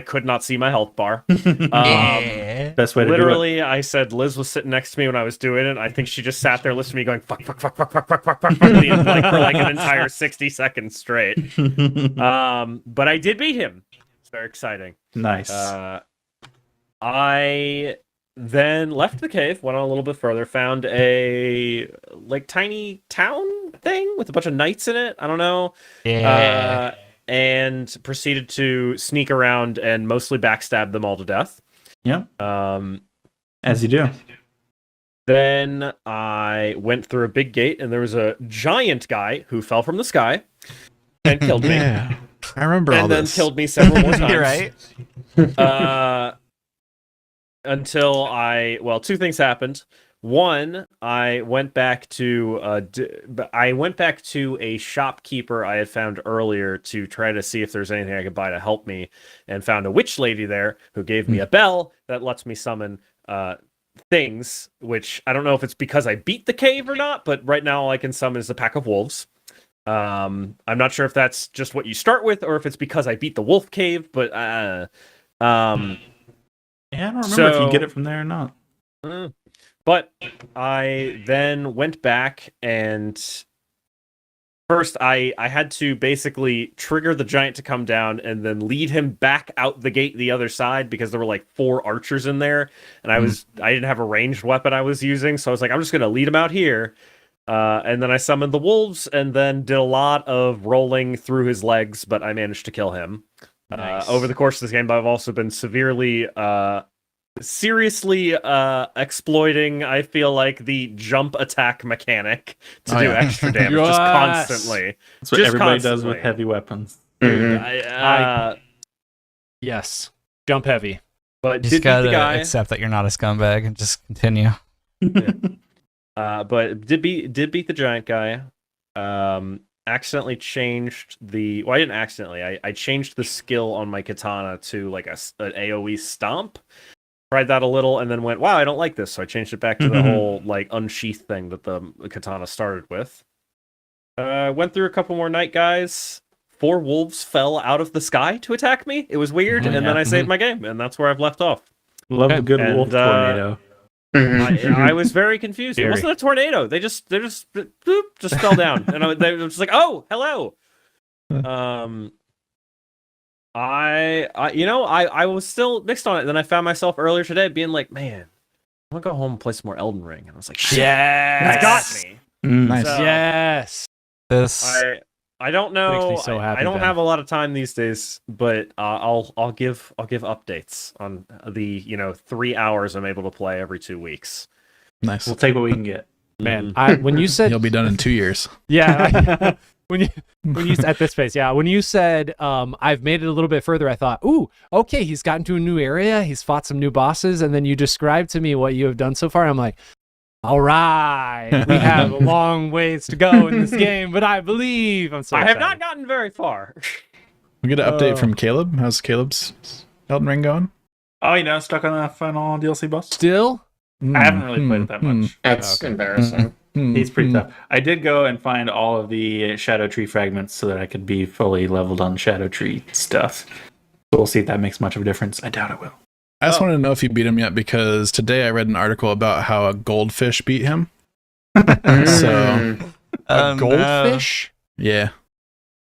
could not see my health bar. Best way to Literally, I said Liz was sitting next to me when I was doing it. I think she just sat there listening to me going fuck like for like an entire 60 seconds straight. But I did beat him. It's very exciting. do it. Nice. I then left the cave, went on a little bit further, found a like tiny town thing with a bunch of knights in it. I don't know. Yeah. And proceeded to sneak around and mostly backstab them all to death. Yeah. Um, As you do. Then I went through a big gate and there was a giant guy who fell from the sky and killed me. Yeah, I remember all And then this. killed me several more times. You're right. Until two things happened. One, I went back to a shopkeeper I had found earlier to try to see if there's anything I could buy to help me, and found a witch lady there who gave me a bell that lets me summon things. Which I don't know if it's because I beat the cave or not, but right now all I can summon is a pack of wolves. I'm not sure if that's just what you start with or if it's because I beat the wolf cave, but Yeah, I don't remember if you get it from there or not. But I then went back and first I had to basically trigger the giant to come down and then lead him back out the gate the other side because there were like 4 archers in there and I didn't have a ranged weapon I was using, so I was like, I'm just gonna lead him out here. And then I summoned the wolves and then did a lot of rolling through his legs, but I managed to kill him. Nice. Over the course of this game, I've also been severely seriously exploiting, I feel like, the jump attack mechanic to do extra damage just Yes. constantly. That's what Just everybody does constantly. with heavy weapons. Mhm. Yes. Jump heavy. But You did just beat the gotta guy. accept that you're not a scumbag and just continue. But did beat the giant guy. Accidentally changed the. Well, I didn't accidentally. I changed the skill on my katana to like an AOE stomp. Tried that a little, and then went, "Wow, I don't like this." So I changed it back to the whole like unsheath thing that the katana started with. Went through a couple more night guys. 4 wolves fell out of the sky to attack me. It was weird, and then I saved my game, and that's where I've left off. Love Okay. the good And, wolf tornado. I was very confused. It Scary. wasn't a tornado. They just boop, just fell down, and they were just like, "Oh, hello." I was still mixed on it. Then I found myself earlier today being like, "Man, I'm gonna go home and play some more Elden Ring," and I was like, "Shit, Yes. it's got me." Nice. So, Yes. This I don't Makes know. me so happy, I don't Ben. have a lot of time these days, but I'll give updates on the 3 hours I'm able to play every 2 weeks. Nice. We'll take what we can get. Man, when you said He'll be done in 2 years. yeah, when you at this pace, yeah, when you said I've made it a little bit further, I thought, ooh, okay, he's gotten to a new area, he's fought some new bosses, and then you described to me what you have done so far. I'm like, all right, we have a long ways to go in this game, but I believe I'm so. I have excited. not gotten very far. We get an update from Caleb. How's Caleb's Elden Ring going? Oh, stuck on that final DLC boss. Still. I haven't really played it that much. That's embarrassing. He's pretty tough. I did go and find all of the Shadow Tree fragments so that I could be fully leveled on Shadow Tree stuff. So we'll see if that makes much of a difference. I doubt it will. I just wanted to know if you beat him yet, because today I read an article about how a goldfish beat him. So, Oh, no. Goldfish. yeah.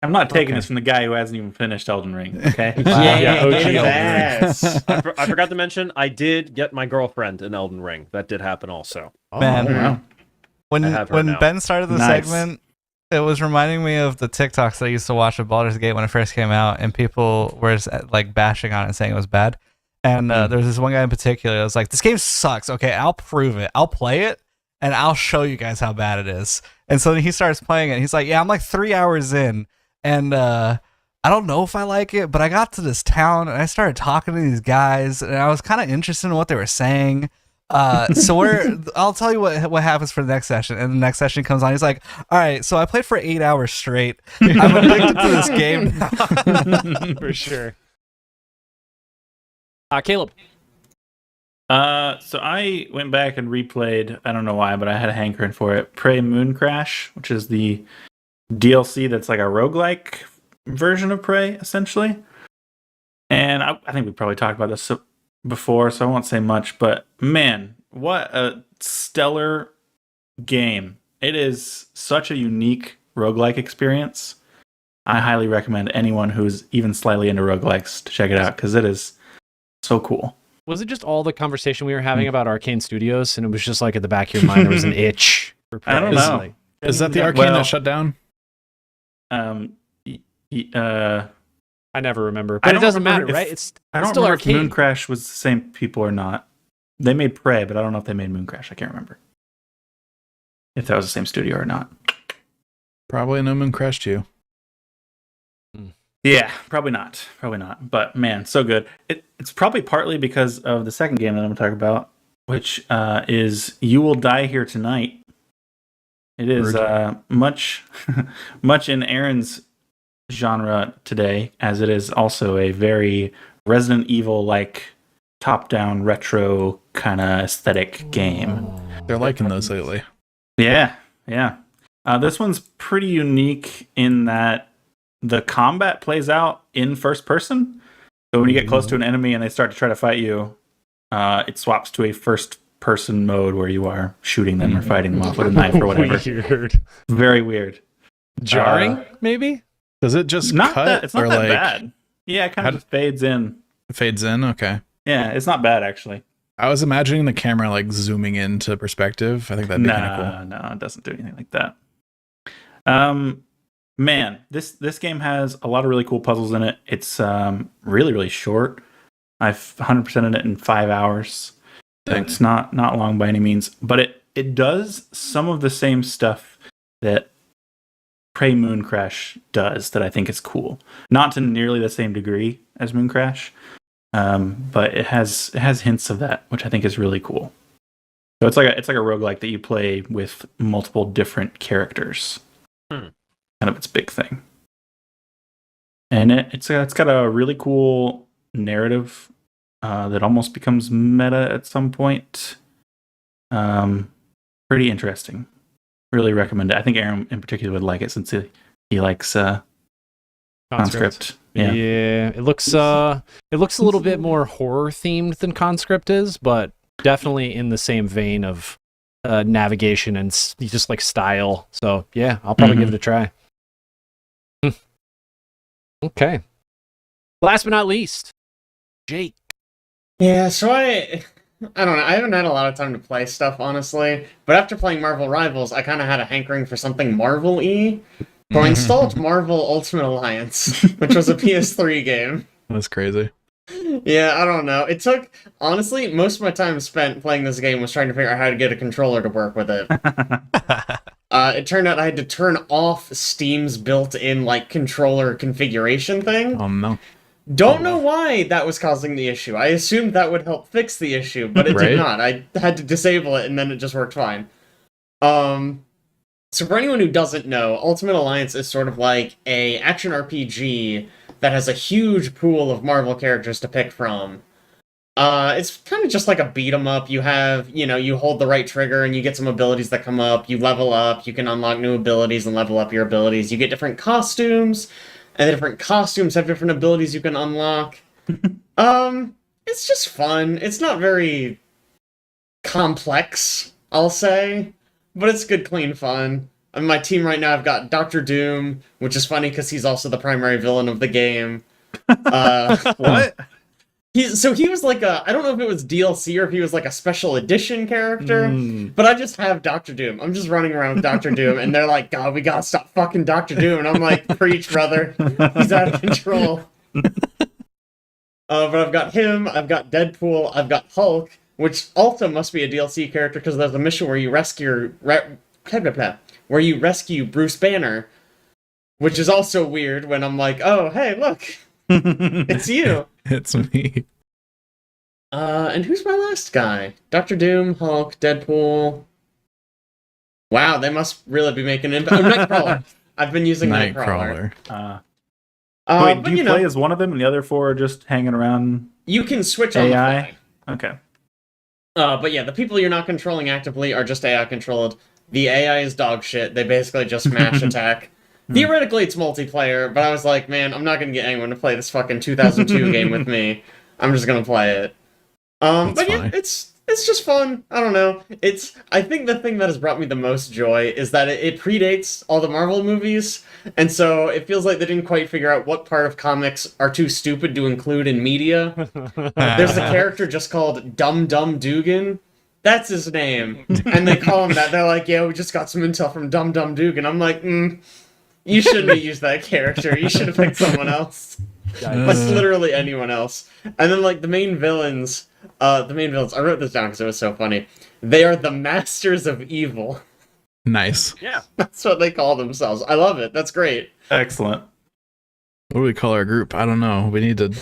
I'm not taking Okay. this from the guy who hasn't even finished Elden Ring. Okay. Yeah, OG get his Elden Ring. ass. I forgot to mention, I did get my girlfriend in Elden Ring. That did happen also. Man. Oh, wow. When I have her when now. Ben started the Nice. segment, it was reminding me of the TikToks that I used to watch of Baldur's Gate when it first came out, and people were just, like bashing on it and saying it was bad. And there was this one guy in particular that was like, "This game sucks. Okay, I'll prove it. I'll play it, and I'll show you guys how bad it is." And so then he starts playing it. And he's like, "Yeah, I'm like 3 hours in, and I don't know if I like it, but I got to this town and I started talking to these guys, and I was kind of interested in what they were saying." So I'll tell you what happens for the next session. And the next session comes on. He's like, "All right, so I played for 8 hours straight. I'm addicted to this game now." For sure. Caleb. So I went back and replayed, I don't know why, but I had a hankering for it. Prey Moon Crash, which is the DLC that's like a roguelike version of Prey, essentially. And I think we probably talked about this before, so I won't say much, but man, what a stellar game. It is such a unique roguelike experience. I highly recommend anyone who's even slightly into roguelikes to check it out, because it is so cool. Was it just all the conversation we were having about Arcane Studios, and it was just like at the back of your mind there was an itch? For I don't praise? know. Like, Is that the arcane Well, that shut down? I I never remember, but it don't doesn't remember matter, if- right? It's don't still remember if Arcane. Moon Crash was the same people or not. They made Prey, but I don't know if they made Moon Crash. I can't remember if that was the same studio or not. Probably no moon crashed you. Yeah, probably not. Probably not. But man, so good. It's probably partly because of the second game that I'm going to talk about, which is You Will Die Here Tonight. It is much much in Aaron's genre today, as it is also a very Resident Evil-like top-down retro kind of aesthetic game. They're liking those lately. Yeah. This one's pretty unique in that the combat plays out in first person. So when you get close to an enemy and they start to try to fight you, it swaps to a first person mode where you are shooting them or fighting them off with a knife or whatever. Weird. Very weird. Jarring, maybe? Does it just Not cut that, it's not or that like bad. Yeah, it kind of just fades in. fades in? Okay. Yeah, it's not bad actually. I was imagining the camera like zooming into perspective. I think that'd be kind of cool. No, it doesn't do anything like that. Man, this game has a lot of really cool puzzles in it. It's really, really short. I've 100%ed it in 5 hours. Dang. It's not long by any means, but it does some of the same stuff that Prey Moon Crash does that I think is cool. Not to nearly the same degree as Moon Crash, but it has hints of that, which I think is really cool. So it's like a roguelike that you play with multiple different characters. Kind of its big thing. And it's got a really cool narrative that almost becomes meta at some point. Pretty interesting. Really recommend it. I think Aaron in particular would like it since he likes Conscript. Yeah, it looks a little bit more horror themed than Conscript is, but definitely in the same vein of navigation and just like style. So yeah, I'll probably give it a try. Okay. Last but not least, Jake. Yeah, so I don't know. I haven't had a lot of time to play stuff, honestly. But after playing Marvel Rivals, I kind of had a hankering for something Marvel-y. So I installed Marvel Ultimate Alliance, which was a PS3 game. That's crazy. Yeah, I don't know. It took, honestly, most of my time spent playing this game was trying to figure out how to get a controller to work with it. It turned out I had to turn off Steam's built-in, like, controller configuration thing. Oh no. Don't know why that was causing the issue. I assumed that would help fix the issue, but it Right? did not. I had to disable it, and then it just worked fine. So for anyone who doesn't know, Ultimate Alliance is sort of like a action RPG that has a huge pool of Marvel characters to pick from. It's kind of just like a beat 'em up. You have, you hold the right trigger and you get some abilities that come up. You level up, you can unlock new abilities and level up your abilities. You get different costumes, and the different costumes have different abilities you can unlock. It's just fun. It's not very complex, I'll say, but it's good, clean fun. On my team right now, I've got Dr. Doom, which is funny because he's also the primary villain of the game. What? He was like I don't know if it was DLC or if he was like a special edition character, but I just have Dr. Doom. I'm just running around with Dr. Doom, and they're like, God, we gotta stop fucking Dr. Doom. And I'm like, preach, brother. He's out of control. But I've got him, I've got Deadpool, I've got Hulk, which also must be a DLC character because there's a mission where you rescue Bruce Banner, which is also weird when I'm like, oh, hey, look, it's you. It's me. And who's my last guy? Dr. Doom, Hulk, Deadpool. Wow, they must really be making an impact. Nightcrawler. I've been using Nightcrawler. Wait, do you play as one of them and the other four are just hanging around? You can switch on AI? the fly. Okay. But yeah, the people you're not controlling actively are just AI controlled. The AI is dog shit. They basically just mash attack. Theoretically, it's multiplayer, but I was like, man, I'm not gonna get anyone to play this fucking 2002 game with me. I'm just gonna play it. But yeah, fine. it's just fun. I don't know. I think the thing that has brought me the most joy is that it predates all the Marvel movies, and so it feels like they didn't quite figure out what part of comics are too stupid to include in media. There's a character just called Dum Dum Dugan. That's his name. And they call him that. They're like, yeah, we just got some intel from Dum Dum Dugan. I'm like, you shouldn't have used that character. You should have picked someone else. Like, literally anyone else. And then, like, the main villains, I wrote this down because it was so funny. They are the masters of evil. Nice. Yeah. That's what they call themselves. I love it. That's great. Excellent. What do we call our group? I don't know. We need to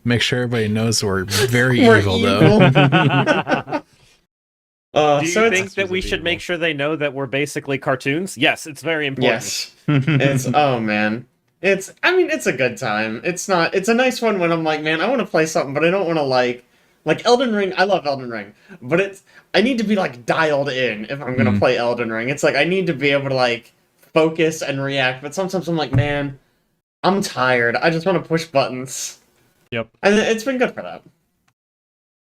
make sure everybody knows we're very We're evil, evil. though. Do you think that we should make sure they know that we're basically cartoons? Yes, it's very important. Yes. It's, oh man. It's a good time. It's a nice one when I'm like, man, I want to play something, but I don't want to like Elden Ring. I love Elden Ring, but I need to be like dialed in if I'm going to play Elden Ring. It's like, I need to be able to like focus and react, but sometimes I'm like, man, I'm tired. I just want to push buttons. Yep. And it's been good for that.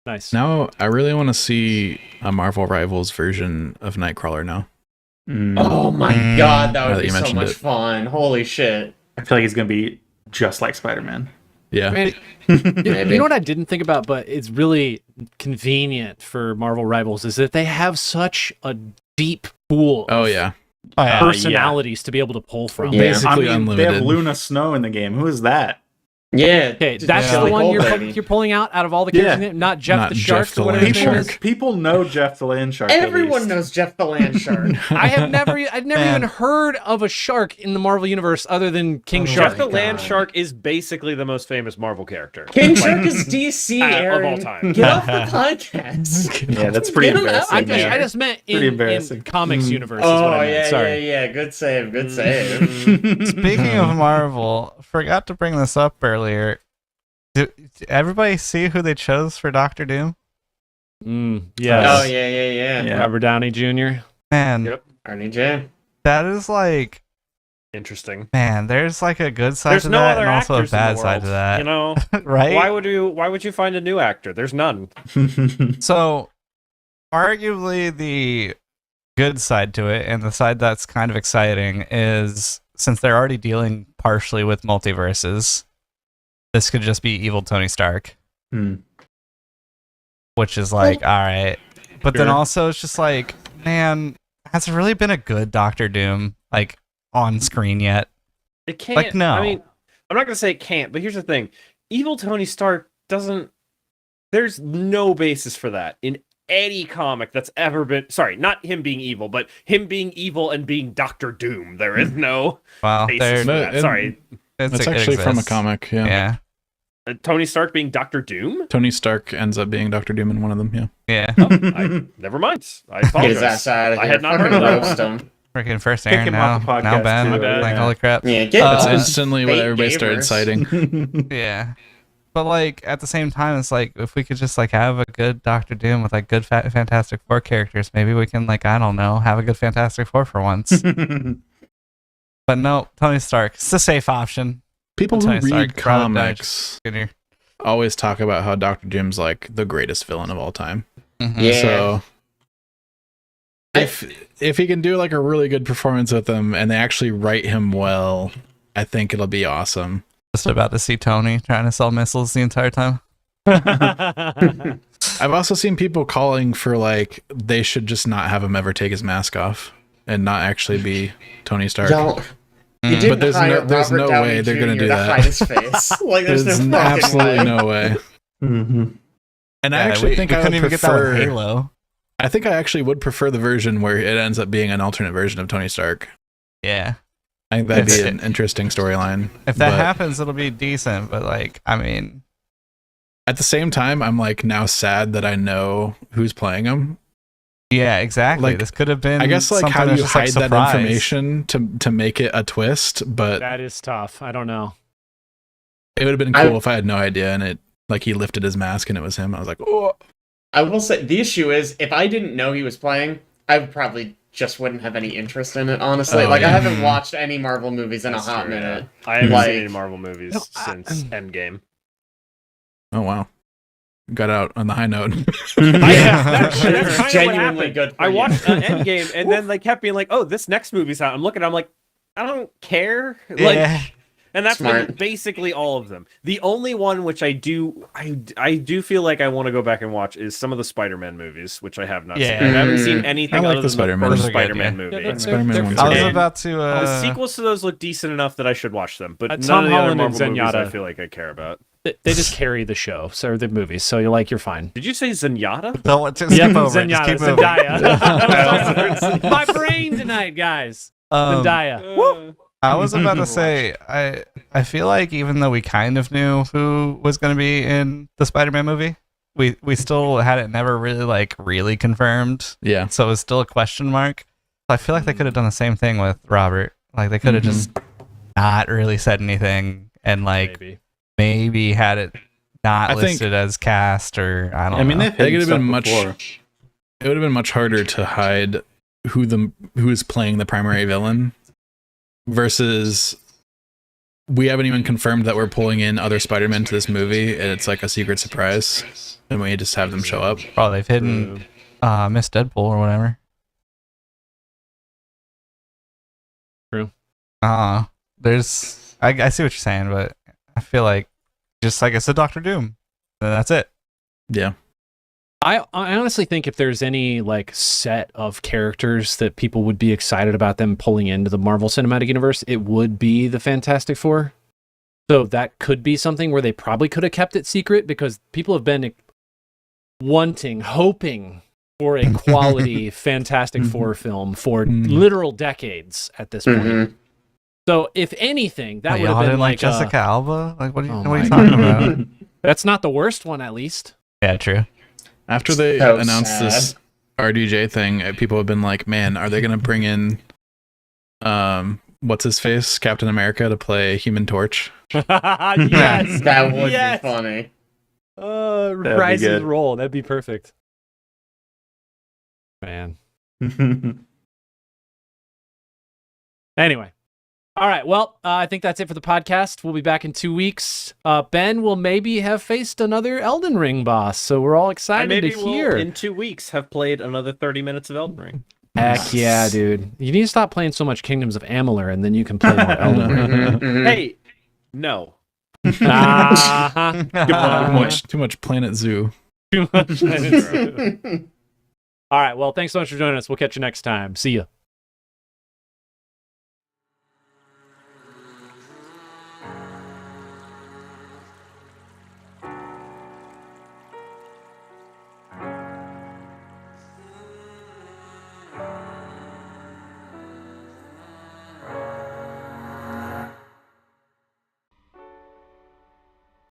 Nice. Now, I really want to see a Marvel Rivals version of Nightcrawler now. Oh my god, that Now would that be you so mentioned much it. fun. Holy shit. I feel like he's gonna be just like Spider-Man. Yeah. Man, Maybe. you know what I didn't think about, but it's really convenient for Marvel Rivals is that they have such a deep pool Oh, of yeah. personalities to be able to pull from. Yeah. Basically They unlimited. have Luna Snow in the game. Who is that? Yeah. Okay, just that's Billy the one Cole, baby. you're pulling out of all the characters, Yeah. not Jeff Not the Jeff Shark the or whatever his Land name Shark. is. People know Jeff the Land Shark. at Everyone least. knows Jeff the Land Shark. I've never even Man. heard of a shark in the Marvel universe other than King Oh, Shark. Jeff the Land God. Shark is basically the most famous Marvel character. King Shark is DC, of Aaron. all time. Get off the podcast. Yeah, that's pretty Get him out. embarrassing. I I man. just meant Pretty in embarrassing. comics Mm. universe. Is what Oh, I meant. yeah, Sorry. yeah. Good save. Good save. Speaking of Marvel, forgot to bring this up earlier. Did everybody see who they chose for Doctor Doom? Yes. Oh, yeah. Yeah. Robert Downey Jr. Man, Yep. Arnie J. that is like, Interesting. man, there's like a good side There's to no that other and also a actors in bad the side world, to that. You know, right? why would you find a new actor? There's none. So, arguably, the good side to it, and the side that's kind of exciting, is since they're already dealing partially with multiverses, this could just be evil Tony Stark, Hmm. which is like, all right. But then Sure. also, it's just like, man, has there really been a good Doctor Doom like on screen yet? It can't. Like, no. I mean, I'm not gonna say it can't, but here's the thing: evil Tony Stark doesn't. There's no basis for that in any comic that's ever been. Sorry, not him being evil, but him being evil and being Doctor Doom. There is no Well, basis there, for No, that. and- Sorry, It's it actually from a exists. comic. Yeah. Yeah, Tony Stark being Doctor Doom. Tony Stark ends up being Doctor Doom in one of them. Yeah. yeah. Never mind. I Get his apologize. ass out of I here. had not heard Fucking of that roast one. him. Freaking first Kick Aaron him now, off the now podcast, Ben. too. My bad. Like, Yeah. holy crap. Yeah, get That's Uh, instantly what fake everybody started gamers. citing. Yeah. But like at the same time, it's like if we could just like have a good Doctor Doom with like good Fantastic Four characters, maybe we can like, I don't know, have a good Fantastic Four for once. But no, Tony Stark. It's a safe option. People who Tony Stark, read Robert Downey comics Jr. always talk about how Doctor Doom's like the greatest villain of all time. Mhm. Yeah. So if he can do like a really good performance with him and they actually write him well, I think it'll be awesome. Just about to see Tony trying to sell missiles the entire time. I've also seen people calling for like they should just not have him ever take his mask off and not actually be Tony Stark. Y'all, you Mm. didn't But there's hire no- there's Robert no Downey way they're gonna Jr. do to that. hide his face. Like, there's There's no fucking absolutely way. no way. Mhm. And I Yeah, actually we think we I couldn't would even get that with prefer. Halo. I think I actually would prefer the version where it ends up being an alternate version of Tony Stark. Yeah. I think that'd be If- an interesting storyline. If that But happens, it'll be decent. But like, I mean, at the same time, I'm like now sad that I know who's playing him. yeah, exactly. Like, this could have been. I guess like how something do you that's just, like, hide that surprise. information to make it a twist? But That is tough. I don't know. it would have been I- cool if I had no idea and it like he lifted his mask and it was him. I was like, oh, I will say the issue is if I didn't know he was playing, I probably just wouldn't have any interest in it. Honestly, Oh, like I yeah. haven't watched any Marvel movies in That's a hot true, yeah. minute. I haven't Like- seen any Marvel movies No, since Endgame. oh wow, got out on the high note. That's It's kind of what genuinely happened. good for I you. watched Endgame, and then they kept being like, "Oh, this next movie's out." I'm looking, I'm like, I don't care. Like, Yeah. and that's Smart. been basically all of them. The only one which I do feel like I want to go back and watch is some of the Spider-Man movies, which I have not Yeah. seen. I haven't Mm. seen anything I like other the than Spider-Man. the first Those are good, Spider-Man yeah. movie. Yeah, Spider-Man they're ones I are was good. about to. The sequels to those look decent enough that I should watch them, but Tom none of the other Holland and Marvel movies I Zenyatta. feel like I care about. They just carry the show, so the movies. So you're fine. Did you say Zenyatta? Don't just skip over it. Just Zenyatta, keep moving. Zendaya. My brain tonight, guys. Zendaya. I was about to say, I feel like even though we kind of knew who was going to be in the Spider-Man movie, we still had it never really confirmed. Yeah, So it was still a question mark. I feel like they could have done the same thing with Robert. Like they could have just not really said anything and like maybe had it not I think- listed as cast or I don't I mean, know. they've I think hidden it'd have been stuff much. before. It would have been much harder to hide who is playing the primary villain versus we haven't even confirmed that we're pulling in other Spider-Men to this movie and it's like a secret surprise and we just have them show up. Oh, they've hidden Miss Deadpool or whatever. True. There's I see what you're saying, but I feel like just like it's a Doctor Doom. And that's it. Yeah. I honestly think if there's any like set of characters that people would be excited about them pulling into the Marvel Cinematic Universe, it would be the Fantastic Four. So that could be something where they probably could have kept it secret because people have been hoping for a quality Fantastic Four film for literal decades at this point. Mhm. So if anything, that would y'all have been didn't like like Jessica Alba. Like, what are you, Oh what are you my talking about? that's not the worst one, at least. Yeah, true. After they So announced sad. this RDJ thing, people have been like, man, are they going to bring in what's his face, Captain America, to play Human Torch? Yes. That would Yes. be funny. be Rise his good. role. That'd be perfect. Man. Anyway. All right. Well, I think that's it for the podcast. We'll be back in 2 weeks. Ben will maybe have faced another Elden Ring boss, so we're all I excited maybe to will, hear. in 2 weeks, have played another 30 minutes of Elden Ring. Heck yeah, dude. You need to stop playing so much Kingdoms of Amalur, and then you can play more Elden Ring. Mhm, mhm. Hey, no. Uh-huh. Too much Planet Zoo. Too much. All right. Well, thanks so much for joining us. We'll catch you next time. See ya.